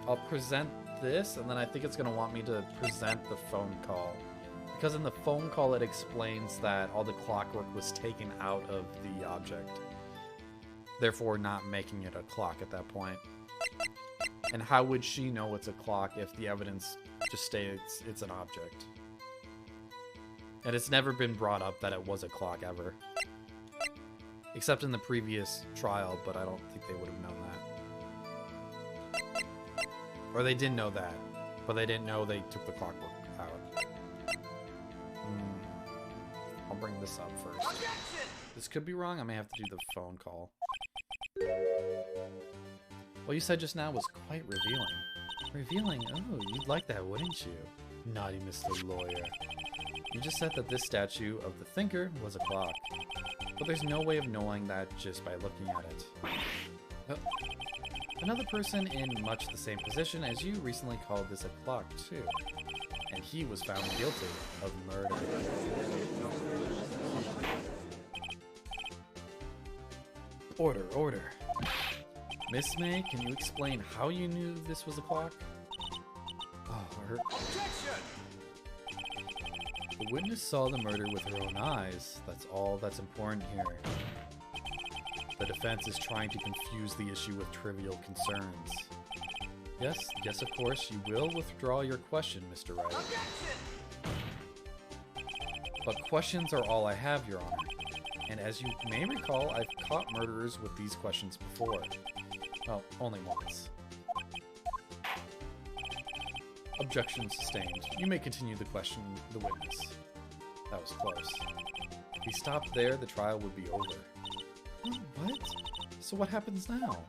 I'll present this, and then I think it's going to want me to present the phone call. Because in the phone call it explains that all the clockwork was taken out of the object. Therefore not making it a clock at that point. And how would she know it's a clock if the evidence just states it's an object? And it's never been brought up that it was a clock ever. Except in the previous trial, but I don't think they would have known that. Or they did know that, but they didn't know they took the clockwork out. I'll bring this up first. Objection! This could be wrong. I may have to do the phone call. What you said just now was quite revealing. Revealing? Oh, you'd like that, wouldn't you? Naughty Mr. Lawyer. You just said that this statue of the thinker was a clock. But there's no way of knowing that just by looking at it. Oh. Another person in much the same position as you recently called this a clock, too. And he was found guilty of murder. Order, order. Miss May, can you explain how you knew this was a clock? Oh, Objection! The witness saw the murder with her own eyes. That's all that's important here. The defense is trying to confuse the issue with trivial concerns. Yes, of course, you will withdraw your question, Mr. Wright. Objection! But questions are all I have, Your Honor. And as you may recall, I've caught murderers with these questions before. Well, only once. Objection sustained. You may continue the question, the witness. That was close. If he stopped there, the trial would be over. What? So what happens now?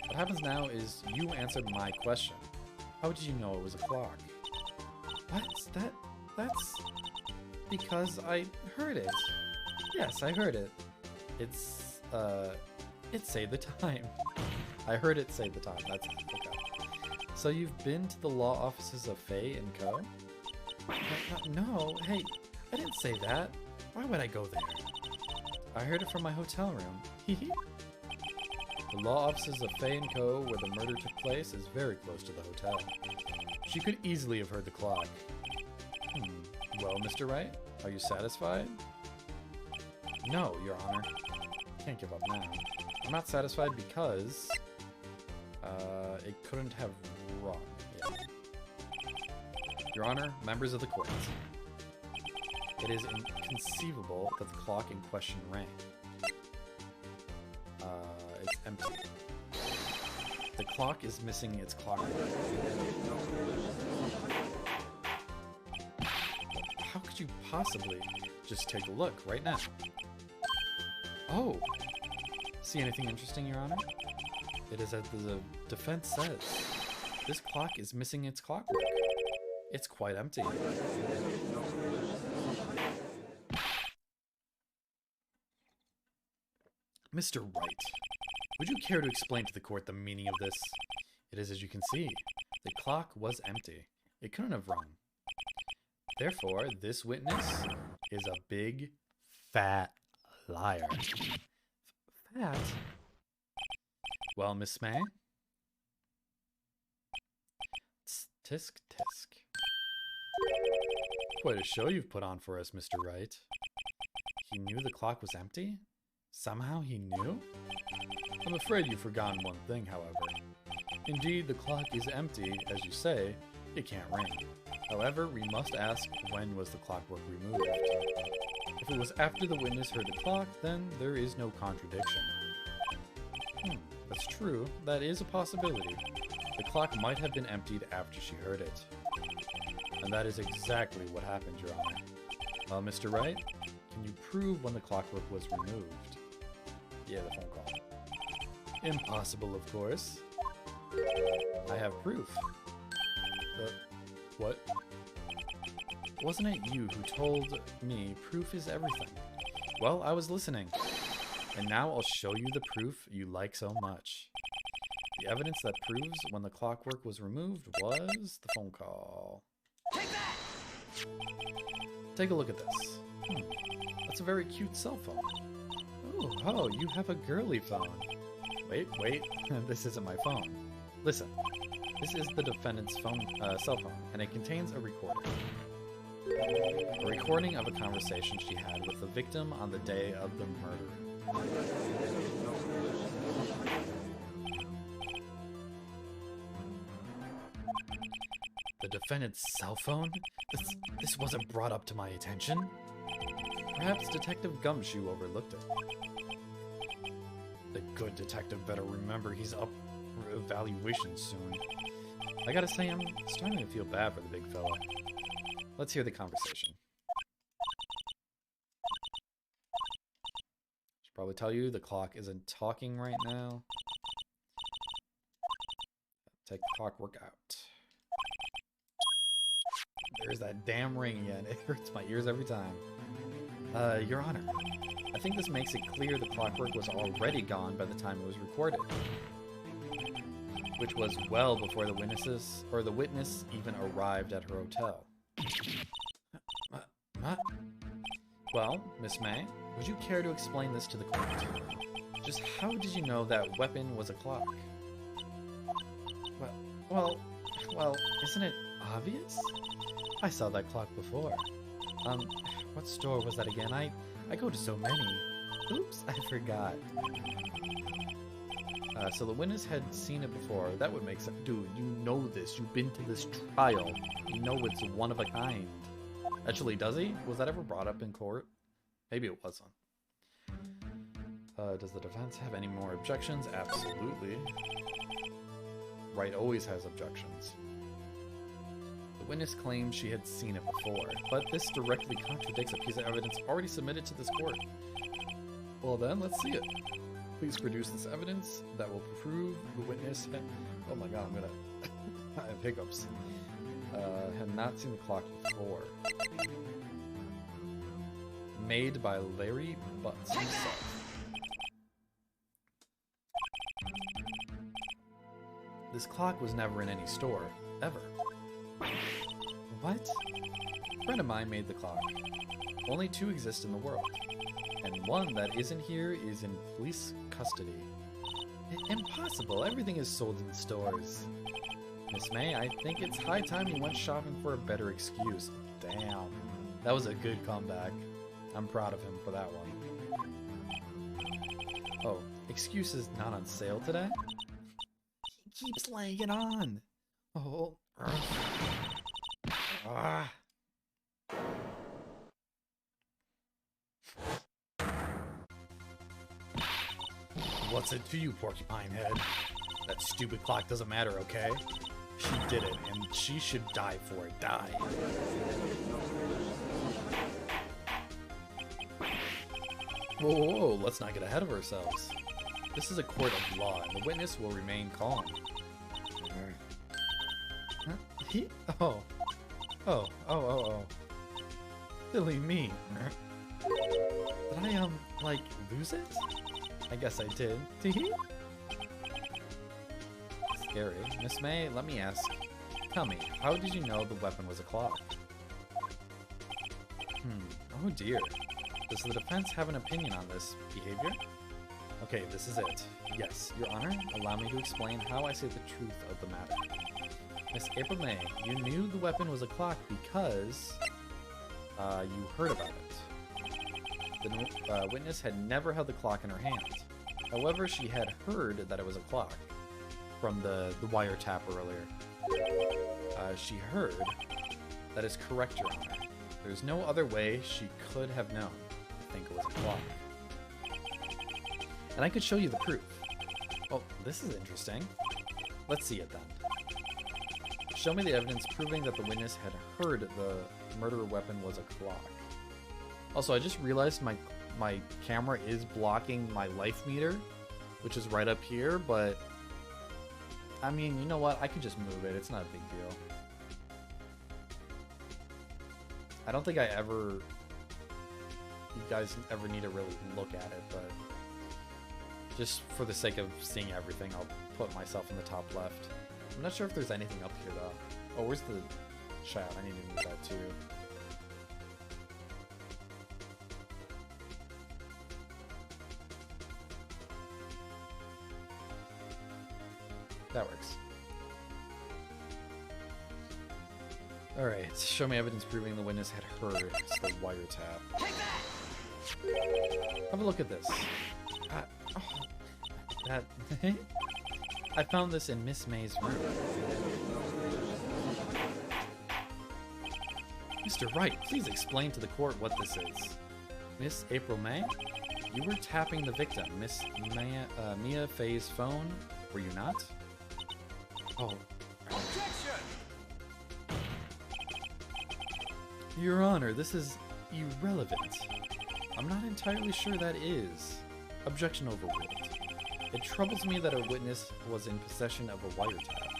What happens now is you answered my question. How did you know it was a clock? What? That's... because I heard it. Yes, I heard it. It say the time. I heard it say the time. That's it. Okay. So you've been to the law offices of Faye and Co? No, hey, I didn't say that. Why would I go there? I heard it from my hotel room. The law offices of Faye and Co, where the murder took place, is very close to the hotel. She could easily have heard the clock. Well, Mr. Wright, are you satisfied? No, Your Honor. Can't give up now. I'm not satisfied because... it couldn't have wrong. Yeah. Your Honor, members of the court. It is inconceivable that the clock in question rang. It's empty. The clock is missing its clock. How could you possibly just take a look right now? Oh! See anything interesting, Your Honor? It is as the defense says. This clock is missing its clockwork. It's quite empty. Mr. Wright, would you care to explain to the court the meaning of this? It is as you can see. The clock was empty. It couldn't have rung. Therefore, this witness is a big, fat liar. Fat? Well, Miss May? Tisk, tisk. Quite a show you've put on for us, Mr. Wright. He knew the clock was empty? Somehow he knew? I'm afraid you've forgotten one thing, however. Indeed, the clock is empty, as you say. It can't ring. However, we must ask, when was the clockwork removed? If it was after the witness heard the clock, then there is no contradiction. That's true. That is a possibility. The clock might have been emptied after she heard it. And that is exactly what happened, Your Honor. Mr. Wright, can you prove when the clockwork was removed? Yeah, the phone call. Impossible, of course. I have proof. What? Wasn't it you who told me proof is everything? Well, I was listening. And now I'll show you the proof you like so much. The evidence that proves when the clockwork was removed was the phone call. Take that! Take a look at this. That's a very cute cell phone. Oh, you have a girly phone. Wait, this isn't my phone. Listen, this is the defendant's cell phone, and it contains a recording. A recording of a conversation she had with the victim on the day of the murder. The defendant's cell phone? This wasn't brought up to my attention? Perhaps Detective Gumshoe overlooked it. The good detective better remember he's up for evaluation soon. I gotta say, I'm starting to feel bad for the big fella. Let's hear the conversation. Should probably tell you the clock isn't talking right now. Take the clockwork out. There's that damn ring again. It hurts my ears every time. Your Honor, I think this makes it clear the clockwork was already gone by the time it was recorded. Which was well before the witness even arrived at her hotel. Well, Miss May, would you care to explain this to the court? Just how did you know that weapon was a clock? Well, isn't it obvious? I saw that clock before. What store was that again? I go to so many. Oops, I forgot. So the witness had seen it before. That would make sense. Dude, you know this. You've been to this trial. You know it's one of a kind. Actually, does he? Was that ever brought up in court? Maybe it wasn't. Does the defense have any more objections? Absolutely. Wright always has objections. The witness claimed she had seen it before, but this directly contradicts a piece of evidence already submitted to this court. Well then, let's see it. Please produce this evidence that will prove the witness had... Oh my god, I'm gonna... I have hiccups. Had not seen the clock before. Made by Larry Butts himself. This clock was never in any store, ever. What? A friend of mine made the clock. Only 2 exist in the world. And one that isn't here is in police custody. Impossible, everything is sold in stores. Miss May, I think it's high time you went shopping for a better excuse. Damn. That was a good comeback. I'm proud of him for that one. Oh, excuse is not on sale today? He keeps laying it on. Oh. Ah. What's it to you, Porcupine Head? That stupid clock doesn't matter, okay? She did it, and she should die for it. Die. Whoa, whoa, whoa, let's not get ahead of ourselves. This is a court of law, and the witness will remain calm. Huh? He? Oh. Oh, oh, oh, oh. Silly me. Did I, like, lose it? I guess I did. Tee-hee? Scary. Miss May, let me ask. Tell me, how did you know the weapon was a clock? Oh dear. Does the defense have an opinion on this behavior? Okay, this is it. Yes, Your Honor, allow me to explain how I say the truth of the matter. Miss April May, you knew the weapon was a clock because you heard about it. The witness had never held the clock in her hand. However, she had heard that it was a clock from the wiretap earlier. She heard. That is correct, Your Honor. There's no other way she could have known. I think it was a clock. And I could show you the proof. Oh, this is interesting. Let's see it then. Show me the evidence proving that the witness had heard the murder weapon was a clock. Also, I just realized my camera is blocking my life meter, which is right up here, but I mean, you know what? I can just move it. It's not a big deal. I don't think you guys ever need to really look at it, but just for the sake of seeing everything, I'll put myself in the top left. I'm not sure if there's anything up here, though. Oh, where's the chat? I need to move that, too. That works. Alright, show me evidence proving the witness had heard. It's the wiretap. Have a look at this. That... I found this in Miss May's room. Mr. Wright, please explain to the court what this is. Miss April May? You were tapping the victim, Miss Mia Fey's phone, were you not? Oh. Objection! Your Honor, this is irrelevant. I'm not entirely sure that is. Objection overruled. It troubles me that a witness was in possession of a wiretap.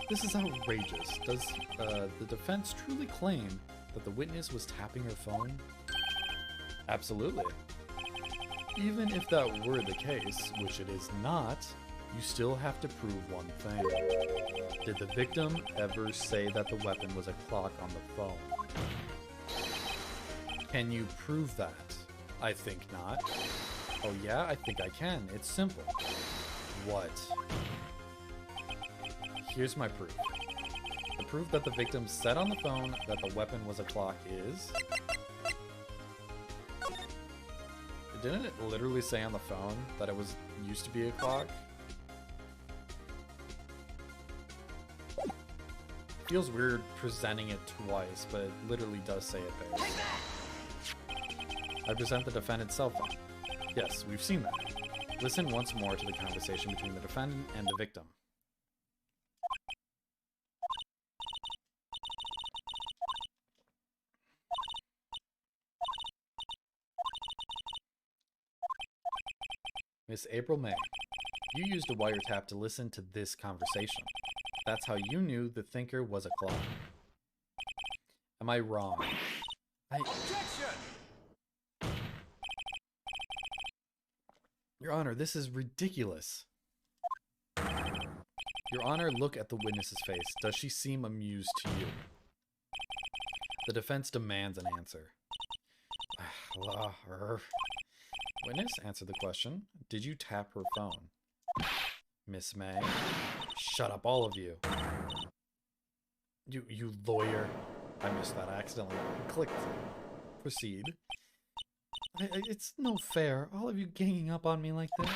This is outrageous. Does the defense truly claim that the witness was tapping her phone? Absolutely. Even if that were the case, which it is not, you still have to prove one thing. Did the victim ever say that the weapon was a clock on the phone? Can you prove that? I think not. Oh yeah, I think I can. It's simple. What? Here's my proof. The proof that the victim said on the phone that the weapon was a clock is... Didn't it literally say on the phone that it used to be a clock? Feels weird presenting it twice, but it literally does say it there. I present the defendant's cell phone. Yes, we've seen that. Listen once more to the conversation between the defendant and the victim. Miss April May, you used a wiretap to listen to this conversation. That's how you knew the thinker was a clock. Am I wrong? Objection! Your Honor, this is ridiculous. Your Honor, look at the witness's face. Does she seem amused to you? The defense demands an answer. Witness, answer the question. Did you tap her phone? Miss May. Shut up, all of you. You lawyer. I missed that. I accidentally clicked. Proceed. It's no fair. All of you ganging up on me like that.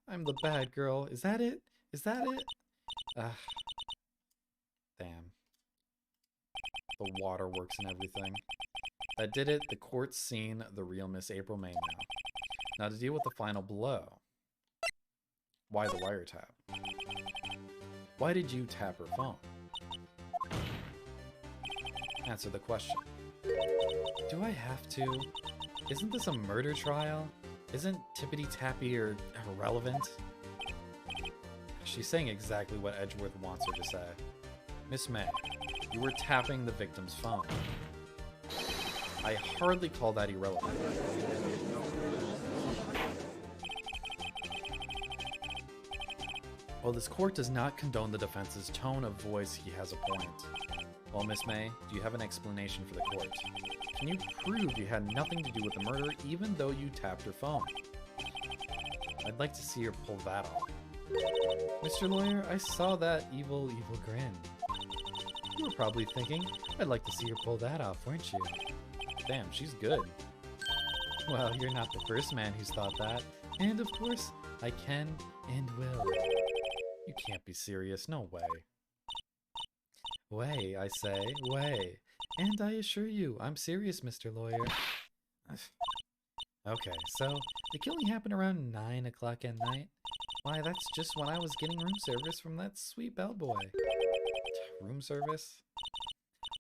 I'm the bad girl. Is that it? Is that it? Damn. The waterworks and everything. That did it. The court's seen the real Miss April May now. Now to deal with the final blow. Why the wiretap? Why did you tap her phone? Answer the question. Do I have to? Isn't this a murder trial? Isn't tippity-tappy or irrelevant? She's saying exactly what Edgeworth wants her to say. Miss May, you were tapping the victim's phone. I hardly call that irrelevant. While this court does not condone the defense's tone of voice, he has a point. Well, Miss May, do you have an explanation for the court? Can you prove you had nothing to do with the murder, even though you tapped her phone? I'd like to see her pull that off. Mr. Lawyer, I saw that evil grin. You were probably thinking, I'd like to see her pull that off, weren't you? Damn, she's good. Well, you're not the first man who's thought that. And of course, I can and will. You can't be serious, no way. Way, I say, way. And I assure you, I'm serious, Mr. Lawyer. Okay, so the killing happened around 9 o'clock at night. Why, that's just when I was getting room service from that sweet bellboy. Room service?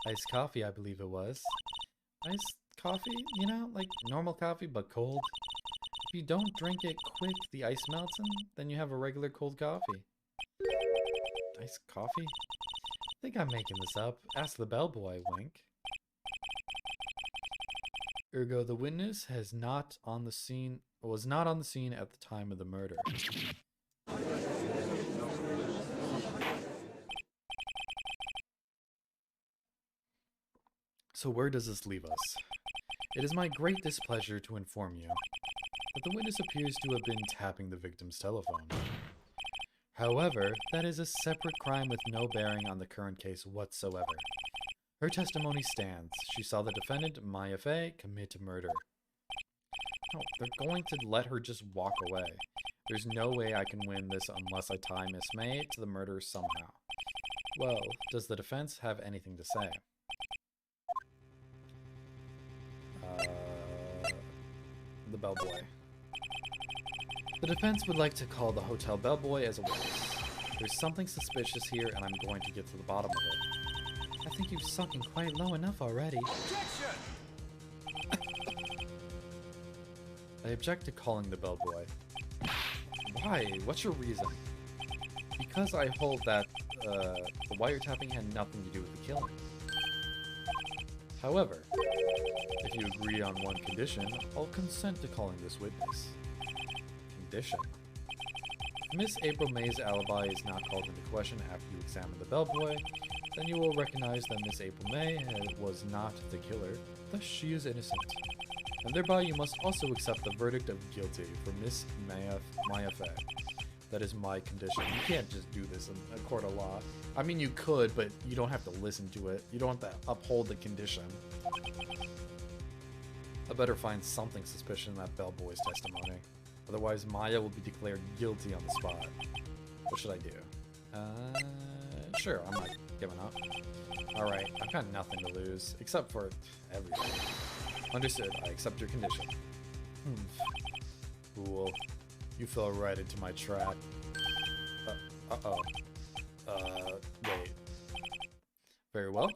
Iced coffee, I believe it was. Iced coffee? You know, like normal coffee, but cold. If you don't drink it quick, the ice melts and then you have a regular cold coffee. Iced coffee? I think I'm making this up. Ask the bellboy, wink. Ergo, the witness was not on the scene at the time of the murder. So where does this leave us? It is my great displeasure to inform you that the witness appears to have been tapping the victim's telephone. However, that is a separate crime with no bearing on the current case whatsoever. Her testimony stands. She saw the defendant, Maya Fey, commit murder. No, they're going to let her just walk away. There's no way I can win this unless I tie Miss May to the murder somehow. Well, does the defense have anything to say? The bellboy. The defense would like to call the hotel bellboy as a witness. There's something suspicious here, and I'm going to get to the bottom of it. I think you've sunken quite low enough already. Objection! I object to calling the bellboy. Why? What's your reason? Because I hold that the wiretapping had nothing to do with the killing. However, if you agree on one condition, I'll consent to calling this witness. Condition. If Miss April May's alibi is not called into question after you examine the bellboy, then you will recognize that Miss April May was not the killer, thus she is innocent. And thereby you must also accept the verdict of guilty for Miss Maya Fey. That is my condition. You can't just do this in a court of law. I mean, you could, but you don't have to listen to it. You don't have to uphold the condition. I better find something suspicious in that bellboy's testimony. Otherwise, Maya will be declared guilty on the spot. What should I do? Sure, I'm not giving up. Alright, I've got nothing to lose, except for everything. Understood, I accept your condition. Fool. You fell right into my trap. Uh-oh. Wait. Very well.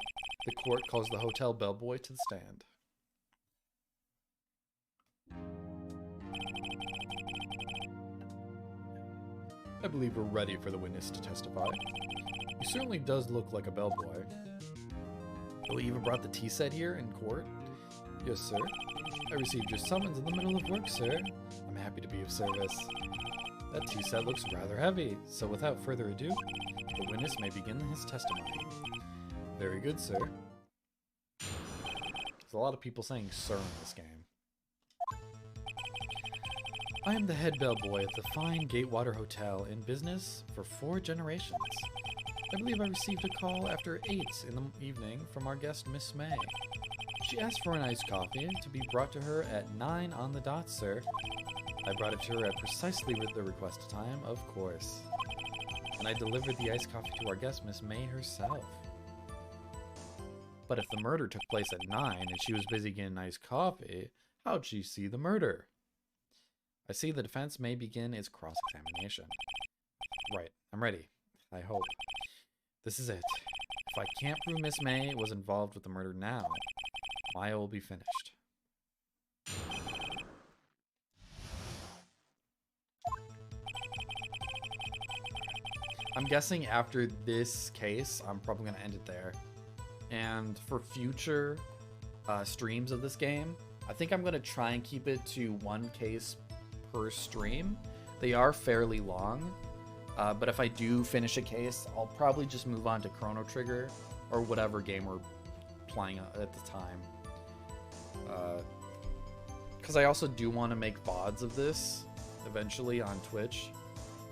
The court calls the hotel bellboy to the stand. I believe we're ready for the witness to testify. He certainly does look like a bellboy. Oh, he even brought the tea set here in court? Yes, sir. I received your summons in the middle of work, sir. I'm happy to be of service. That tea set looks rather heavy, so without further ado, the witness may begin his testimony. Very good, sir. There's a lot of people saying sir in this game. I am the head bellboy at the fine Gatewater Hotel in business for 4 generations. I believe I received a call after 8 in the evening from our guest, Miss May. She asked for an iced coffee to be brought to her at 9 on the dot, sir. I brought it to her at precisely with the requested time, of course. And I delivered the iced coffee to our guest, Miss May herself. But if the murder took place at 9 and she was busy getting iced coffee, how'd she see the murder? I see the defense may begin its cross-examination. Right, I'm ready. I hope. This is it. If I can't prove Miss May was involved with the murder now, Maya will be finished. I'm guessing after this case, I'm probably going to end it there. And for future streams of this game, I think I'm going to try and keep it to 1 case per stream. They are fairly long, but if I do finish a case, I'll probably just move on to Chrono Trigger or whatever game we're playing at the time. Because I also do want to make VODs of this eventually on Twitch,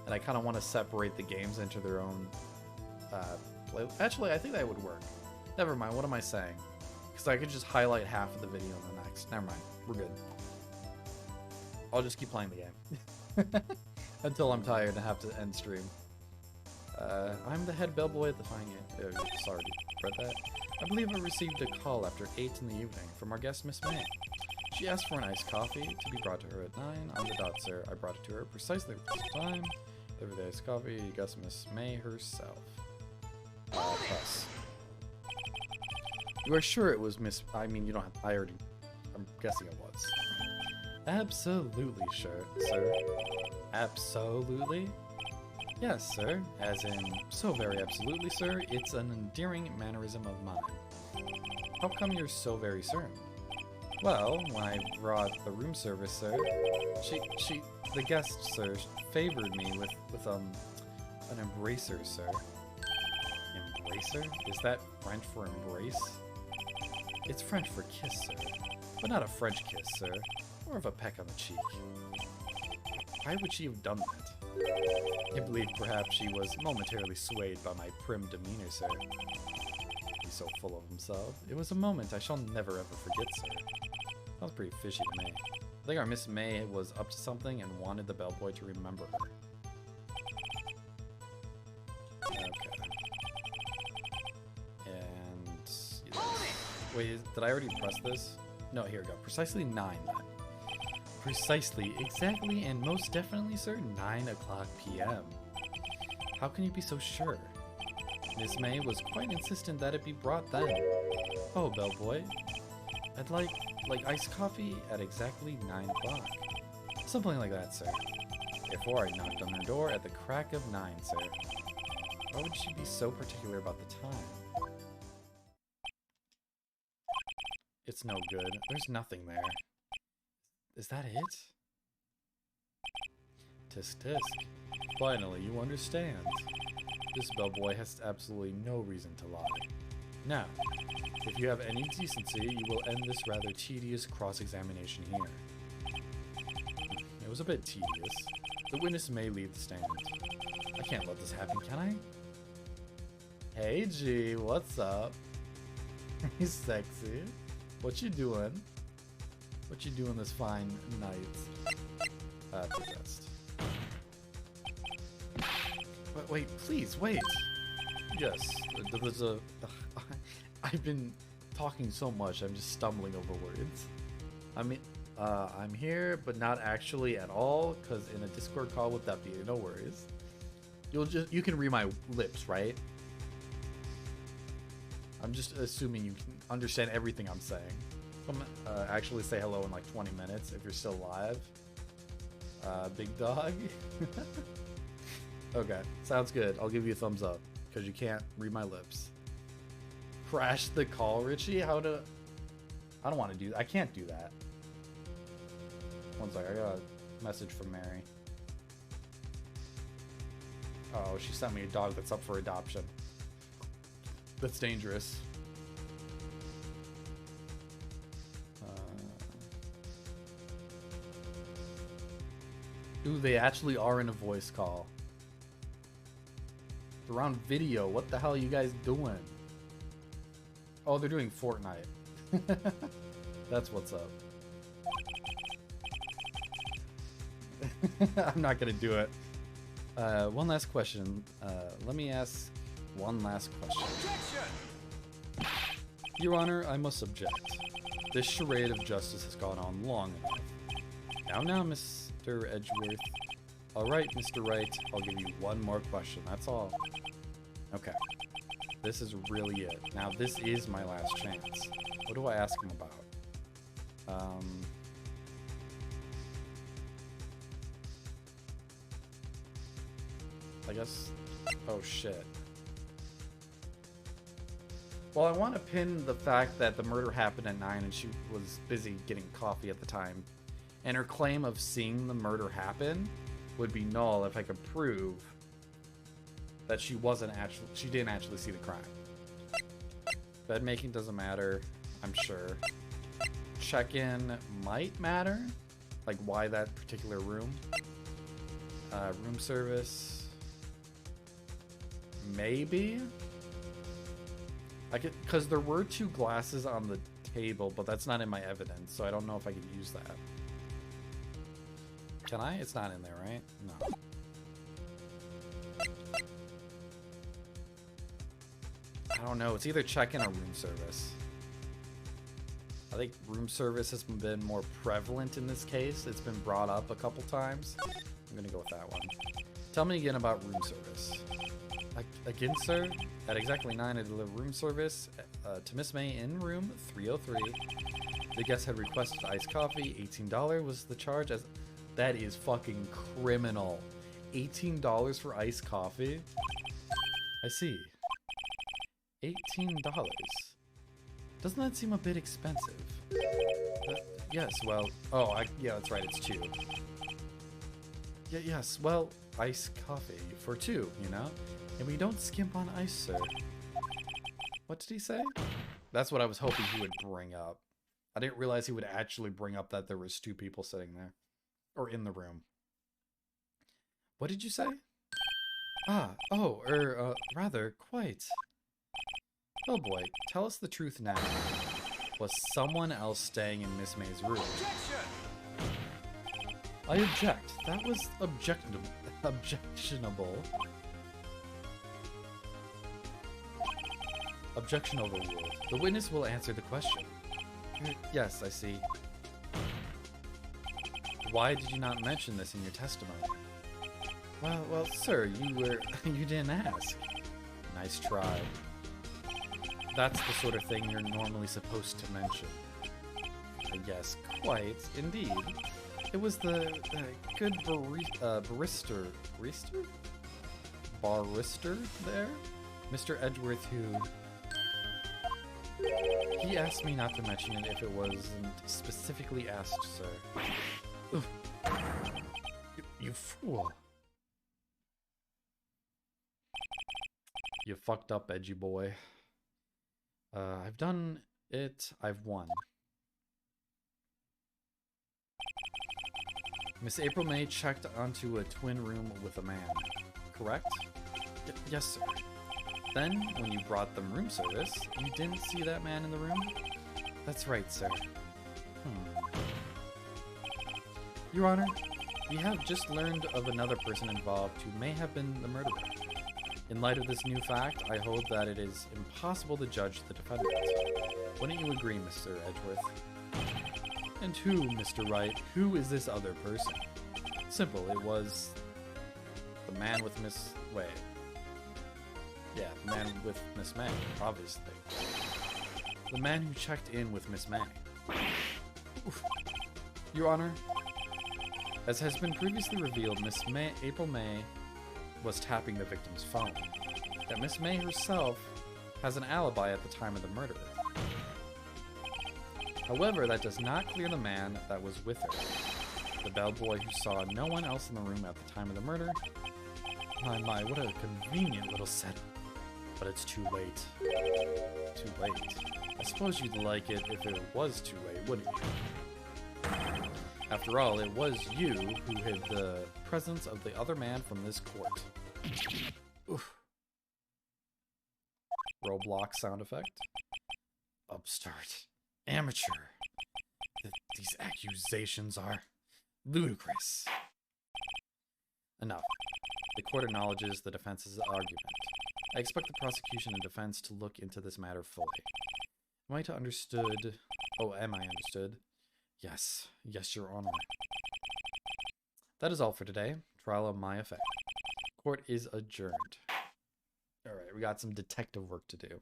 and I kind of want to separate the games into their own play. Actually, I think that would work. Never mind, what am I saying? Because I could just highlight half of the video in the next. Never mind, we're good. I'll just keep playing the game. Until I'm tired and have to end stream. I'm the head bellboy at the fine game. Sorry, read that. I believe I received a call after 8 in the evening from our guest, Miss May. She asked for an iced coffee to be brought to her at 9 on the dot, sir. I brought it to her precisely at this time. Delivered the iced coffee, guest Miss May herself. Press. You are sure it was Miss... I mean, you don't have... I'm guessing it was. Absolutely sure, sir. Absolutely? Yes, sir. As in, so very absolutely, sir. It's an endearing mannerism of mine. How come you're so very certain? Well, when I brought the room service, sir, the guest, sir, favored me with an embracer, sir. Embracer? Is that French for embrace? It's French for kiss, sir. But not a French kiss, sir. More of a peck on the cheek. Why would she have done that? I believe perhaps she was momentarily swayed by my prim demeanor, sir. He's so full of himself. It was a moment I shall never ever forget, sir. Sounds pretty fishy to me. I think our Miss May was up to something and wanted the bellboy to remember her. Okay. And... Wait, did I already press this? No, here we go. Precisely 9 then. Precisely, exactly, and most definitely, sir, 9 o'clock p.m. How can you be so sure? Miss May was quite insistent that it be brought then. Oh, bellboy. I'd like iced coffee at exactly 9 o'clock. Something like that, sir. Therefore, I knocked on her door at the crack of 9, sir. Why would she be so particular about the time? It's no good. There's nothing there. Is that it? Tisk tisk. Finally, you understand. This bellboy has absolutely no reason to lie. Now, if you have any decency, you will end this rather tedious cross-examination here. It was a bit tedious. The witness may leave the stand. I can't let this happen, can I? Hey G, what's up? He's sexy. What you doing? What you doing this fine night? Possessed. But wait, please, wait. Yes, there's a... I've been talking so much, I'm just stumbling over words. I mean, I'm here, but not actually at all, because in a Discord call with Deputy, no worries. You can read my lips, right? I'm just assuming you can understand everything I'm saying. Come actually say hello in like 20 minutes if you're still alive. Big dog. Okay, sounds good. I'll give you a thumbs up because you can't read my lips. Crash the call, Richie? I don't want to do that. I can't do that. One sec, I got a message from Mary. Oh, she sent me a dog that's up for adoption. That's dangerous. Ooh, they actually are in a voice call. They're on video. What the hell are you guys doing? Oh, they're doing Fortnite. That's what's up. I'm not gonna do it. One last question. Let me ask one last question. Objection! Your Honor, I must object. This charade of justice has gone on long enough. Now, Mr. Edgeworth. Alright, Mr. Wright, I'll give you one more question, that's all. Okay. This is really it. Now, this is my last chance. What do I ask him about? I guess... Oh, shit. Well, I want to pin the fact that the murder happened at 9 and she was busy getting coffee at the time. And her claim of seeing the murder happen would be null if I could prove that she didn't actually see the crime. Bed making doesn't matter, I'm sure. Check-in might matter, like why that particular room. Room service, maybe. Because there were 2 glasses on the table, but that's not in my evidence, so I don't know if I can use that. Can I? It's not in there, right? No. I don't know. It's either check-in or room service. I think room service has been more prevalent in this case. It's been brought up a couple times. I'm gonna go with that one. Tell me again about room service. Again, sir? At exactly 9, I deliver room service to Miss May in room 303. The guest had requested iced coffee. $18 was the charge. That is fucking criminal. $18 for iced coffee? I see. $18. Doesn't that seem a bit expensive? Yes, well... Oh, yeah, that's right, it's 2. Yeah, yes, well, iced coffee for 2, you know? And we don't skimp on ice, sir. What did he say? That's what I was hoping he would bring up. I didn't realize he would actually bring up that there was 2 people sitting there. Or in the room. What did you say? Rather, quite. Oh boy, tell us the truth now. Was someone else staying in Miss May's room? Objection! I object. That was objectionable. Objection overruled. The witness will answer the question. Yes, I see. Why did you not mention this in your testimony? Well, sir, you didn't ask. Nice try. That's the sort of thing you're normally supposed to mention. Yes, quite, indeed. It was the good barrister there? Mr. Edgeworth who... He asked me not to mention it if it wasn't specifically asked, sir. Ugh. You fool. You fucked up, edgy boy. I've done it. I've won. Miss April May checked onto a twin room with a man, correct? Yes, sir. Then, when you brought them room service, you didn't see that man in the room? That's right, sir. Your Honor, we have just learned of another person involved who may have been the murderer. In light of this new fact, I hold that it is impossible to judge the defendant. Wouldn't you agree, Mr. Edgeworth? And who, Mr. Wright? Who is this other person? Simple, it was the man with Miss... Wait. Yeah, the man with Miss May, obviously. The man who checked in with Miss May. Oof. Your Honor, as has been previously revealed, April May was tapping the victim's phone. That Miss May herself has an alibi at the time of the murder. However, that does not clear the man that was with her. The bellboy who saw no one else in the room at the time of the murder. My, what a convenient little setup. But it's too late. Too late. I suppose you'd like it if it was too late, wouldn't you? After all, it was you who hid the presence of the other man from this court. Oof. Roblox sound effect. Upstart. Amateur. These accusations are ludicrous. Enough. The court acknowledges the defense's argument. I expect the prosecution and defense to look into this matter fully. Am I to understood? Oh, am I understood? Yes. Yes, Your Honor. That is all for today. Trial of my effect. Court is adjourned. Alright, we got some detective work to do.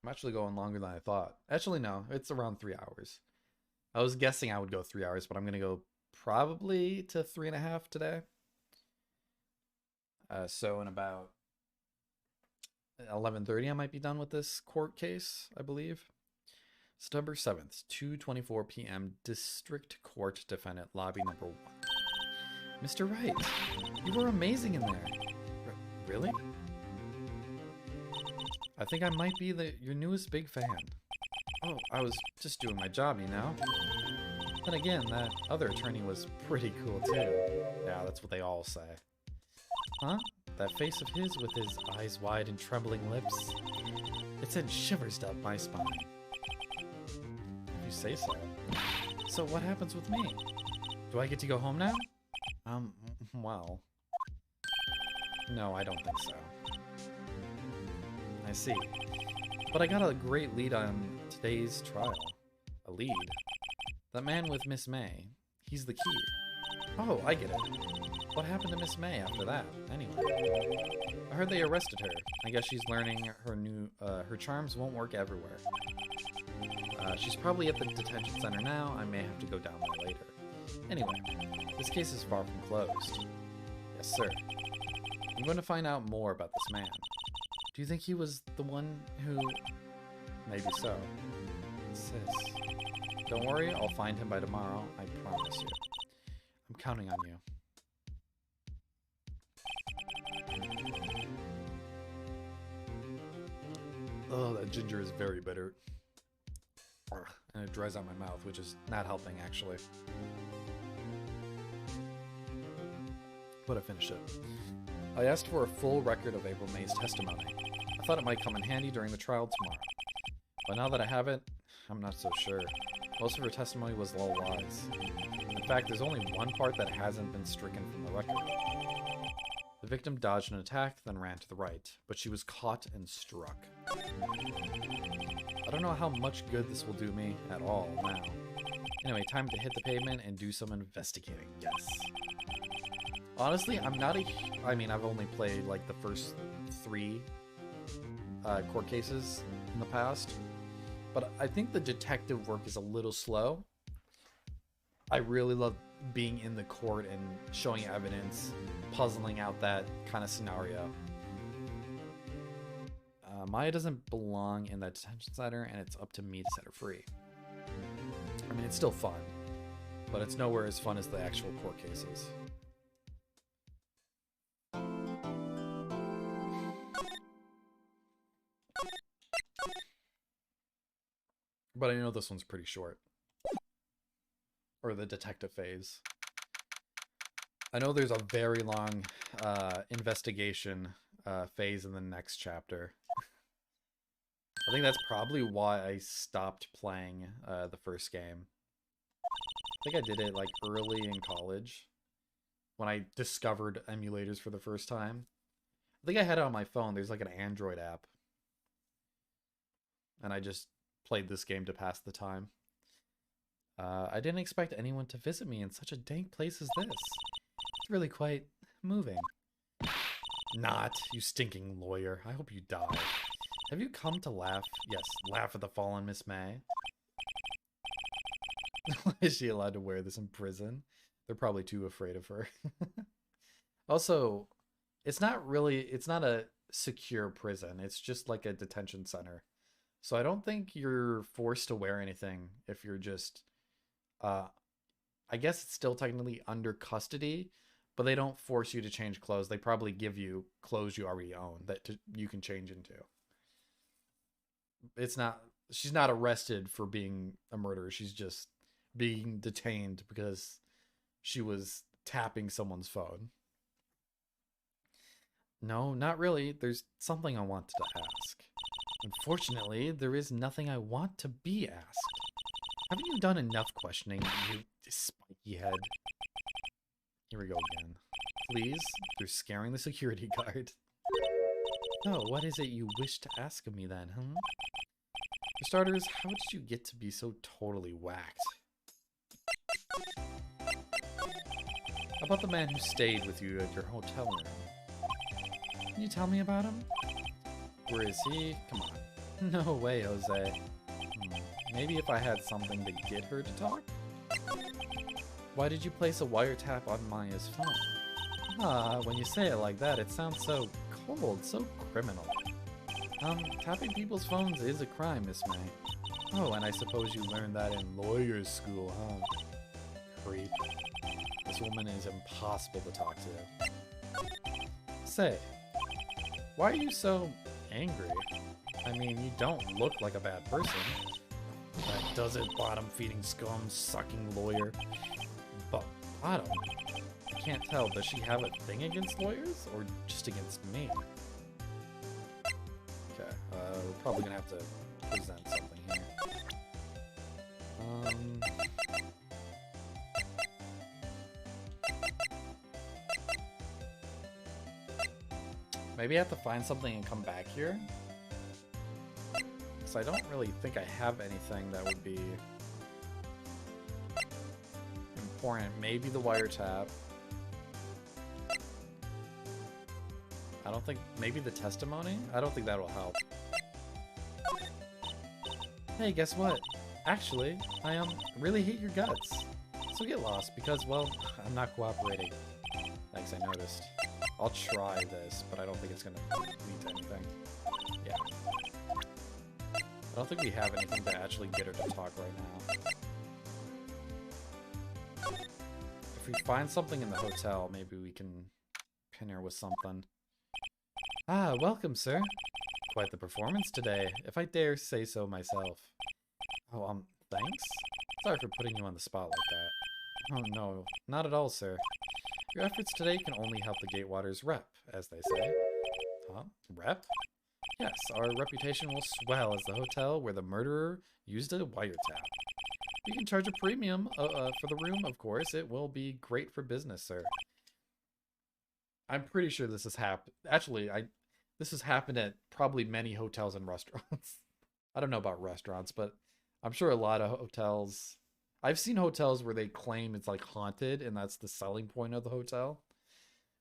I'm actually going longer than I thought. Actually, no. It's around 3 hours. I was guessing I would go 3 hours, but I'm going to go probably to 3.5 today. So in about 11:30, I might be done with this court case, I believe. September 7th, 2:24 p.m. District Court Defendant Lobby Number 1. Mr. Wright, you were amazing in there. Really? I think I might be your newest big fan. Oh, I was just doing my job, you know? Then again, that other attorney was pretty cool too. Yeah, that's what they all say. Huh? That face of his with his eyes wide and trembling lips? It sent shivers down my spine. If you say so. So what happens with me? Do I get to go home now? Well... No, I don't think so. I see. But I got a great lead on today's trial. A lead? That man with Miss May. He's the key. Oh, I get it. What happened to Miss May after that, anyway? I heard they arrested her. I guess she's learning her charms won't work everywhere. She's probably at the detention center now. I may have to go down there later. Anyway, this case is far from closed. Yes, sir. I'm going to find out more about this man. Do you think he was the one who... Maybe so. Sis. Don't worry, I'll find him by tomorrow. I promise you. I'm counting on you. Oh, that ginger is very bitter. And it dries out my mouth, which is not helping, actually. But I finished it. I asked for a full record of April May's testimony. I thought it might come in handy during the trial tomorrow. But now that I have it, I'm not so sure. Most of her testimony was all lies. In fact, there's only one part that hasn't been stricken from the record. The victim dodged an attack, then ran to the right, but she was caught and struck. I don't know how much good this will do me at all now. Anyway, time to hit the pavement and do some investigating. Yes. Honestly, I'm not I mean, I've only played like the first 3 court cases in the past, but I think the detective work is a little slow. I really love being in the court and showing evidence, puzzling out that kind of scenario. Maya doesn't belong in that detention center, and it's up to me to set her free. I mean, it's still fun, but it's nowhere as fun as the actual court cases. But I know this one's pretty short. Or the detective phase. I know there's a very long investigation phase in the next chapter. I think that's probably why I stopped playing the first game. think I did it like early in college when I discovered emulators for the first time. I think I had it on my phone. There's like an Android app. And I just played this game to pass the time. I didn't expect anyone to visit me in such a dank place as this. It's really quite moving. Not, you stinking lawyer. I hope you die. Have you come to laugh? Yes, laugh at the fallen Miss May. Why is she allowed to wear this in prison? They're probably too afraid of her. Also, it's not a secure prison. It's just like a detention center. So I don't think you're forced to wear anything if you're just, I guess it's still technically under custody, but they don't force you to change clothes. They probably give you clothes you already own that you can change into. She's not arrested for being a murderer. She's just being detained because she was tapping someone's phone. No, not really. There's something I wanted to ask. Unfortunately, there is nothing I want to be asked. Haven't you done enough questioning, you spiky head? Here we go again. Please, you're scaring the security guard. Oh, what is it you wish to ask of me then, huh? For starters, how did you get to be so totally whacked? How about the man who stayed with you at your hotel room? Can you tell me about him? Where is he? Come on. No way, Jose. Maybe if I had something to get her to talk? Why did you place a wiretap on Maya's phone? Ah, when you say it like that, it sounds so cold, so criminal. Tapping people's phones is a crime, Miss May. Oh, and I suppose you learned that in lawyer's school, huh? Creep. This woman is impossible to talk to. Say, why are you so angry? I mean, you don't look like a bad person. That does it, bottom-feeding, scum-sucking lawyer. But bottom? I can't tell. Does she have a thing against lawyers, or just against me? Okay, we're probably gonna have to present something here. Maybe I have to find something and come back here? Because I don't really think I have anything that would be important. Maybe the wiretap. I don't think... Maybe the testimony? I don't think that'll help. Hey, guess what? Actually, I really hate your guts. So get lost, because, well, I'm not cooperating. Thanks, I noticed. I'll try this, but I don't think it's gonna lead to anything. Yeah. I don't think we have anything to actually get her to talk right now. If we find something in the hotel, maybe we can pin her with something. Ah, welcome, sir. Quite the performance today, if I dare say so myself. Oh, thanks? Sorry for putting you on the spot like that. Oh, no, not at all, sir. Your efforts today can only help the Gatewaters rep, as they say. Huh? Rep? Yes, our reputation will swell as the hotel where the murderer used a wiretap. You can charge a premium for the room, of course. It will be great for business, sir. I'm pretty sure this has happened. Actually, this has happened at probably many hotels and restaurants. I don't know about restaurants, but I'm sure a lot of hotels... I've seen hotels where they claim it's like haunted and that's the selling point of the hotel,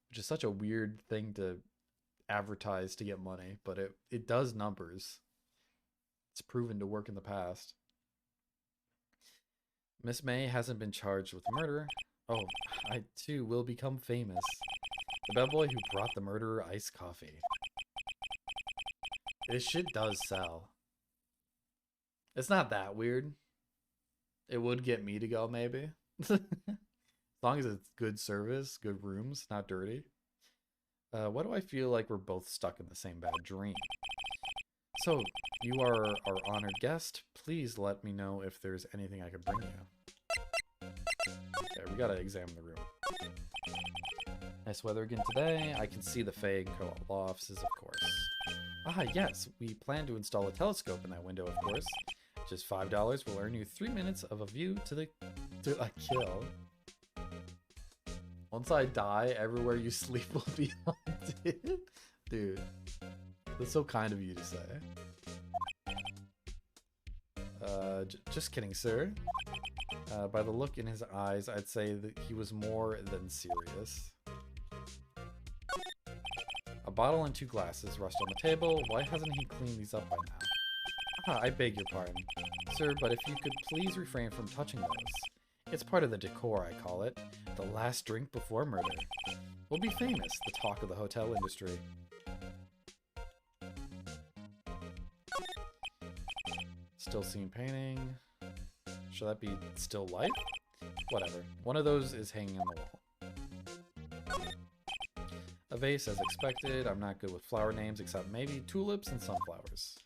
which is such a weird thing to advertise to get money, but it does numbers. It's proven to work in the past. Miss May hasn't been charged with murder. Oh, I too will become famous. The bellboy who brought the murderer iced coffee. This shit does sell. It's not that weird. It would get me to go, maybe. As long as it's good service, good rooms, not dirty. Why do I feel like we're both stuck in the same bad dream? So, you are our honored guest. Please let me know if there's anything I could bring you. Okay, we gotta examine the room. Nice weather again today. I can see the Fae and Co-op offices, of course. Ah, yes, we plan to install a telescope in that window, of course. Just $5 will earn you 3 minutes of a view to a kill. Once I die, everywhere you sleep will be haunted. Dude, that's so kind of you to say. Just kidding, sir. By the look in his eyes, I'd say that he was more than serious. A bottle and 2 glasses rest on the table. Why hasn't he cleaned these up by now? Ah, I beg your pardon, sir, but if you could please refrain from touching those. It's part of the decor, I call it. The last drink before murder. We'll be famous, the talk of the hotel industry. Still scene painting. Should that be still life? Whatever. One of those is hanging on the wall. A vase as expected. I'm not good with flower names except maybe tulips and sunflowers.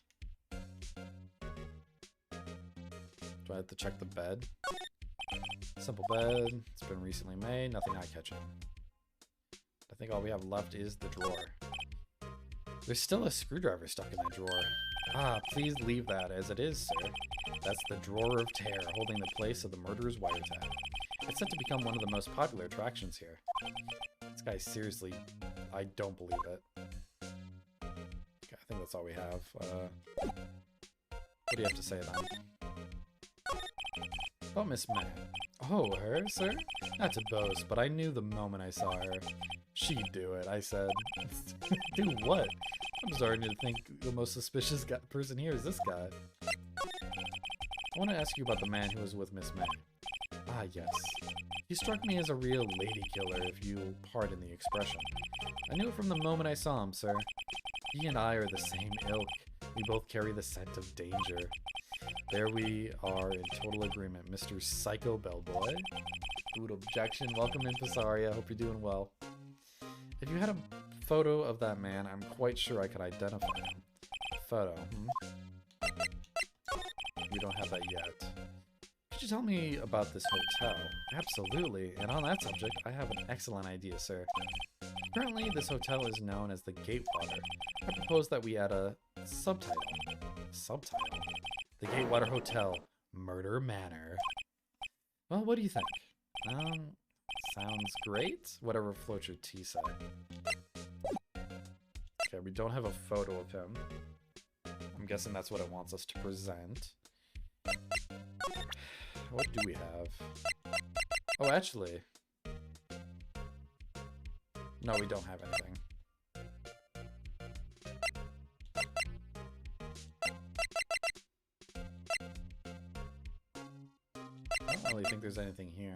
Do I have to check the bed? Simple bed. It's been recently made. Nothing eye-catching. I think all we have left is the drawer. There's still a screwdriver stuck in that drawer. Ah, please leave that as it is, sir. That's the Drawer of Terror, holding the place of the murderer's wiretap. It's set to become one of the most popular attractions here. This guy, seriously, I don't believe it. Okay, I think that's all we have. What do you have to say then? Oh, Miss May. Oh, her, sir? Not to boast, but I knew the moment I saw her. She'd do it, I said. Do what? I'm starting to think the most suspicious person here is this guy. I want to ask you about the man who was with Miss May. Ah, yes. He struck me as a real lady killer, if you'll pardon the expression. I knew it from the moment I saw him, sir. He and I are the same ilk. We both carry the scent of danger. There we are in total agreement, Mr. Psycho Bellboy. Food objection. Welcome in, Passaria. Hope you're doing well. If you had a photo of that man, I'm quite sure I could identify him. Photo, We don't have that yet. Could you tell me about this hotel? Absolutely, and on that subject, I have an excellent idea, sir. Currently, this hotel is known as the Gatewater. I propose that we add a subtitle. Subtitle? The Gatewater Hotel, Murder Manor. Well, what do you think? Sounds great. Whatever floats your tea side. Okay, we don't have a photo of him. I'm guessing that's what it wants us to present. What do we have? Oh, actually. No, we don't have anything. I don't really think there's anything here.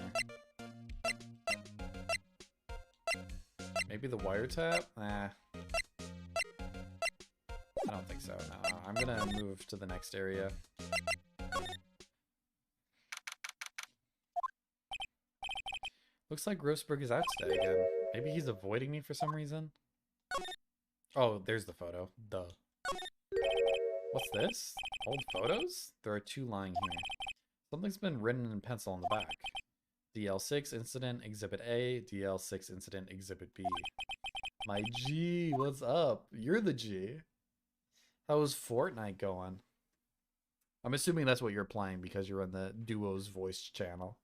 Maybe the wiretap? Nah. I don't think so, no. I'm gonna move to the next area. Looks like Grossberg is out today again. Maybe he's avoiding me for some reason? Oh, there's the photo. Duh. What's this? Old photos? There are 2 lying here. Something's been written in pencil on the back. DL6 Incident Exhibit A, DL6 Incident Exhibit B. My G, what's up? You're the G. How's Fortnite going? I'm assuming that's what you're playing because you're on the Duo's voice channel.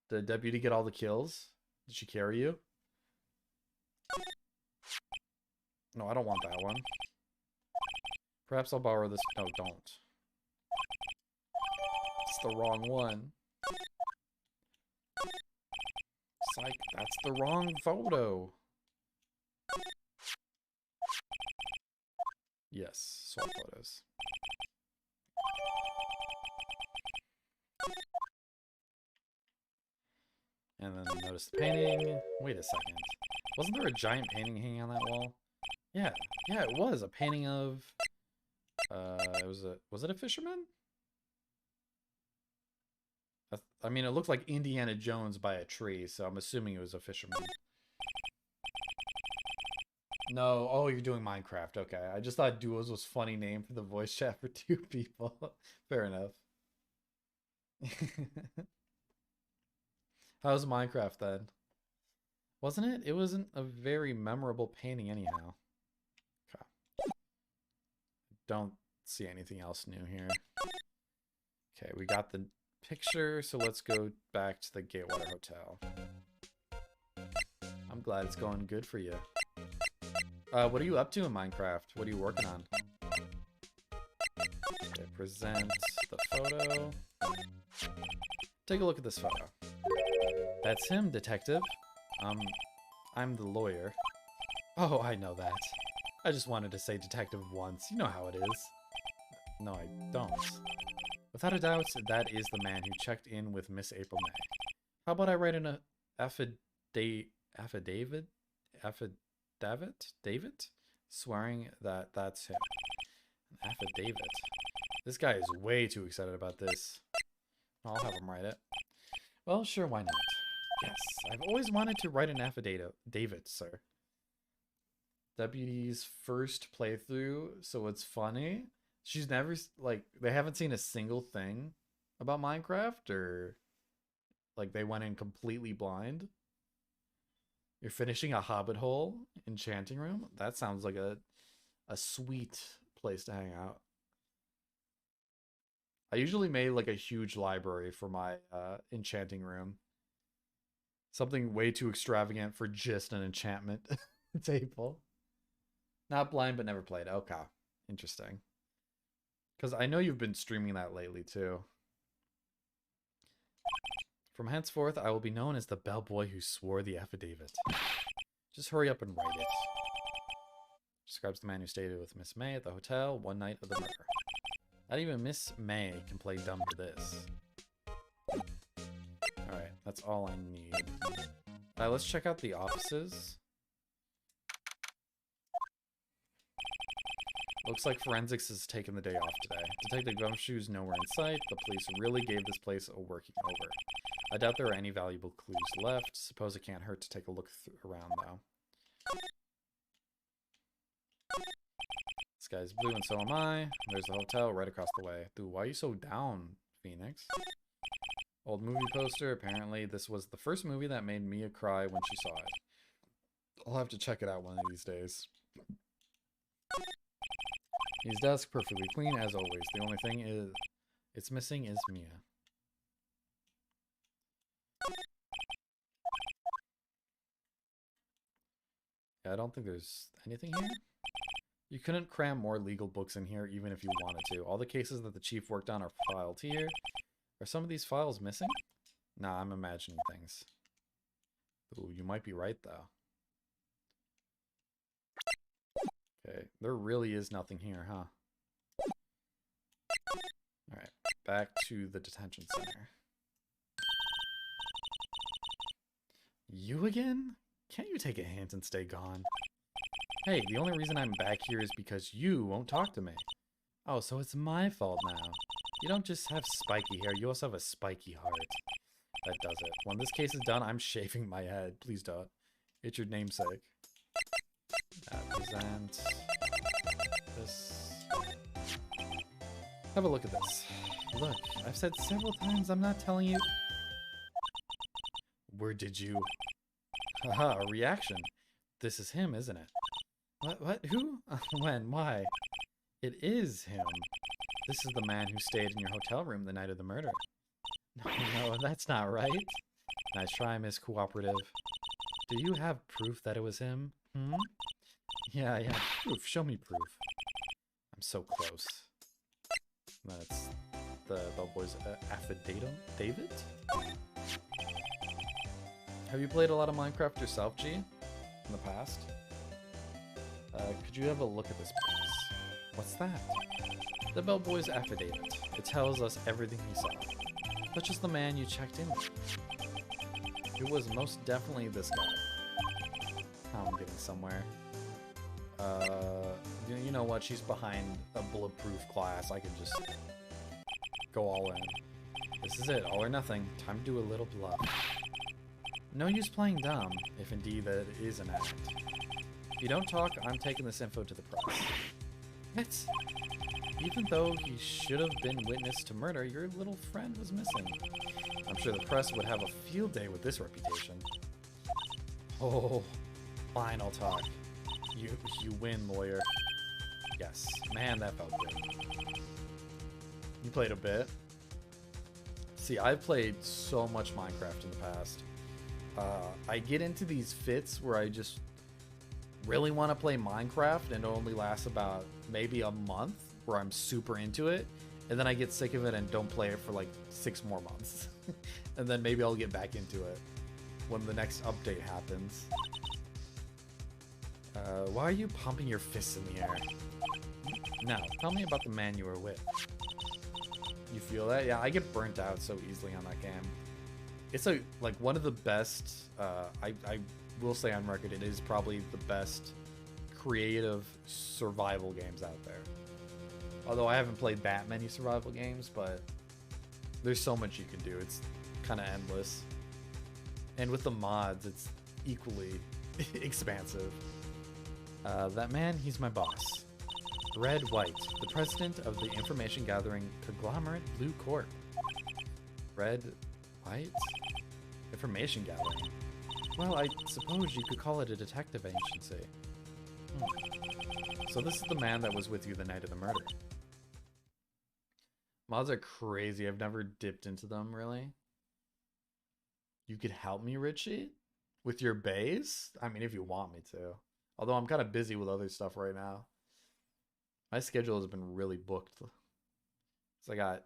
Did Deputy get all the kills? Did she carry you? No, I don't want that one. Perhaps I'll borrow this. No, don't. It's the wrong one. Psych, that's the wrong photo. Yes, swap photos. And then notice the painting. Wait a second. Wasn't there a giant painting hanging on that wall? Yeah, it was a painting of was it a fisherman? I mean, it looked like Indiana Jones by a tree, so I'm assuming it was a fisherman. No, oh, you're doing Minecraft. Okay, I just thought Duos was funny name for the voice chat for 2 people. Fair enough. How's Minecraft then? Wasn't it? It wasn't a very memorable painting anyhow. Okay. don't see anything else new here. Okay, we got the picture, so let's go back to the Gatewater Hotel. I'm glad it's going good for you. What are you up to in Minecraft? What are you working on? Okay, present the photo. Take a look at this photo. That's him, detective. I'm the lawyer. Oh, I know that. I just wanted to say detective once. You know how it is. No, I don't. Without a doubt, that is the man who checked in with Miss April May. How about I write an affidavit, swearing that that's him. An affidavit. This guy is way too excited about this. I'll have him write it. Well, sure, why not? Yes, I've always wanted to write an affidavit, sir. Deputy's first playthrough, so it's funny. She's never, like, they haven't seen a single thing about Minecraft, or, like, they went in completely blind. You're finishing a hobbit hole enchanting room? That sounds like a sweet place to hang out. I usually made, like, a huge library for my enchanting room. Something way too extravagant for just an enchantment table. Not blind, but never played. Okay. Interesting. Because I know you've been streaming that lately, too. From henceforth, I will be known as the bellboy who swore the affidavit. Just hurry up and write it. Describes the man who stayed with Miss May at the hotel one night of the murder. Not even Miss May can play dumb to this. Alright, that's all I need. Let's check out the offices. Looks like forensics has taken the day off today. Detective Gumshoe's nowhere in sight. The police really gave this place a working over. I doubt there are any valuable clues left. Suppose it can't hurt to take a look around, though. This guy's blue and so am I. There's the hotel right across the way. Dude, why are you so down, Phoenix? Old movie poster. Apparently, this was the first movie that made Mia cry when she saw it. I'll have to check it out one of these days. His desk perfectly clean as always. The only thing it's missing is Mia. Yeah, I don't think there's anything here. You couldn't cram more legal books in here even if you wanted to. All the cases that the chief worked on are filed here. Are some of these files missing? Nah, I'm imagining things. Ooh, you might be right though. Okay, there really is nothing here, huh? Alright, back to the detention center. You again? Can't you take a hint and stay gone? Hey, the only reason I'm back here is because you won't talk to me. Oh, so it's my fault now. You don't just have spiky hair, you also have a spiky heart. That does it. When this case is done, I'm shaving my head. Please don't. It's your namesake. Present this. Have a look at this. Look, I've said several times I'm not telling you. Where did you? Haha, a reaction. This is him, isn't it? What? Who? When? Why? It is him. This is the man who stayed in your hotel room the night of the murder. No, that's not right. Nice try, Miss Cooperative. Do you have proof that it was him? Hmm? Yeah, proof. Show me proof. I'm so close. That's the bellboy's affidavit? David? Have you played a lot of Minecraft yourself, G? In the past? Could you have a look at this, please? What's that? The bellboy's affidavit. It tells us everything he saw. Such as the man you checked in with. It was most definitely this guy. Oh, I'm getting somewhere. You know what? She's behind a bulletproof glass. I could just go all in. This is it. All or nothing. Time to do a little bluff. No use playing dumb, if indeed that is an act. If you don't talk, I'm taking this info to the press. What? Even though he should have been witness to murder, your little friend was missing. I'm sure the press would have a field day with this reputation. Oh, fine, I'll talk. You win, lawyer. Yes. Man, that felt good. You played a bit? See, I've played so much Minecraft in the past. I get into these fits where I just really want to play Minecraft and it only lasts about maybe a month where I'm super into it. And then I get sick of it and don't play it for like 6 more months. And then maybe I'll get back into it when the next update happens. Why are you pumping your fists in the air? Now, tell me about the man you were with. You feel that? Yeah, I get burnt out so easily on that game. It's like one of the best, I will say on record, it is probably the best creative survival games out there. Although I haven't played that many survival games, but there's so much you can do. It's kind of endless. And with the mods, it's equally expansive. That man, he's my boss. Red Wright, the president of the information gathering conglomerate Blue Corp. Red Wright? Information gathering? Well, I suppose you could call it a detective agency. So this is the man that was with you the night of the murder. Mods are crazy. I've never dipped into them, really. You could help me, Richie? With your bass? I mean, if you want me to. Although I'm kind of busy with other stuff right now. My schedule has been really booked. So I got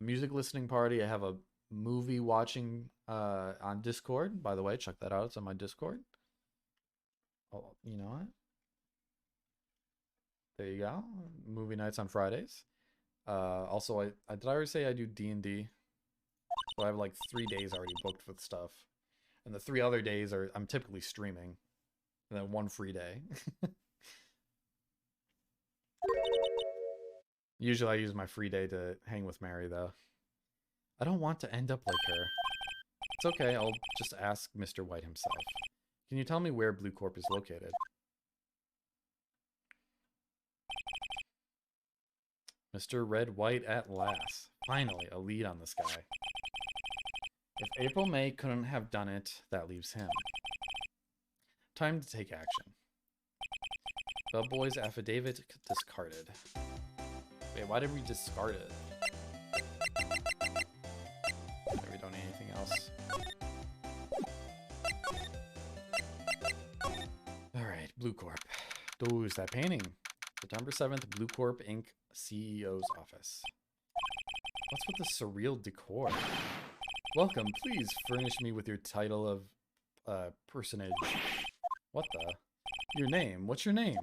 a music listening party. I have a movie watching on Discord. By the way, check that out. It's on my Discord. Oh, you know what? There you go. Movie nights on Fridays. Also, I did I already say I do D&D? So I have like 3 days already booked with stuff. And the 3 other days are I'm typically streaming. And then 1 free day. Usually I use my free day to hang with Mary, though. I don't want to end up like her. It's okay, I'll just ask Mr. White himself. Can you tell me where Blue Corp is located? Mr. Red White at last. Finally, a lead on this guy. If April May couldn't have done it, that leaves him. Time to take action. Bellboy's affidavit discarded. Wait, why did we discard it? Okay, we don't need anything else. Alright, Blue Corp. Ooh, is that painting? September 7th, Blue Corp Inc. CEO's office. What's with the surreal decor? Welcome, please furnish me with your title of personage. What the? Your name? What's your name?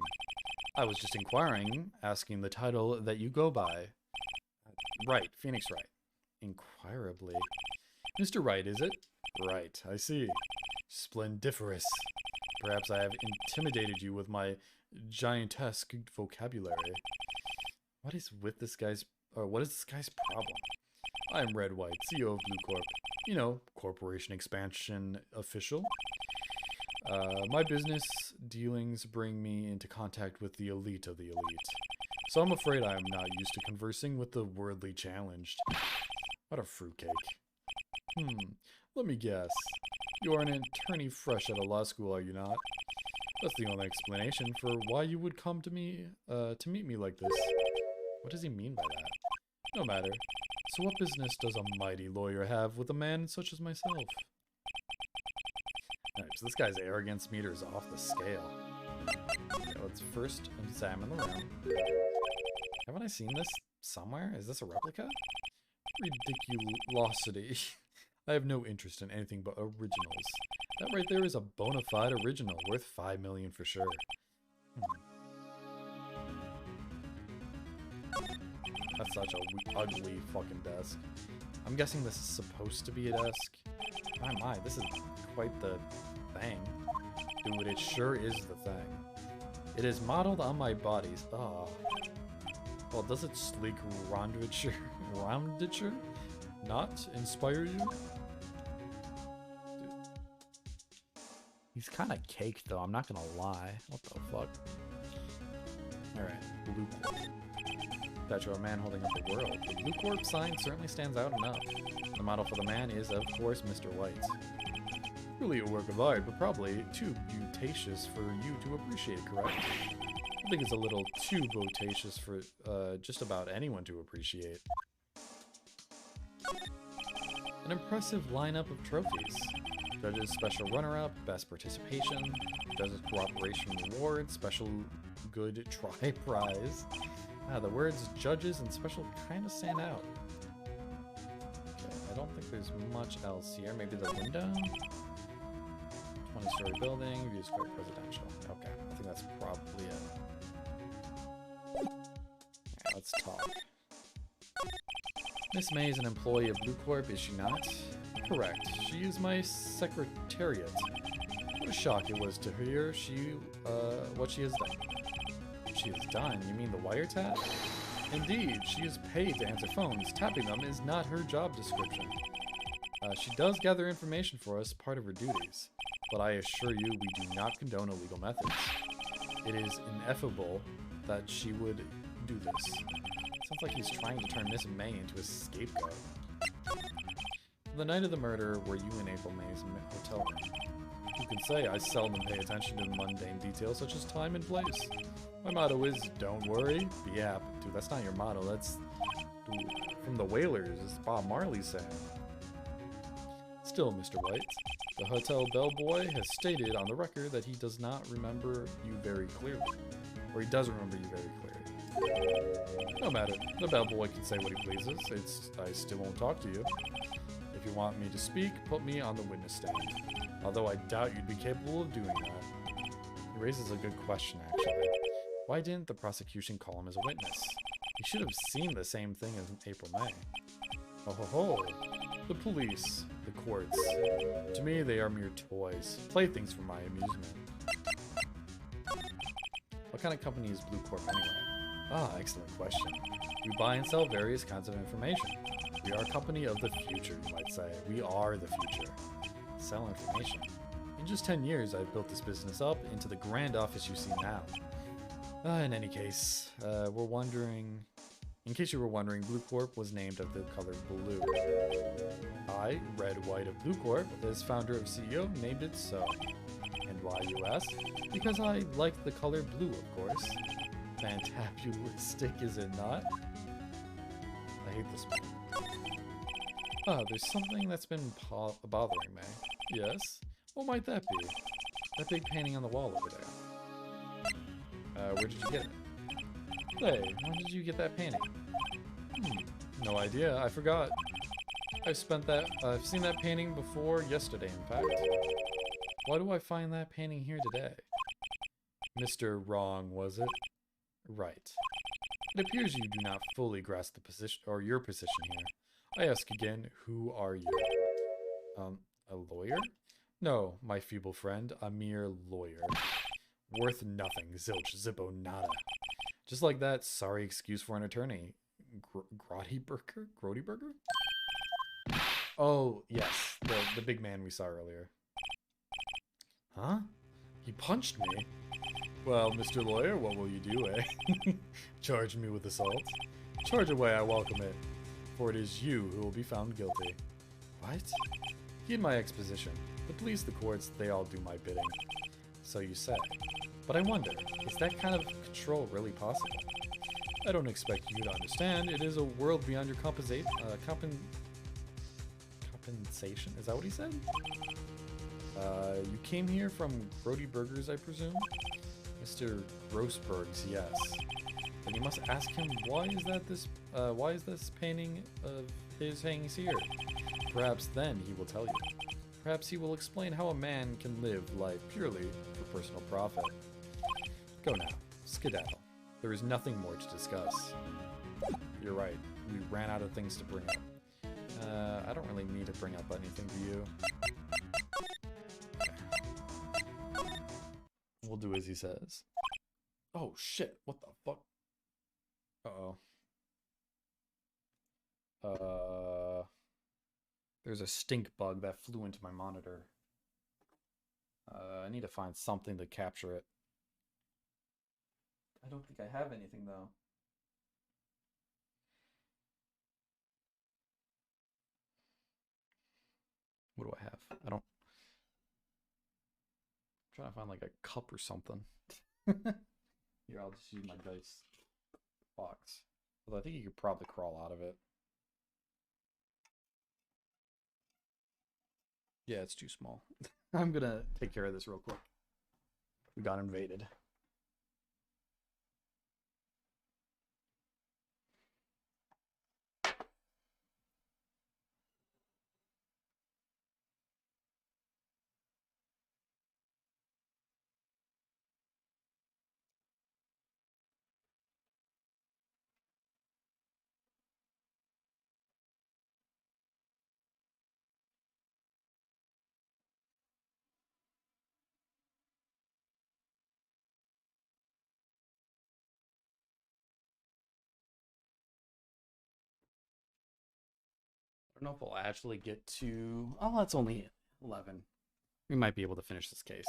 I was just inquiring, asking the title that you go by. Wright, Phoenix Wright. Inquirably. Mr. Wright, is it? Right, I see. Splendiferous. Perhaps I have intimidated you with my giantesque vocabulary. What is this guy's problem? I'm Red White, CEO of Blue Corp. You know, corporation expansion official. My business dealings bring me into contact with the elite of the elite. So I'm afraid I am not used to conversing with the worldly challenged. What a fruitcake. Let me guess. You are an attorney fresh out of law school, are you not? That's the only explanation for why you would come to me, to meet me like this. What does he mean by that? No matter. So what business does a mighty lawyer have with a man such as myself? Alright, so this guy's arrogance meter is off the scale. Okay, let's first examine the room. Haven't I seen this somewhere? Is this a replica? Ridiculosity. I have no interest in anything but originals. That right there is a bona fide original, worth 5 million for sure. That's such a ugly fucking desk. I'm guessing this is supposed to be a desk. My, this is quite the thing. Dude, it sure is the thing. It is modeled on my body's. Oh. Well, does its sleek roundature not inspire you? Dude. He's kind of caked, though. I'm not gonna lie. What the fuck? Alright, Blue Corp. Statue of a man holding up the world. The Blue Corp sign certainly stands out enough. The model for the man is, of course, Mr. White. Really a work of art, but probably too beauticious for you to appreciate, correct? I think it's a little too bodacious for just about anyone to appreciate. An impressive lineup of trophies. Judges Special Runner-Up, Best Participation, Judges Cooperation Reward, Special Good Try Prize. The words Judges and Special kind of stand out. Okay, I don't think there's much else here. Maybe the window? 20-story building, views quite presidential. Okay, I think that's probably it. Alright, let's talk. Miss May is an employee of Blue Corp, is she not? Correct. She is my secretariat. What a shock it was to hear what she has done. She has done? You mean the wiretap? Indeed, she is paid to answer phones. Tapping them is not her job description. She does gather information for us, part of her duties. But I assure you, we do not condone illegal methods. It is ineffable that she would do this. Sounds like he's trying to turn Miss May into a scapegoat. The night of the murder, were you in April May's hotel room? You can say I seldom pay attention to mundane details such as time and place. My motto is, don't worry, be happy. Dude, that's not your motto, that's from the Whalers, it's Bob Marley saying. Still, Mr. White, the hotel bellboy has stated on the record that he does not remember you very clearly. Or he does remember you very clearly. No matter, the bellboy can say what he pleases, I still won't talk to you. If you want me to speak, put me on the witness stand. Although I doubt you'd be capable of doing that. He raises a good question, actually. Why didn't the prosecution call him as a witness? He should have seen the same thing as April May. Oh ho ho. The police, the courts. To me, they are mere toys, playthings for my amusement. What kind of company is Blue Corp anyway? Ah, excellent question. We buy and sell various kinds of information. We are a company of the future, you might say. We are the future. Sell information. In just 10 years, I've built this business up into the grand office you see now. In any case, in case you were wondering, Blue Corp was named of the color blue. I, Red White of Blue Corp, as founder and CEO, named it so. And why, you ask? Because I like the color blue, of course. Fantabulistic, is it not? I hate this one. There's something that's been bothering me. Yes? What might that be? That big painting on the wall over there. Where did you get it? Hey, when did you get that painting? No idea, I forgot. I've seen that painting before yesterday, in fact. Why do I find that painting here today? Mr. Wrong, was it? Right. It appears you do not fully grasp the position, or your position here. I ask again, who are you? A lawyer? No, my feeble friend, a mere lawyer. Worth nothing, zilch, zippo, nada. Just like that, sorry excuse for an attorney. Grodyburger? Oh, yes, the big man we saw earlier. Huh? He punched me? Well, Mr. Lawyer, what will you do, eh? Charge me with assault? Charge away, I welcome it. For it is you who will be found guilty. What? Heed my exposition. The police, the courts, they all do my bidding. So you say. But I wonder, is that kind of control really possible? I don't expect you to understand. It is a world beyond your compensation. Is that what he said? You came here from Grody Burgers, I presume? Mr. Grossberg's, yes. Then you must ask him why is this painting of his hanging here? Perhaps then he will tell you. Perhaps he will explain how a man can live life purely for personal profit. Go now. Skedaddle. There is nothing more to discuss. You're right. We ran out of things to bring up. I don't really need to bring up anything to you. We'll do as he says. Oh shit, what the fuck? Uh-oh. There's a stink bug that flew into my monitor. I need to find something to capture it. I don't think I have anything though. What do I have? I'm trying to find like a cup or something. Here, I'll just use my dice box. Although I think you could probably crawl out of it. Yeah, it's too small. I'm gonna take care of this real quick. We got invaded. I don't know if we'll actually get to... Oh, that's only 11. We might be able to finish this case.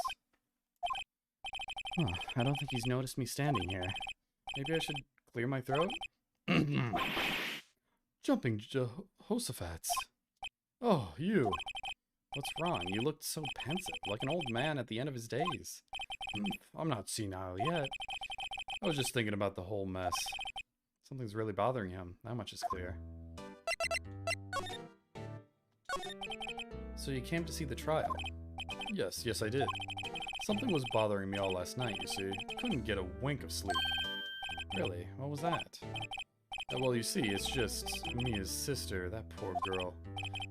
Huh, I don't think he's noticed me standing here. Maybe I should clear my throat? Jumping Jehoshaphat's. Oh, you. What's wrong? You looked so pensive, like an old man at the end of his days. I'm not senile yet. I was just thinking about the whole mess. Something's really bothering him. That much is clear. So you came to see the trial? Yes, I did. Something was bothering me all last night, you see. Couldn't get a wink of sleep. Really? What was that? Well, you see, it's just Mia's sister, that poor girl.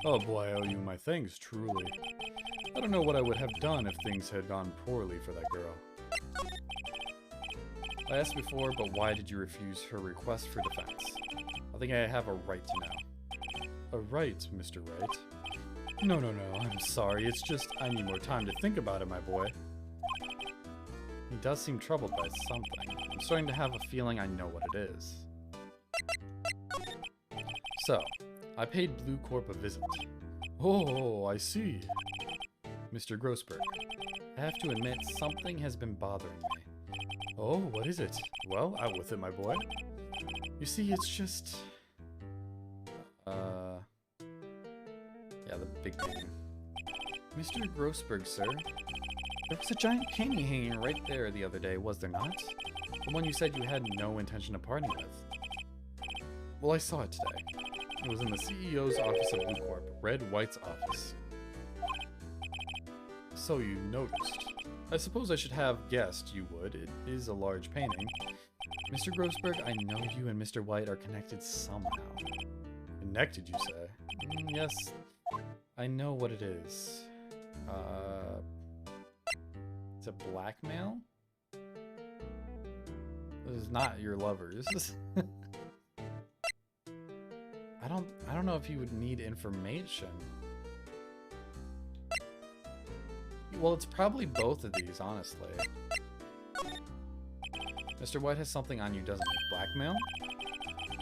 Oh boy, I owe you my thanks, truly. I don't know what I would have done if things had gone poorly for that girl. I asked before, but why did you refuse her request for defense? I think I have a right to know. A right, Mr. Wright? No, I'm sorry. It's just I need more time to think about it, my boy. He does seem troubled by something. I'm starting to have a feeling I know what it is. So, I paid Blue Corp a visit. Oh, I see. Mr. Grossberg, I have to admit something has been bothering me. Oh, what is it? Well, out with it, my boy. You see, it's just... Yeah, the big painting. Mr. Grossberg, sir. There was a giant painting hanging right there the other day, was there not? The one you said you had no intention of parting with. Well, I saw it today. It was in the CEO's office of Blue Corp, Red White's office. So you noticed. I suppose I should have guessed you would. It is a large painting. Mr. Grossberg, I know you and Mr. White are connected somehow. Connected, you say? Yes, I know what it is. It's a blackmail? This is not your lover. This is... I don't know if you would need information. Well, it's probably both of these, honestly. Mr. White has something on you, doesn't he? Blackmail?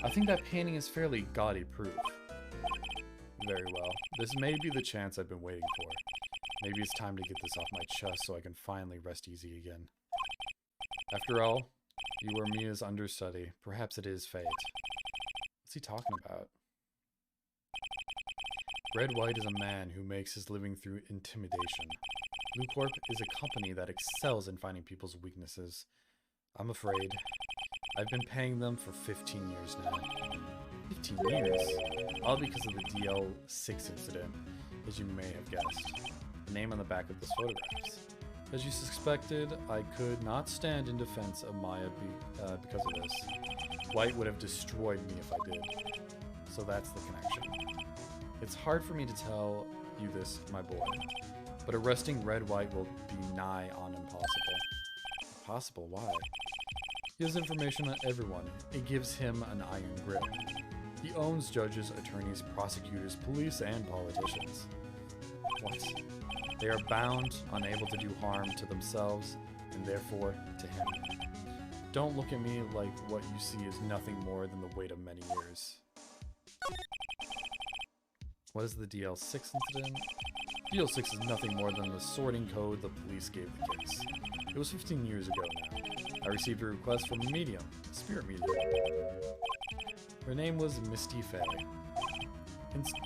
I think that painting is fairly gaudy proof. Very well. This may be the chance I've been waiting for. Maybe it's time to get this off my chest so I can finally rest easy again. After all, you were Mia's understudy. Perhaps it is fate. What's he talking about? Red White is a man who makes his living through intimidation. Blue Corp is a company that excels in finding people's weaknesses. I'm afraid. I've been paying them for 15 years now. 15 years? All because of the DL6 incident, as you may have guessed. The name on the back of those photographs. As you suspected, I could not stand in defense of Maya because of this. White would have destroyed me if I did. So that's the connection. It's hard for me to tell you this, my boy, but arresting Red White will be nigh on impossible. Impossible? Why? He has information on everyone. It gives him an iron grip. He owns judges, attorneys, prosecutors, police, and politicians. What? They are bound, unable to do harm to themselves, and therefore to him. Don't look at me like what you see is nothing more than the weight of many years. What is the DL6 incident? DL6 is nothing more than the sorting code the police gave the case. It was 15 years ago now. I received a request from a medium, a spirit medium. Her name was Misty Faye.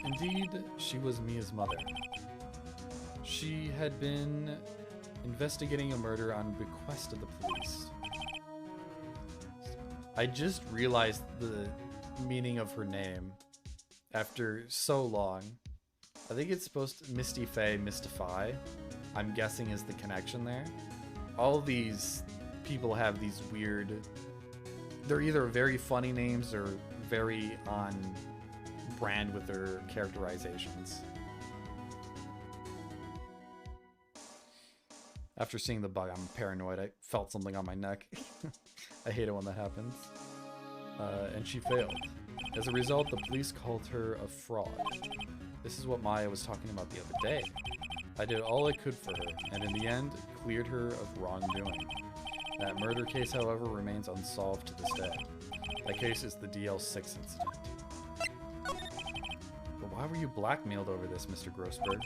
Indeed, she was Mia's mother. She had been investigating a murder on bequest of the police. I just realized the meaning of her name after so long. I think it's supposed to Misty Faye, Mystify. I'm guessing is the connection there. All these people have these weird... They're either very funny names or very on brand with their characterizations. After seeing the bug, I'm paranoid. I felt something on my neck. I hate it when that happens. And she failed. As a result, the police called her a fraud. This is what Maya was talking about the other day. I did all I could for her, and in the end, cleared her of wrongdoing. That murder case, however, remains unsolved to this day. That case is the DL6 incident. But why were you blackmailed over this, Mr. Grossberg?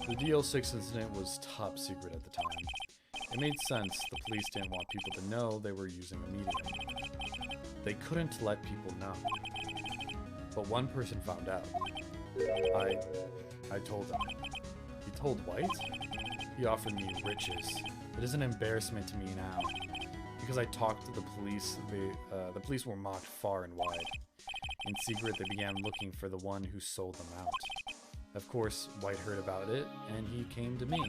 The DL6 incident was top secret at the time. It made sense. The police didn't want people to know they were using a medium. They couldn't let people know. But one person found out. I told him. He told White? He offered me riches. It is an embarrassment to me now. Because I talked to the police, the police were mocked far and wide. In secret, they began looking for the one who sold them out. Of course, White heard about it, and he came to me.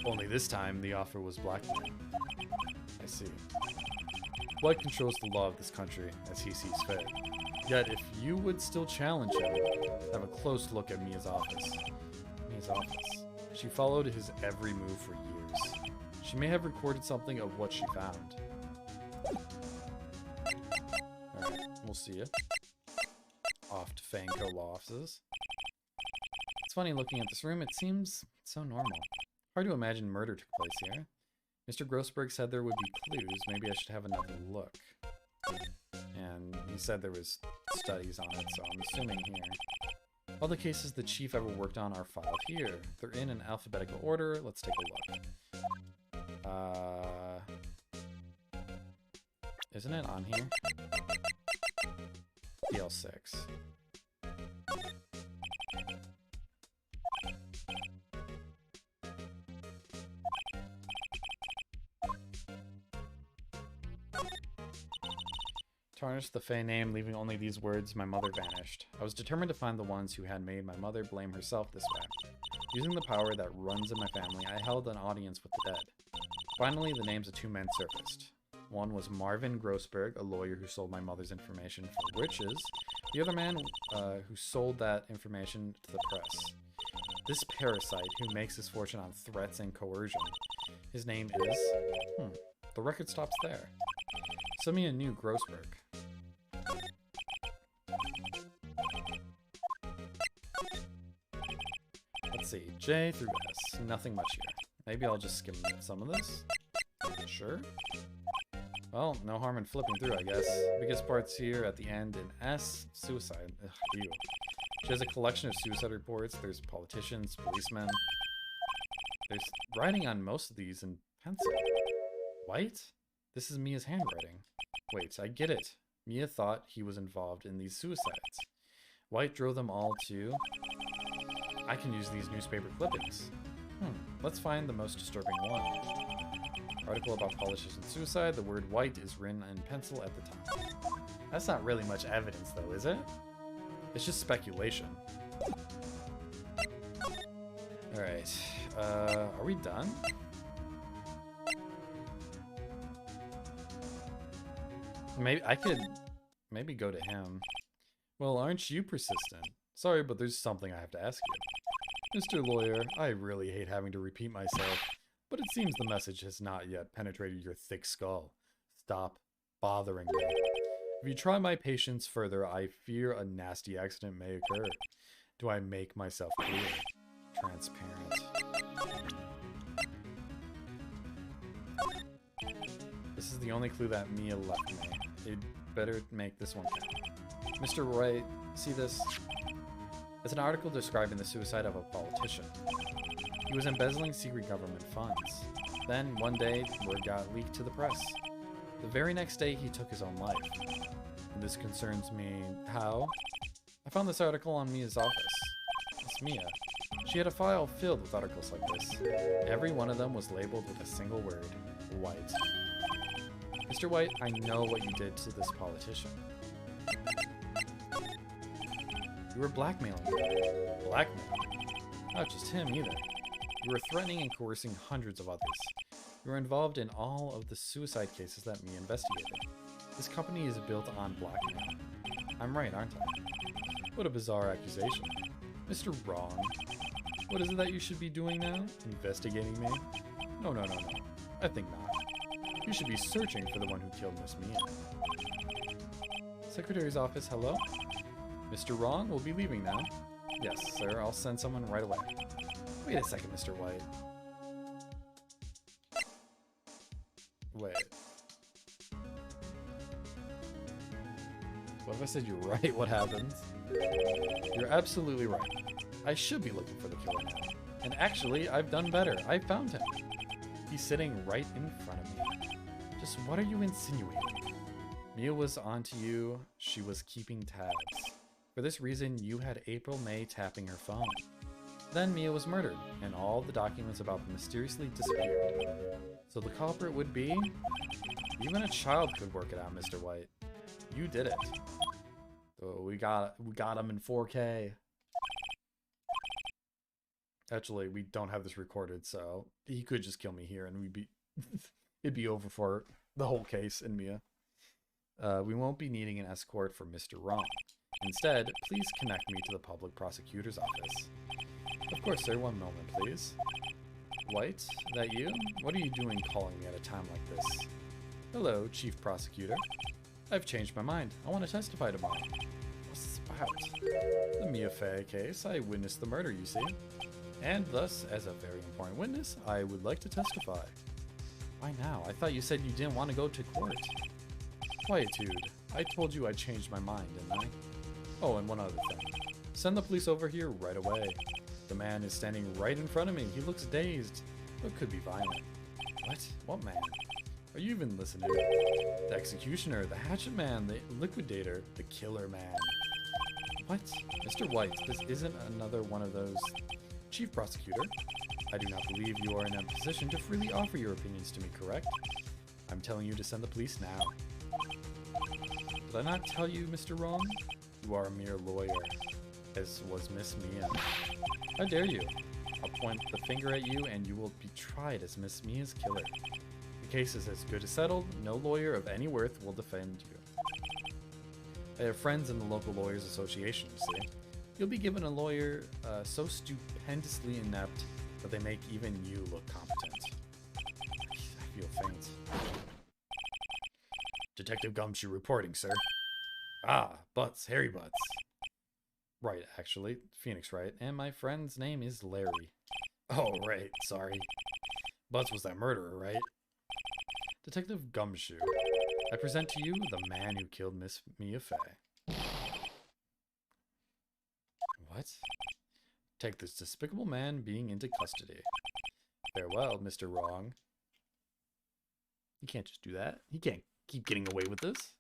Only this time, the offer was blackmail. I see. White controls the law of this country, as he sees fit. Yet, if you would still challenge him, have a close look at Mia's office. Mia's office. She followed his every move for years. She may have recorded something of what she found. Alright, we'll see you. Off to Fanco Law Offices. It's funny looking at this room, it seems so normal. Hard to imagine murder took place here. Mr. Grossberg said there would be clues, maybe I should have another look. And he said there was studies on it, so I'm assuming here. All the cases the chief ever worked on are filed here. They're in an alphabetical order, let's take a look. Isn't it on here? DL6. Tarnished the Fey name, leaving only these words, my mother vanished. I was determined to find the ones who had made my mother blame herself this way. Using the power that runs in my family, I held an audience with the dead. Finally, the names of two men surfaced. One was Marvin Grossberg, a lawyer who sold my mother's information for riches. The other man who sold that information to the press. This parasite who makes his fortune on threats and coercion. His name is... the record stops there. Someone knew Grossberg. Let's see, J through S. Nothing much here. Maybe I'll just skim some of this. Sure. Well, no harm in flipping through, I guess. Biggest parts here at the end in S, suicide. Ugh, ew. She has a collection of suicide reports. There's politicians, policemen. There's writing on most of these in pencil. White? This is Mia's handwriting. Wait, I get it. Mia thought he was involved in these suicides. White drove them all to... I can use these newspaper clippings. Let's find the most disturbing one. Article about politician suicide. The word white is written in pencil at the top. That's not really much evidence though, is it? It's just speculation. Alright. Are we done? Maybe I could maybe go to him. Well, aren't you persistent? Sorry, but there's something I have to ask you. Mr. Lawyer, I really hate having to repeat myself, but it seems the message has not yet penetrated your thick skull. Stop bothering me. If you try my patience further, I fear a nasty accident may occur. Do I make myself clear? Transparent. This is the only clue that Mia left me. You'd better make this one count. Mr. Wright, see this? It's an article describing the suicide of a politician. He was embezzling secret government funds. Then, one day, word got leaked to the press. The very next day, he took his own life. And this concerns me. How? I found this article on Mia's office. It's Mia. She had a file filled with articles like this. Every one of them was labeled with a single word. White. Mr. White, I know what you did to this politician. You were blackmailing him. Blackmailing? Not just him either. You were threatening and coercing hundreds of others. You were involved in all of the suicide cases that me investigated. This company is built on blackmail. I'm right, aren't I? What a bizarre accusation. Mr. Wrong. What is it that you should be doing now? Investigating me? No. I think not. You should be searching for the one who killed Miss Mia. Secretary's office, hello? Mr. Wrong will be leaving now. Yes, sir, I'll send someone right away. Wait a second, Mr. White. Wait. What if I said you're right? What happens? You're absolutely right. I should be looking for the killer now. And actually, I've done better. I found him. He's sitting right in front of me. Just what are you insinuating? Mia was onto you. She was keeping tabs. For this reason, you had April May tapping her phone. Then Mia was murdered, and all the documents about them mysteriously disappeared. So the culprit would be... Even a child could work it out, Mr. White. You did it. So we got him in 4K. Actually, we don't have this recorded, so he could just kill me here, and we'd be it'd be over for the whole case in Mia. We won't be needing an escort for Mr. Wrong. Instead, please connect me to the public prosecutor's office. Of course, sir. 1 moment, please. White, that you? What are you doing calling me at a time like this? Hello, Chief Prosecutor. I've changed my mind. I want to testify tomorrow. What's this about? The Mia Fey case. I witnessed the murder, you see. And thus, as a very important witness, I would like to testify. Why now? I thought you said you didn't want to go to court. Quietude. I told you I changed my mind, didn't I? Oh, and one other thing. Send the police over here right away. The man is standing right in front of me. He looks dazed, but could be violent. What? What man? Are you even listening? The executioner, the hatchet man, the liquidator, the killer man. What? Mr. White, this isn't another one of those... Chief Prosecutor, I do not believe you are in a position to freely offer your opinions to me, correct? I'm telling you to send the police now. Did I not tell you, Mr. Wrong? You are a mere lawyer, as was Miss Mia. How dare you? I'll point the finger at you and you will be tried as Miss Mia's killer. The case is as good as settled. No lawyer of any worth will defend you. I have friends in the local lawyers association, you see. You'll be given a lawyer so stupendously inept that they make even you look competent. I feel faint. Detective Gumshoe reporting, sir. Ah, Butts, Harry Butts. Right, actually. Phoenix Wright. And my friend's name is Larry. Oh, right, sorry. Butts was that murderer, right? Detective Gumshoe. I present to you the man who killed Miss Mia Fey. What? Take this despicable man being into custody. Farewell, Mr. Wrong. You can't just do that. He can't keep getting away with this.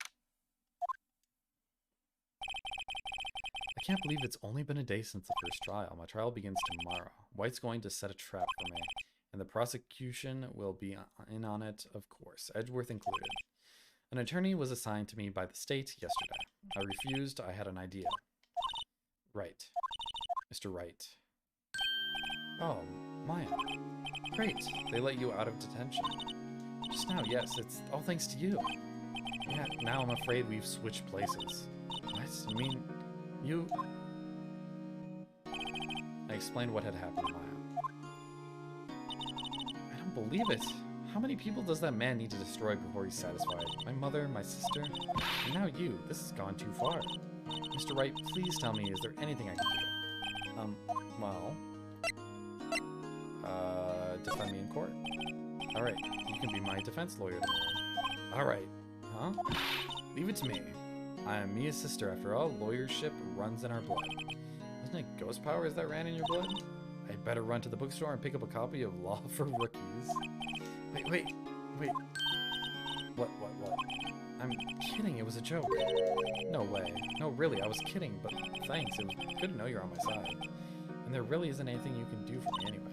I can't believe it's only been a day since the first trial. My trial begins tomorrow. White's going to set a trap for me, and the prosecution will be in on it, of course, Edgeworth included. An attorney was assigned to me by the state yesterday. I refused. I had an idea. Right. Mr. Wright. Oh, Maya. Great. They let you out of detention. Just now, yes. It's all thanks to you. Yeah, now I'm afraid we've switched places. What? You mean... You... I explained what had happened to Maya. I don't believe it. How many people does that man need to destroy before he's satisfied? My mother, my sister, and now you. This has gone too far. Mr. Wright, please tell me, is there anything I can do? Well... defend me in court? Alright, you can be my defense lawyer tomorrow. Alright. Huh? Leave it to me. I am Mia's sister, after all. Lawyership runs in our blood. Wasn't it ghost powers that ran in your blood? I'd better run to the bookstore and pick up a copy of Law for Rookies. Wait. What? I'm kidding, it was a joke. No way. No, really, I was kidding, but thanks. It was good to know you're on my side. And there really isn't anything you can do for me anyway.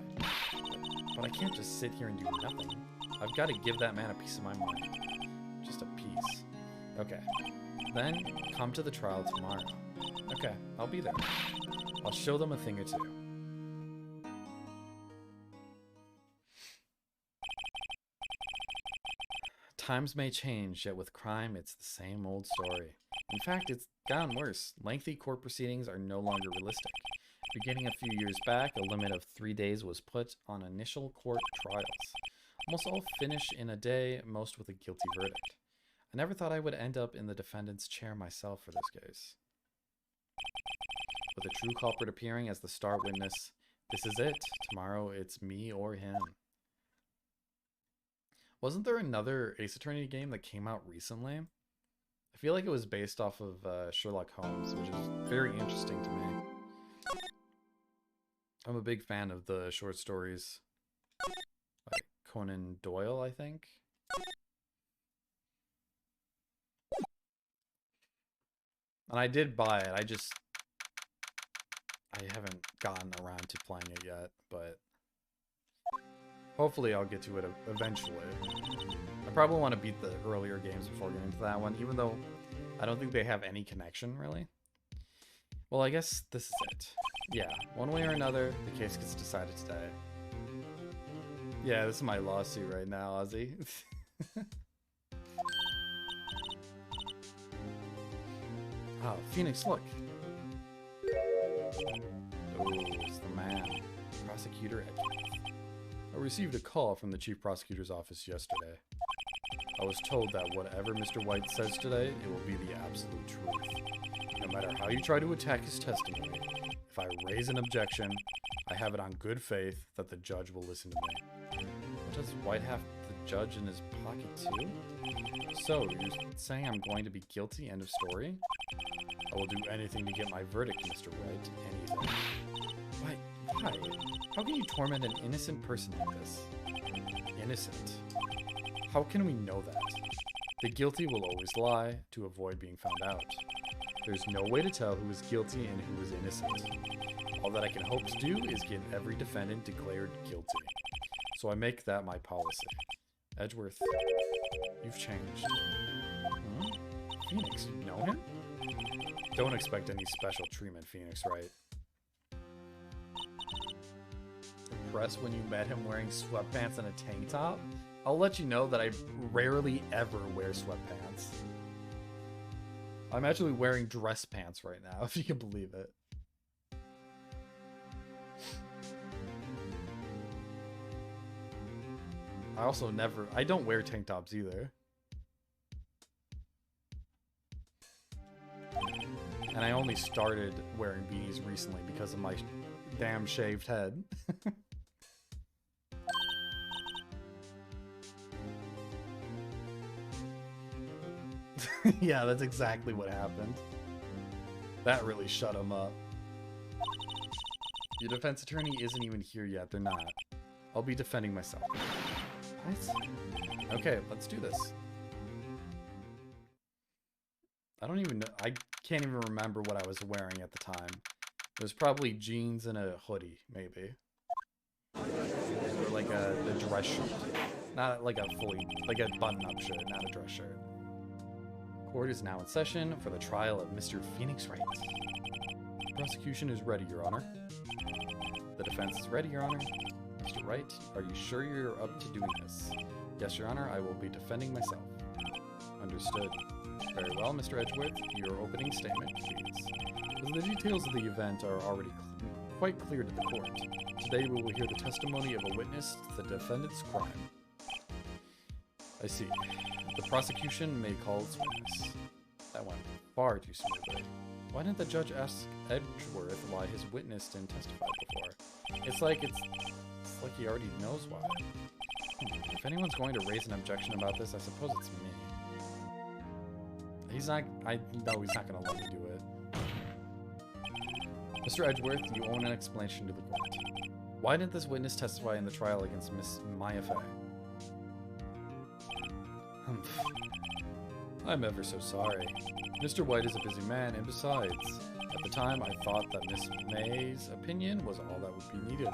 But I can't just sit here and do nothing. I've got to give that man a piece of my mind. please. Okay. Then come to the trial tomorrow. Okay, I'll be there. I'll show them a thing or two. Times may change, yet with crime, it's the same old story. In fact, it's gotten worse. Lengthy court proceedings are no longer realistic. Beginning a few years back, a limit of 3 days was put on initial court trials. Almost all finish in a day, most with a guilty verdict. I never thought I would end up in the defendant's chair myself for this case. With a true culprit appearing as the star witness, this is it. Tomorrow it's me or him. Wasn't there another Ace Attorney game that came out recently? I feel like it was based off of Sherlock Holmes, which is very interesting to me. I'm a big fan of the short stories. Like Conan Doyle, I think. And I did buy it, I haven't gotten around to playing it yet, but hopefully I'll get to it eventually. I probably want to beat the earlier games before getting to that one, even though I don't think they have any connection, really. Well, I guess this is it. Yeah, one way or another, the case gets decided today. Yeah, this is my lawsuit right now, Ozzy. Oh, Phoenix, look. Oh, it's the man. Prosecutor Edgeworth. I received a call from the Chief Prosecutor's office yesterday. I was told that whatever Mr. White says today, it will be the absolute truth. No matter how you try to attack his testimony, if I raise an objection, I have it on good faith that the judge will listen to me. What does White have the judge in his pocket too? So, you're saying I'm going to be guilty, end of story? I will do anything to get my verdict, Mr. Wright. Anything. Why? How can you torment an innocent person like this? Innocent? How can we know that? The guilty will always lie to avoid being found out. There's no way to tell who is guilty and who is innocent. All that I can hope to do is get every defendant declared guilty. So I make that my policy. Edgeworth, you've changed. Hmm? Phoenix, you know him? Don't expect any special treatment, Phoenix, right? Impressed when you met him wearing sweatpants and a tank top? I'll let you know that I rarely ever wear sweatpants. I'm actually wearing dress pants right now, if you can believe it. I don't wear tank tops either. And I only started wearing beanies recently because of my damn shaved head. Yeah, that's exactly what happened. That really shut him up. Your defense attorney isn't even here yet. They're not. I'll be defending myself. What? Okay, let's do this. I don't even know. I can't even remember what I was wearing at the time. It was probably jeans and a hoodie, maybe. Or like a dress shirt. Not like a button-up shirt, not a dress shirt. Court is now in session for the trial of Mr. Phoenix Wright. The prosecution is ready, Your Honor. The defense is ready, Your Honor. Mr. Wright, are you sure you're up to doing this? Yes, Your Honor, I will be defending myself. Understood. Very well, Mr. Edgeworth, your opening statement, please. As the details of the event are already quite clear to the court, today we will hear the testimony of a witness to the defendant's crime. I see. The prosecution may call its witness. That went far too smoothly. Why didn't the judge ask Edgeworth why his witness didn't testify before? It's like he already knows why. If anyone's going to raise an objection about this, I suppose it's me. I know he's not going to let me do it. Mr. Edgeworth, you own an explanation to the court. Why didn't this witness testify in the trial against Miss Maya Fey? I'm ever so sorry. Mr. White is a busy man, and besides, at the time I thought that Miss May's opinion was all that would be needed.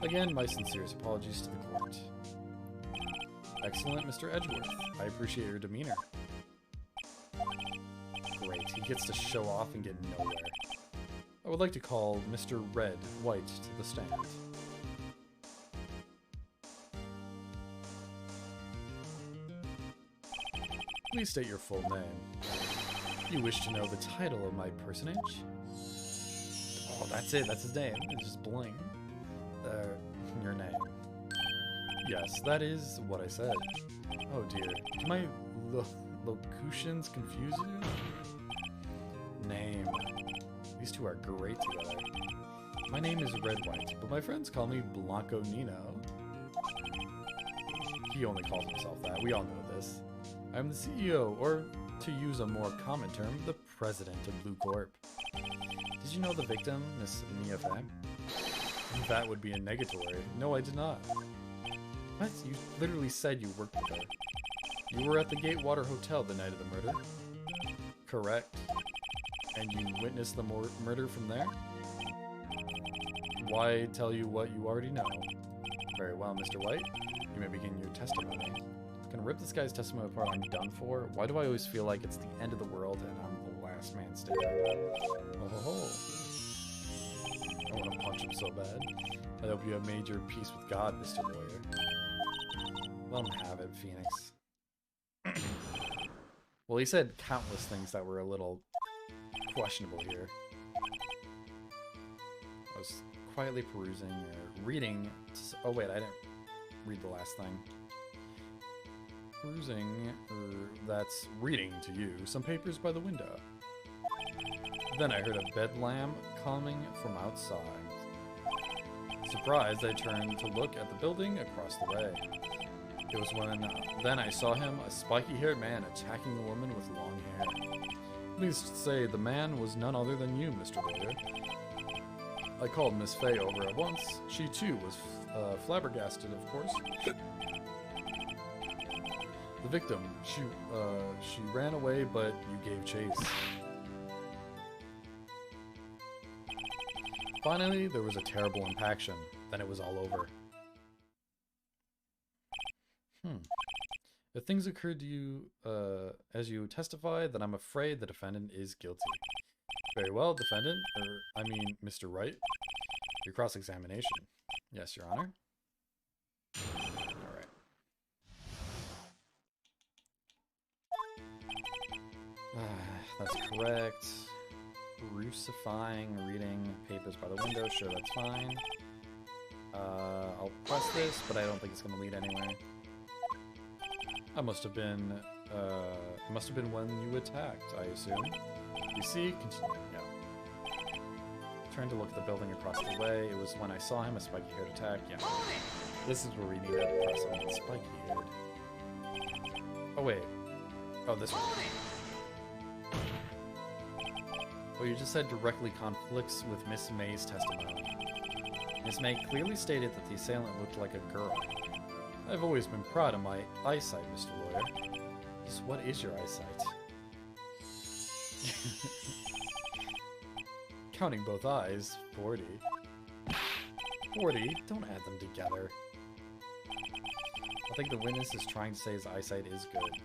Again, my sincerest apologies to the court. Excellent, Mr. Edgeworth. I appreciate your demeanor. Great, he gets to show off and get nowhere. I would like to call Mr. Red White to the stand. Please state your full name. You wish to know the title of my personage? Oh, that's it. That's his name. It's just bling. Your name. Yes, that is what I said. Oh dear. Do my locutions confuse you? Name. These two are great together. My name is Red White, but my friends call me Blanco Nino. He only calls himself that. We all know this. I'm the CEO, or to use a more common term, the president of Blue Corp. Did you know the victim, Miss Mia Pham? That would be a negatory. No, I did not. What? You literally said you worked with her. You were at the Gatewater Hotel the night of the murder? Correct. And you witnessed the murder from there? Why tell you what you already know? Very well, Mr. White. You may begin your testimony. Gonna rip this guy's testimony apart. I'm done for. Why do I always feel like it's the end of the world and I'm the last man standing? Oh. I want to punch him so bad. I hope you have made your peace with God, Mr. Lawyer. Let him have it, Phoenix. Well, he said countless things that were a little questionable here. I was quietly perusing or reading. Oh wait, I didn't read the last thing. Perusing, that's reading to you, some papers by the window. Then I heard a bedlam coming from outside. Surprised, I turned to look at the building across the way. It was when then I saw him, a spiky-haired man, attacking a woman with long hair. Needless to say, the man was none other than you, Mr. Lawyer. I called Miss Fay over at once. She, too, was flabbergasted, of course. The victim, she ran away, but you gave chase. Finally, there was a terrible impaction. Then it was all over. If things occurred to you as you testify, then I'm afraid the defendant is guilty. Very well, defendant, I mean, Mr. Wright. Your cross-examination. Yes, Your Honor. Alright. That's correct. Crucifying, reading papers by the window. Sure, that's fine. I'll press this, but I don't think it's going to lead anywhere. That must have been, it must have been when you attacked, I assume. You see? Continue. Yeah. Trying to look at the building across the way. It was when I saw him, a spiky-haired attack. Yeah. This is where we need to press on it. Spiky-haired. Oh, wait. Oh, this one. What you just said directly conflicts with Miss May's testimony. Miss May clearly stated that the assailant looked like a girl. I've always been proud of my eyesight, Mr. Lawyer. Just what is your eyesight? Counting both eyes, 40. 40? Don't add them together. I think the witness is trying to say his eyesight is good.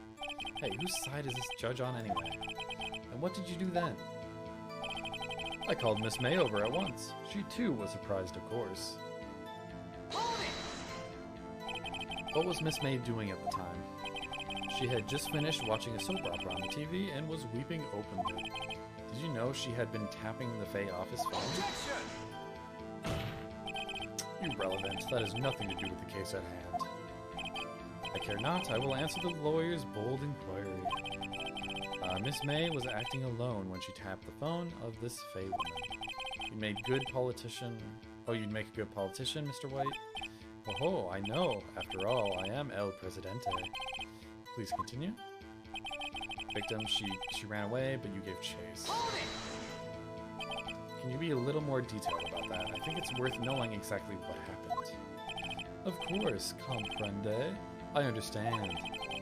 Hey, whose side is this judge on anyway? And what did you do then? I called Miss May over at once. She too was surprised, of course. What was Miss May doing at the time? She had just finished watching a soap opera on the TV and was weeping openly. Did you know she had been tapping the Faye office phone? Irrelevant. That has nothing to do with the case at hand. I care not. I will answer the lawyer's bold inquiry. Miss May was acting alone when she tapped the phone of this Faye woman. You made good politician. Oh, you'd make a good politician, Mr. White? Oh, I know. After all, I am El Presidente. Please continue. Victim, she ran away, but you gave chase. Can you be a little more detailed about that? I think it's worth knowing exactly what happened. Of course, comprende. I understand.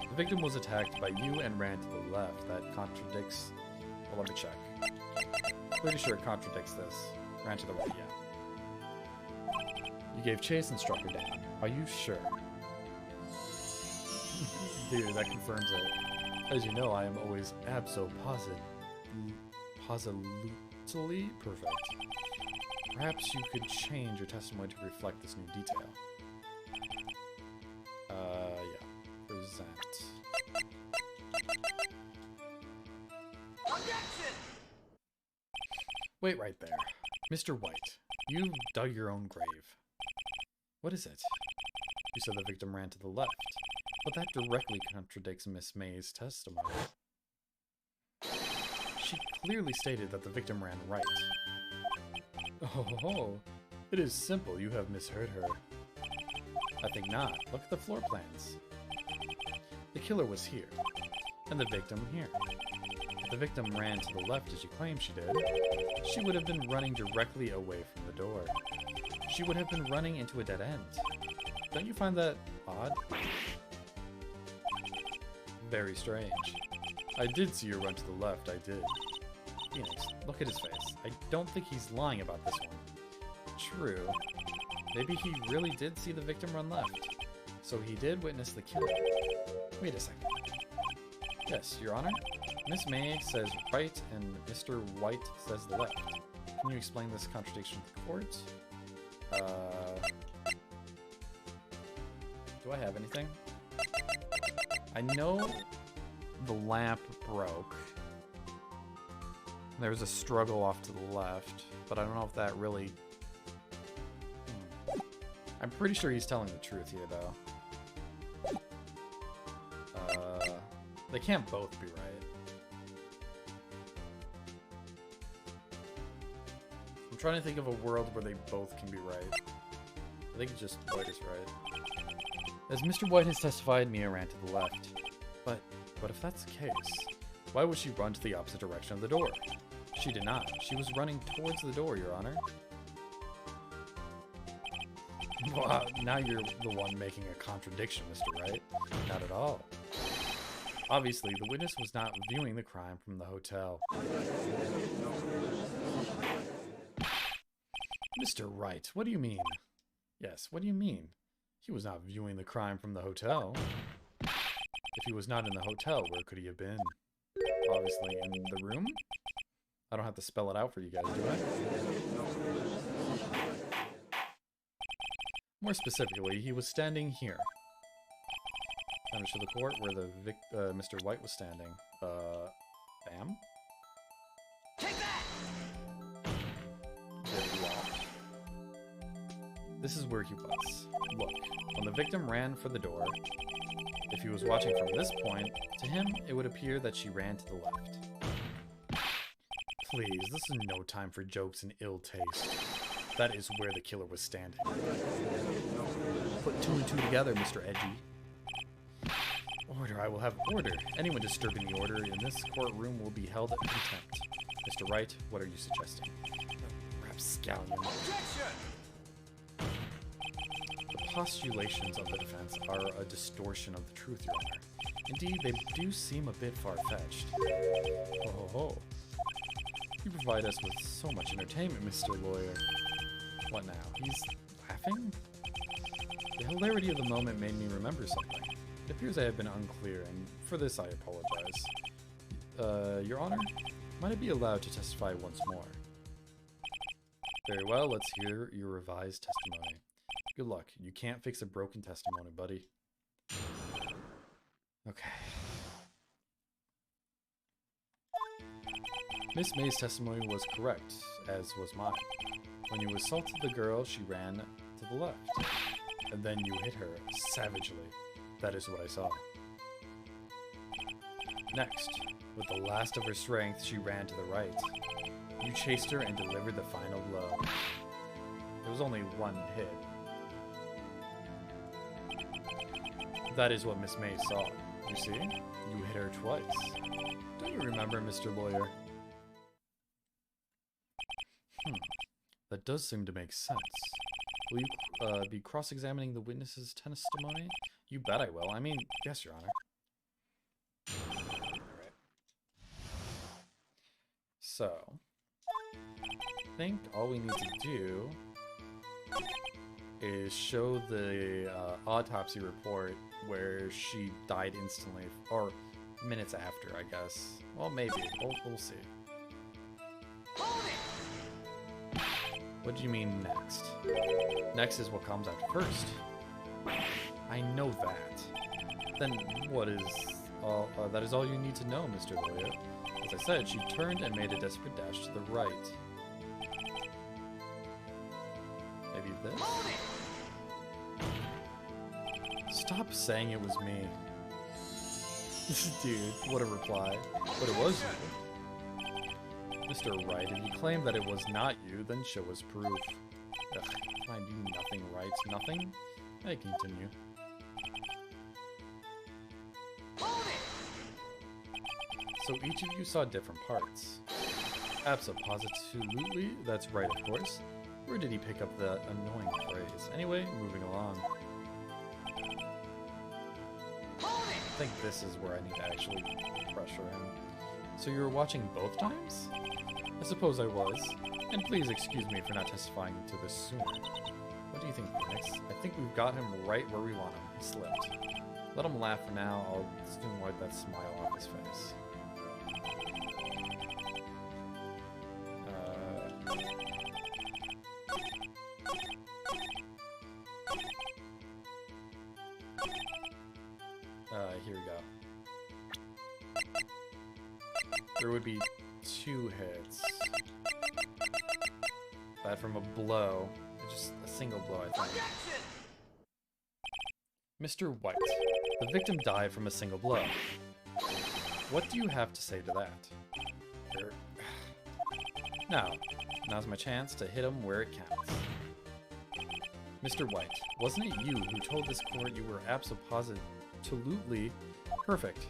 The victim was attacked by you and ran to the left. That contradicts... Well, let me check. Pretty sure it contradicts this. Ran to the right, yeah. You gave chase and struck her down. Are you sure? Dude, that confirms it. As you know, I am always abso-positive. positively perfect. Perhaps you could change your testimony to reflect this new detail. Yeah. Present. Objection! Wait right there. Mr. White, you dug your own grave. What is it? You said the victim ran to the left, but that directly contradicts Miss May's testimony. She clearly stated that the victim ran right. Oh, it is simple. You have misheard her. I think not. Look at the floor plans. The killer was here, and the victim here. If the victim ran to the left as you claim she did, she would have been running directly away from the door. She would have been running into a dead end. Don't you find that odd? Very strange. I did see her run to the left, I did. Phoenix, look at his face. I don't think he's lying about this one. True. Maybe he really did see the victim run left. So he did witness the killing. Wait a second. Yes, Your Honor? Miss May says right and Mr. White says left. Can you explain this contradiction to the court? Do I have anything? I know the lamp broke. There's a struggle off to the left, but I don't know if that really... I'm pretty sure he's telling the truth here, though. They can't both be right. I'm trying to think of a world where they both can be right. I think it's just White is right. As Mr. White has testified, Mia ran to the left. But if that's the case, why would she run to the opposite direction of the door? She did not. She was running towards the door, Your Honor. Wow, now you're the one making a contradiction, Mr. Wright. Not at all. Obviously, the witness was not viewing the crime from the hotel. Mr. Wright, what do you mean? Yes, what do you mean? He was not viewing the crime from the hotel. If he was not in the hotel, where could he have been? Obviously, in the room? I don't have to spell it out for you guys, do I? More specifically, he was standing here. Damage to the court where the Mr. White was standing. Bam? Take that! This is where he was. Look, when the victim ran for the door, if he was watching from this point, to him, it would appear that she ran to the left. Please, this is no time for jokes and ill taste. That is where the killer was standing. Put two and two together, Mr. Edgy. Order, I will have order. Anyone disturbing the order in this courtroom will be held in contempt. Mr. Wright, what are you suggesting? Perhaps scallion. Objection! The postulations of the defense are a distortion of the truth, Your Honor. Indeed, they do seem a bit far-fetched. Oh. You provide us with so much entertainment, Mr. Lawyer. What now? He's laughing? The hilarity of the moment made me remember something. It appears I have been unclear, and for this I apologize. Your Honor, might I be allowed to testify once more? Very well, let's hear your revised testimony. Good luck. You can't fix a broken testimony, buddy. Okay. Miss May's testimony was correct, as was mine. When you assaulted the girl, she ran to the left. And then you hit her savagely. That is what I saw. Next, with the last of her strength, she ran to the right. You chased her and delivered the final blow. It was only one hit. That is what Miss May saw. You see? You hit her twice. Don't you remember, Mr. Lawyer? That does seem to make sense. Will you be cross-examining the witness's testimony? You bet I will. I mean, yes, Your Honor. Alright. So, I think all we need to do is show the autopsy report where she died instantly, or minutes after, I guess. Well, maybe. We'll see. What do you mean next? Next is what comes after first. I know that. Then what is all? That is all you need to know, Mr. Lawyer. As I said, she turned and made a desperate dash to the right. Maybe this? Stop saying it was me. Dude, what a reply. But it was you. Mr. Wright, if you claim that it was not you, then show us proof. Ugh, I do nothing right. Nothing? I continue. So each of you saw different parts. Absolutely, that's right, of course. Where did he pick up that annoying phrase? Anyway, moving along. I think this is where I need to actually pressure him. So you were watching both times? I suppose I was. And please excuse me for not testifying to this sooner. What do you think, Phoenix? I think we've got him right where we want him. He slipped. Let him laugh for now. I'll soon wipe that smile off his face. Here we go. There would be 2 hits. That from a blow. Just a single blow, I think. Mr. White. The victim died from a single blow. What do you have to say to that? Now's my chance to hit him where it counts. Mr. White, wasn't it you who told this court you were absolutely perfect?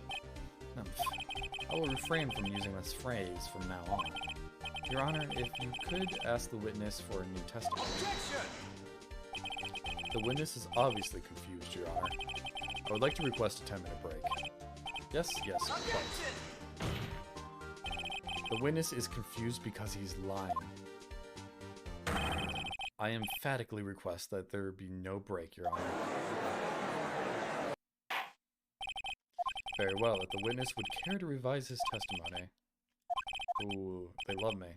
I will refrain from using this phrase from now on. Your Honor, if you could ask the witness for a new testimony. The witness is obviously confused, Your Honor. I would like to request a 10-minute break. Yes, quite. The witness is confused because he's lying. I emphatically request that there be no break, Your Honor. Very well, if the witness would care to revise his testimony. Ooh, they love me.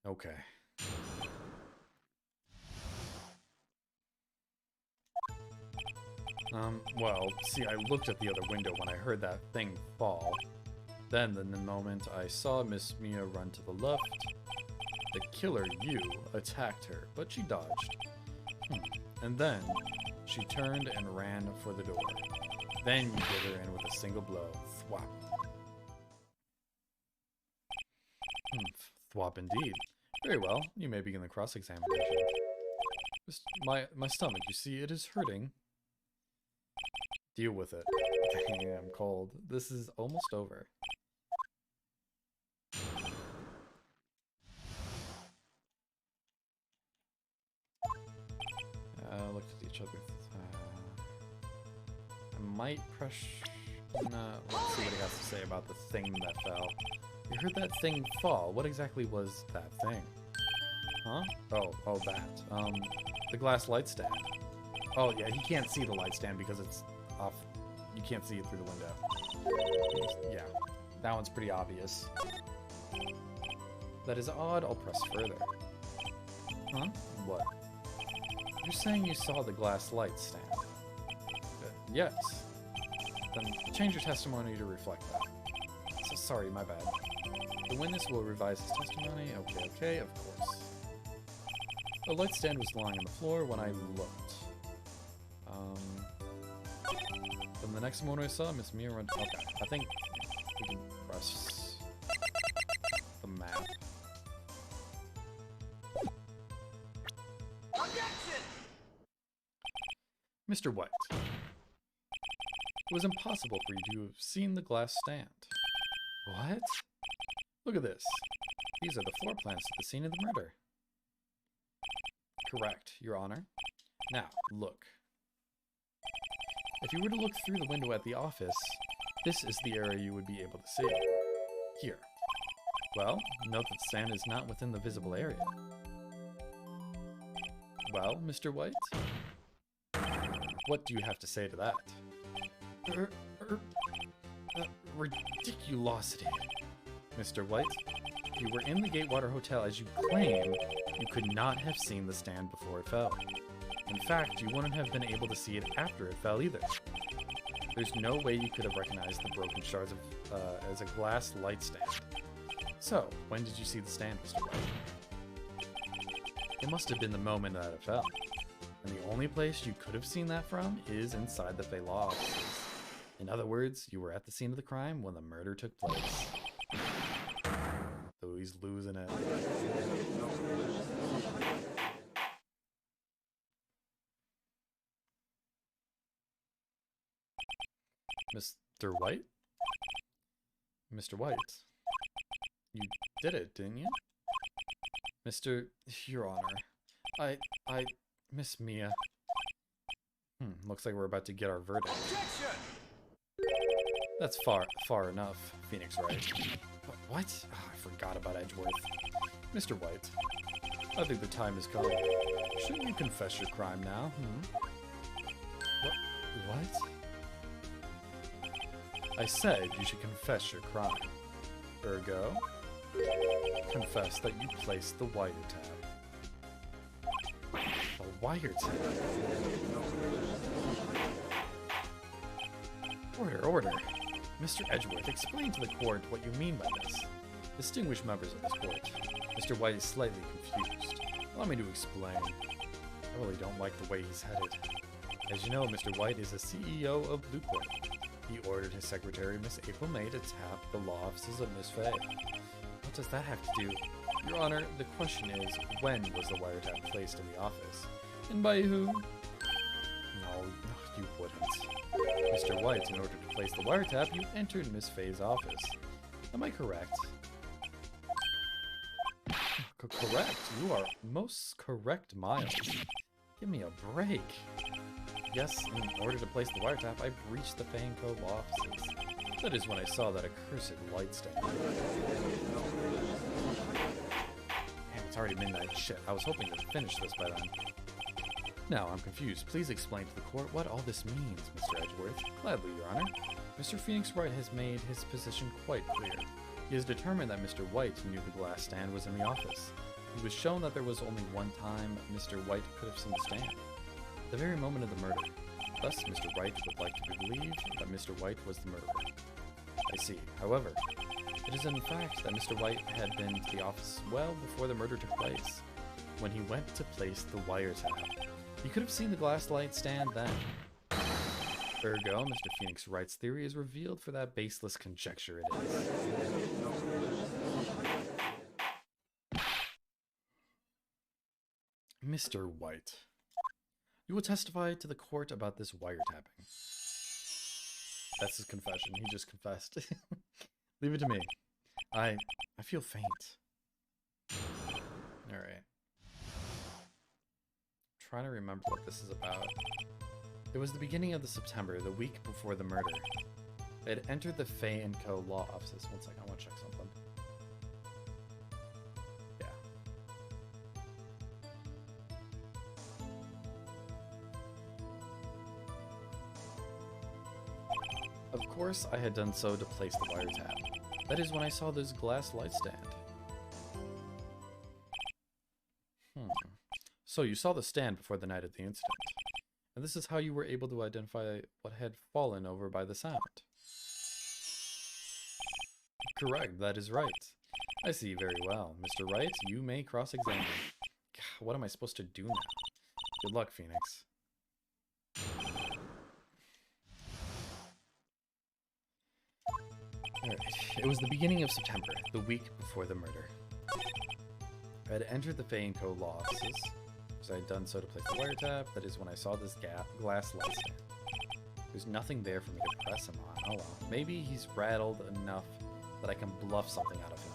Okay. Well, see, I looked at the other window when I heard that thing fall. Then, in the moment I saw Miss Mia run to the left, the killer, you, attacked her, but she dodged. And then, she turned and ran for the door. Then you get her in with a single blow. Thwop. Thwop indeed. Very well, you may begin the cross-examination. My stomach, you see, it is hurting. Deal with it. Dang, I'm cold. This is almost over. Looked at each other. I might press. Let's see what he has to say about the thing that fell. You heard that thing fall. What exactly was that thing? Huh? Oh, that. The glass light stand. Oh, yeah, he can't see the light stand because it's off. You can't see it through the window. Yeah, that one's pretty obvious. That is odd. I'll press further. Huh? What? You're saying you saw the glass light stand? Yes. Then change your testimony to reflect that. So sorry, my bad. The witness will revise his testimony. Okay, of course. The light stand was lying on the floor when I looked. Then the next moment I saw Miss Mia run. Okay, I think we can press the map. Mr. White. It was impossible for you to have seen the glass stand. What? Look at this. These are the floor plans to the scene of the murder. Correct, Your Honor. Now, look. If you were to look through the window at the office, this is the area you would be able to see. Here. Well, note that the stand is not within the visible area. Well, Mr. White? What do you have to say to that? Ridiculosity. Mr. White, you were in the Gatewater Hotel as you claim, You could not have seen the stand before it fell. In fact, you wouldn't have been able to see it after it fell either. There's no way you could have recognized the broken shards as a glass light stand. So, when did you see the stand, Mr. White? It must have been the moment that it fell. And the only place you could have seen that from is inside the Fey Law offices. In other words, you were at the scene of the crime when the murder took place. Oh, he's losing it. Mr. White? Mr. White? You did it, didn't you? Your Honor. I, Miss Mia. Looks like we're about to get our verdict. Objection! That's far enough, Phoenix Wright. What? Oh, I forgot about Edgeworth. Mr. White, I think the time has come. Shouldn't you confess your crime now, What? I said you should confess your crime. Ergo, confess that you placed the wiretap. A wiretap? Order. Mr. Edgeworth, explain to the court what you mean by this. Distinguished members of this court, Mr. White is slightly confused. Allow me to explain. I really don't like the way he's headed. As you know, Mr. White is the CEO of Bluecourt. He ordered his secretary, Miss April May, to tap the law offices of Miss Fay. What does that have to do? Your Honor, the question is, when was the wiretap placed in the office? And by who? No, you wouldn't. Mr. White, in order to place the wiretap, you entered Miss Fay's office. Am I correct? Correct. You are most correct, Miles. Give me a break. Yes, in order to place the wiretap, I breached the Fay & Co. law offices. That is when I saw that accursed light stand. Damn, it's already midnight. Shit, I was hoping to finish this by then. Now, I'm confused. Please explain to the court what all this means, Mr. Edgeworth. Gladly, Your Honor. Mr. Phoenix Wright has made his position quite clear. He is determined that Mr. White knew the glass stand was in the office. He was shown that there was only one time Mr. White could have seen the stand. The very moment of the murder. Thus, Mr. Wright would like to believe that Mr. White was the murderer. I see. However, it is in fact that Mr. White had been to the office well before the murder took place. When he went to place the wiretap, he could have seen the glass light stand then. Ergo, Mr. Phoenix Wright's theory is revealed for that baseless conjecture it is. Mr. White, you will testify to the court about this wiretapping. That's his confession. He just confessed. Leave it to me. I feel faint. Alright. Trying to remember what this is about. It was the beginning of the September, the week before the murder. I had entered the Fay & Co. law offices. One second, I want to check something. Yeah. Of course, I had done so to place the wiretap. That is when I saw this glass light stand. So you saw the stand before the night of the incident. And this is how you were able to identify what had fallen over by the sound. Correct, that is right. I see very well. Mr. Wright, you may cross-examine. What am I supposed to do now? Good luck, Phoenix. Alright, it was the beginning of September, the week before the murder. I had entered the Fay & Co. law offices. I had done so to place the wiretap. That is when I saw this glass light stand. There's nothing there for me to press him on. Oh well. Maybe he's rattled enough that I can bluff something out of him.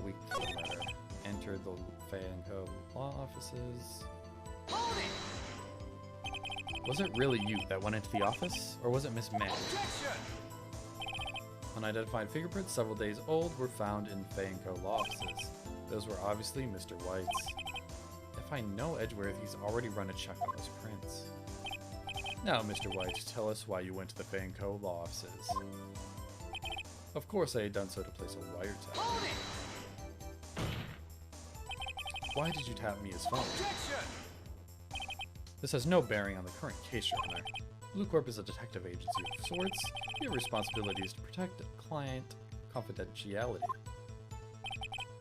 Week before the murder. Entered the Fay & Co. law offices. Hold it! Was it really you that went into the office? Or was it Miss May? Objection! Unidentified fingerprints several days old were found in Fay & Co. law offices. Those were obviously Mr. White's. If I know Edgeworth, he's already run a check on those prints. Now, Mr. White, tell us why you went to the Fay & Co. law offices. Of course I had done so to place a wiretap. Hold it! why did you tap Mia's phone? Objection! This has no bearing on the current case, Your Honor. Blue Corp is a detective agency of sorts. We have responsibilities to protect client confidentiality.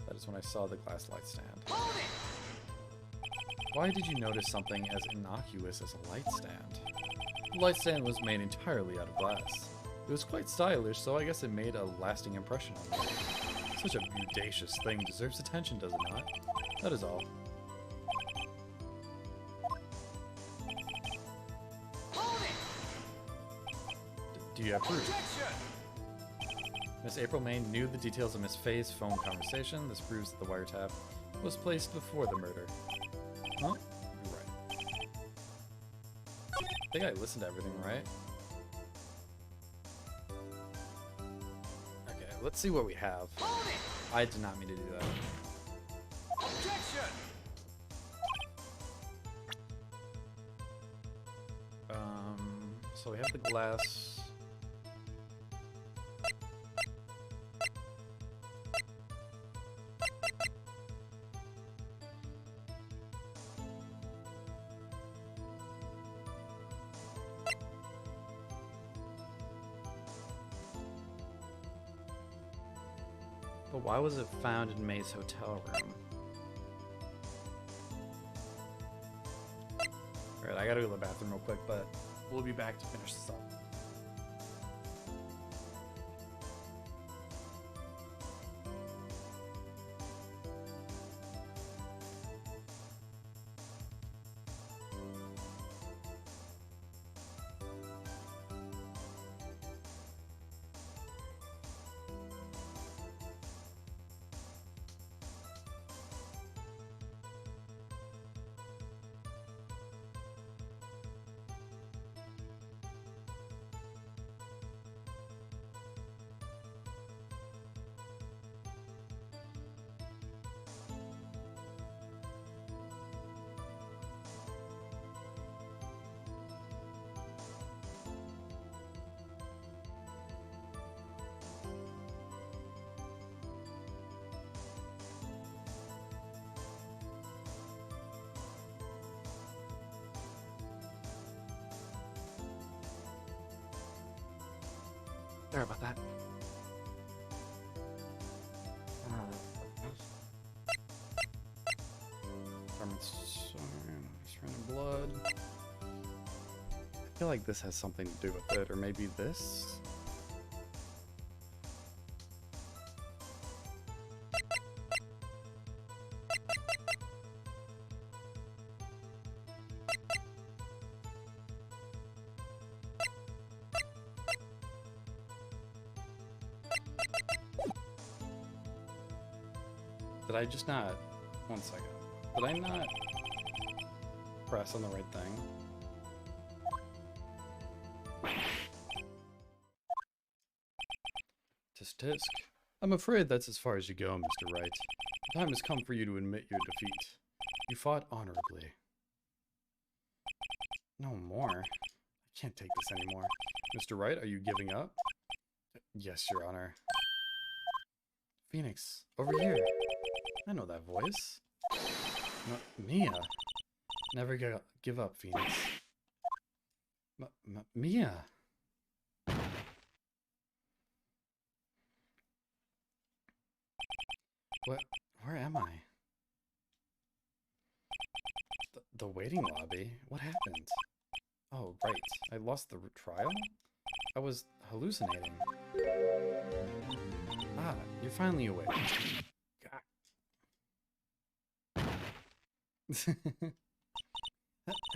That is when I saw the glass light stand. Hold it! Why did you notice something as innocuous as a light stand? The light stand was made entirely out of glass. It was quite stylish, so I guess it made a lasting impression on me. Such a audacious thing deserves attention, does it not? That is all. Hold it! Do you have proof? Objection! Miss April May knew the details of Miss Faye's phone conversation. This proves that the wiretap was placed before the murder. Huh? You're right. I think I listened to everything, right? Okay, let's see what we have. Hold it! I did not mean to do that. Objection! So we have the glass. But why was it found in May's hotel room? Alright, I gotta go to the bathroom real quick, but we'll be back to finish this up. Sorry about that. Blood. I feel like this has something to do with it, or maybe this? Did I just not... One second. Did I not press on the right thing? Tisk tisk. I'm afraid that's as far as you go, Mr. Wright. The time has come for you to admit your defeat. You fought honorably. No more. I can't take this anymore. Mr. Wright, are you giving up? Yes, Your Honor. Phoenix, over here. I know that voice. Mia. Never give up, Phoenix. Mia. Where am I? The waiting lobby? What happened? Oh, right. I lost the trial? I was hallucinating. Ah, you're finally awake.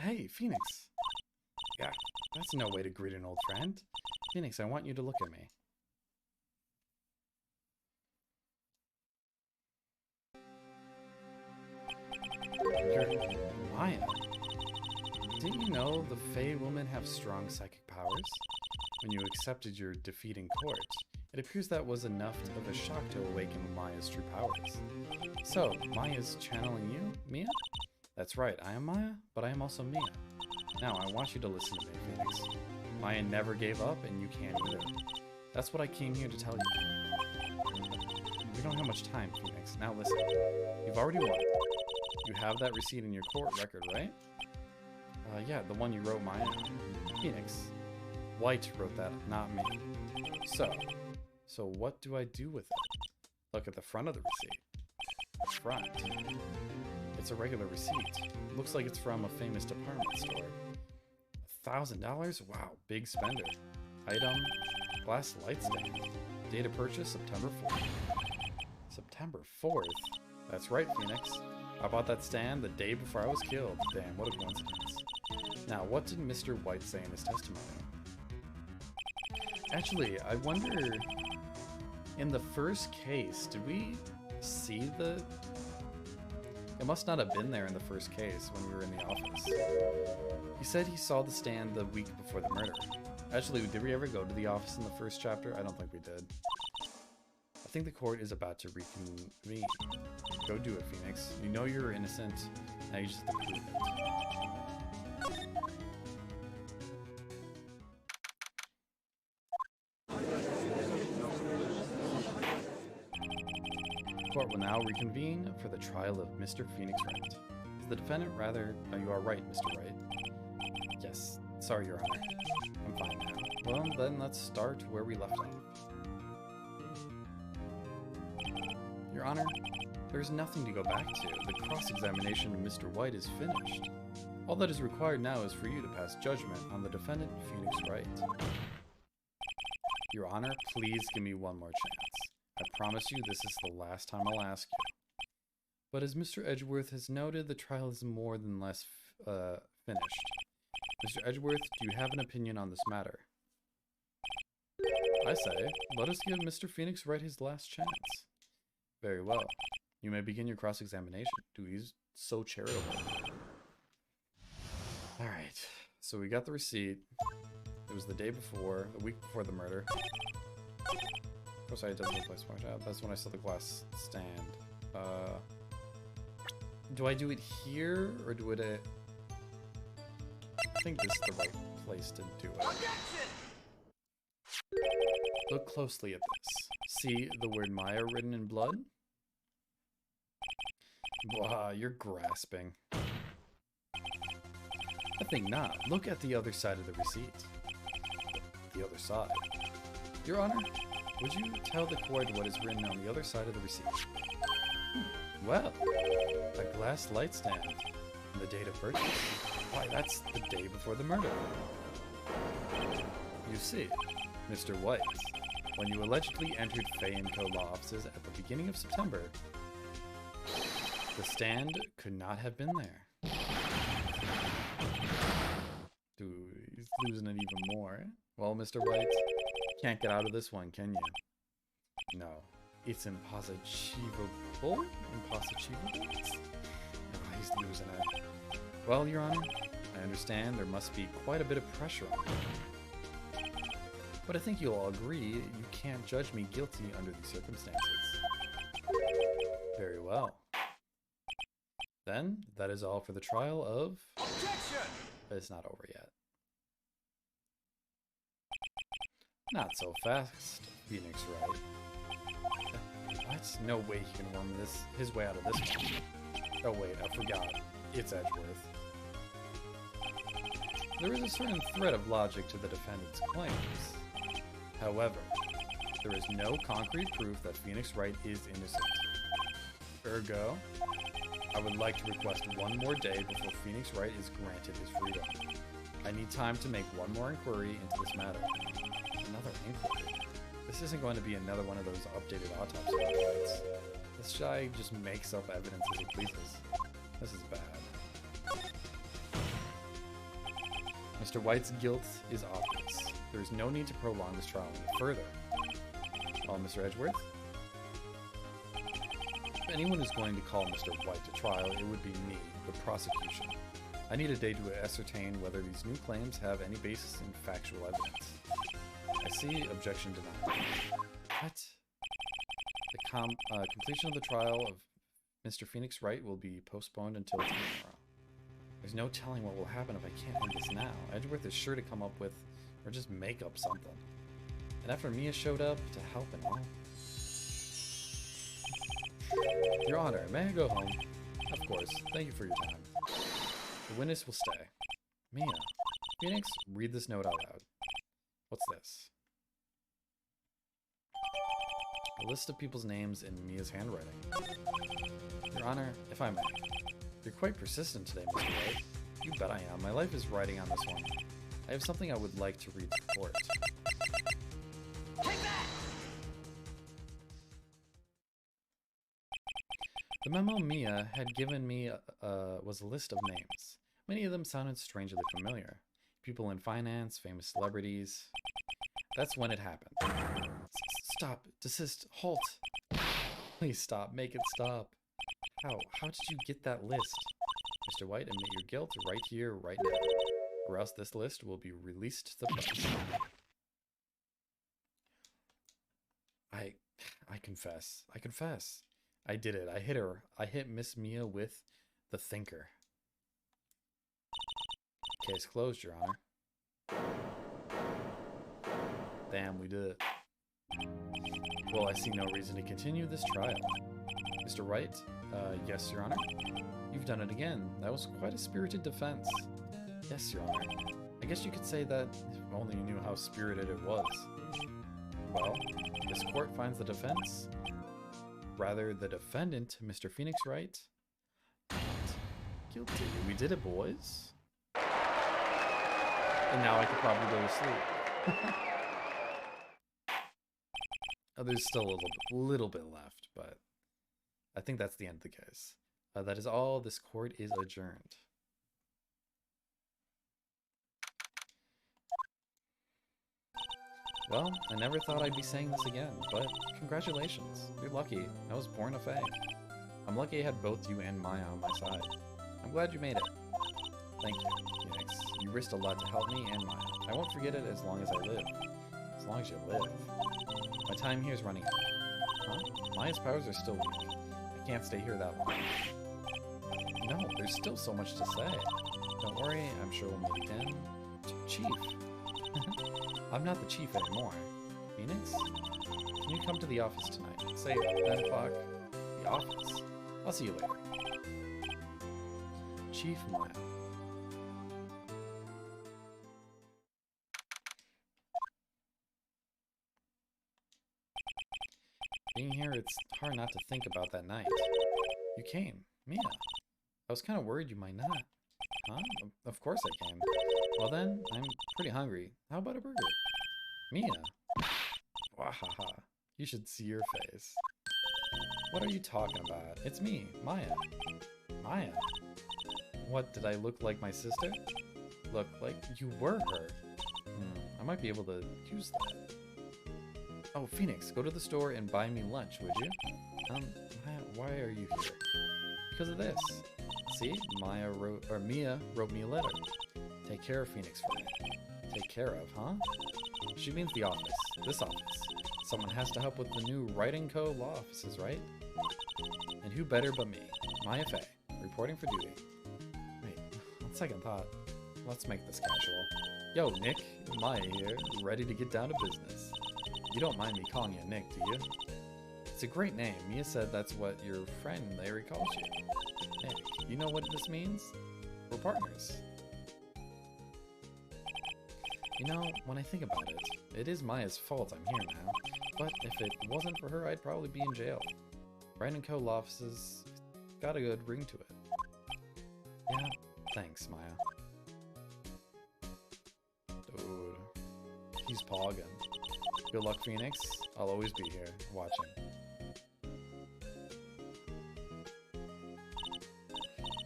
Hey, Phoenix. Yeah, that's no way to greet an old friend. Phoenix, I want you to look at me. You're Maya. Didn't you know the Fae women have strong psychic powers? When you accepted your defeat in court, it appears that was enough of a shock to awaken Maya's true powers. So, Maya's channeling you, Mia? That's right, I am Maya, but I am also Mia. Now, I want you to listen to me, Phoenix. Maya never gave up, and you can't either. That's what I came here to tell you. We don't have much time, Phoenix. Now listen. You've already won. You have that receipt in your court record, right? Yeah, the one you wrote mine. Phoenix. White wrote that, not me. So what do I do with it? Look at the front of the receipt. Front. It's a regular receipt. Looks like it's from a famous department store. $1,000? Wow, big spender. Item, glass light stand. Date of purchase, September 4th. September 4th? That's right, Phoenix. I bought that stand the day before I was killed. Damn, what a coincidence. Now, what did Mr. White say in his testimony? Actually, I wonder, in the first case, did we see the... It must not have been there in the first case when we were in the office. He said he saw the stand the week before the murder. Actually, did we ever go to the office in the first chapter? I don't think we did. I think the court is about to reconvene. Go do it, Phoenix. You know you're innocent, now you just have to prove it. Court will now reconvene for the trial of Mr. Phoenix Wright. Is the defendant rather... Oh, you are right, Mr. Wright. Yes. Sorry, Your Honor. I'm fine now. Well, then let's start where we left off. Your Honor, there's nothing to go back to. The cross-examination of Mr. White is finished. All that is required now is for you to pass judgment on the defendant, Phoenix Wright. Your Honor, please give me one more chance. I promise you this is the last time I'll ask you. But as Mr. Edgeworth has noted, the trial is more than less finished. Mr. Edgeworth, do you have an opinion on this matter? I say, let us give Mr. Phoenix Wright his last chance. Very well. You may begin your cross-examination. Dude, he's so charitable. Alright, so we got the receipt. It was the day before, the week before the murder. Of course, it doesn't look like smart job. That's when I saw the glass stand. Do I do it here or do it at... I think this is the right place to do it. Look closely at this. See the word Maya written in blood? Wow, you're grasping. I think not. Look at the other side of the receipt. The other side. Your Honor, would you tell the court what is written on the other side of the receipt? Well, a glass light stand and the date of purchase. Why, that's the day before the murder. You see, Mr. White, when you allegedly entered Fay & Co. law offices at the beginning of September, the stand could not have been there. Dude, he's losing it even more. Well, Mr. White, can't get out of this one, can you? No. It's impossible? Impossible? No, he's losing it. Well, Your Honor, I understand there must be quite a bit of pressure on me. But I think you'll all agree you can't judge me guilty under these circumstances. Very well. Then, that is all for the trial of... Objection! It's not over yet. Not so fast, Phoenix Wright. What? No way he can worm his way out of this one. Oh wait, I forgot. It's Edgeworth. There is a certain thread of logic to the defendant's claims. However, there is no concrete proof that Phoenix Wright is innocent. Ergo, I would like to request one more day before Phoenix Wright is granted his freedom. I need time to make one more inquiry into this matter. Another inquiry? This isn't going to be another one of those updated autopsy reports. This guy just makes up evidence as he pleases. This is bad. Mr. White's guilt is obvious. There is no need to prolong this trial any further. Well, Mr. Edgeworth? If anyone is going to call Mr. White to trial, it would be me, the prosecution. I need a day to ascertain whether these new claims have any basis in factual evidence. I see. Objection denied. What? The completion of the trial of Mr. Phoenix Wright will be postponed until tomorrow. There's no telling what will happen if I can't end this now. Edgeworth is sure to come up with, or just make up something. And after Mia showed up to help and all. Your Honor, may I go home? Of course. Thank you for your time. The witness will stay. Mia. Phoenix, read this note out loud. What's this? A list of people's names in Mia's handwriting. Your Honor, if I may. You're quite persistent today, Mr. Wright. You bet I am. My life is riding on this one. I have something I would like to read to the court. Take that! The memo Mia had given me was a list of names. Many of them sounded strangely familiar. People in finance, famous celebrities. That's when it happened. Stop. Desist. Halt. Please stop. Make it stop. How did you get that list? Mr. White, admit your guilt right here, right now. Or else this list will be released to the press. I confess. I confess. I did it. I hit her. I hit Miss Mia with the thinker. Case closed, Your Honor. Damn, we did it. Well, I see no reason to continue this trial. Mr. Wright? Yes, Your Honor. You've done it again. That was quite a spirited defense. Yes, Your Honor. I guess you could say that if only you knew how spirited it was. Well, this court finds the defense, rather the defendant, Mr. Phoenix Wright, guilty. We did it, boys. And now I could probably go to sleep. Oh, there's still a little bit left, but I think that's the end of the case. That is all. This court is adjourned. Well, I never thought I'd be saying this again, but congratulations. You're lucky. I was born a Fae. I'm lucky I had both you and Maya on my side. I'm glad you made it. Thank you, Phoenix. You risked a lot to help me and Maya. I won't forget it as long as I live. As long as you live. My time here is running out. Huh? Maya's powers are still weak. I can't stay here that long. No, there's still so much to say. Don't worry, I'm sure we'll meet again. Chief. I'm not the chief anymore. Phoenix? Can you come to the office tonight? Say 10 o'clock. The office. I'll see you later. Chief Maya. Being here, it's hard not to think about that night. You came. Mia. I was kind of worried you might not. Huh? Of course I came. Well then, I'm pretty hungry. How about a burger? Mia. Wahaha. You should see your face. What are you talking about? It's me, Maya. Maya? What, did I look like my sister? Look like you were her. I might be able to use that. Oh, Phoenix, go to the store and buy me lunch, would you? Maya, why are you here? Because of this. See, Mia wrote me a letter. Take care of Phoenix for me. Take care of, huh? She means the office. This office. Someone has to help with the new Wright & Co. law offices, right? And who better but me, Maya Faye, reporting for duty. Wait, on second thought, let's make this casual. Yo, Nick, Maya here, ready to get down to business. You don't mind me calling you Nick, do you? It's a great name. Mia said that's what your friend Larry calls you. Nick, you know what this means? We're partners. You know, when I think about it, it is Maya's fault I'm here now. But if it wasn't for her, I'd probably be in jail. Wright & Co. law offices got a good ring to it. Yeah, thanks, Maya. Dude, he's pogging. Good luck, Phoenix. I'll always be here, watching.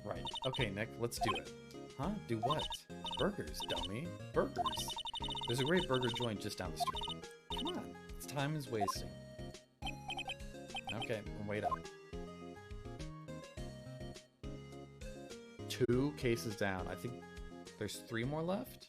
Right. Okay, Nick, let's do it. Huh? Do what? Burgers, dummy. Burgers. There's a great burger joint just down the street. Come on. This time is wasting. Okay, wait up. 2 cases down. I think there's 3 more left?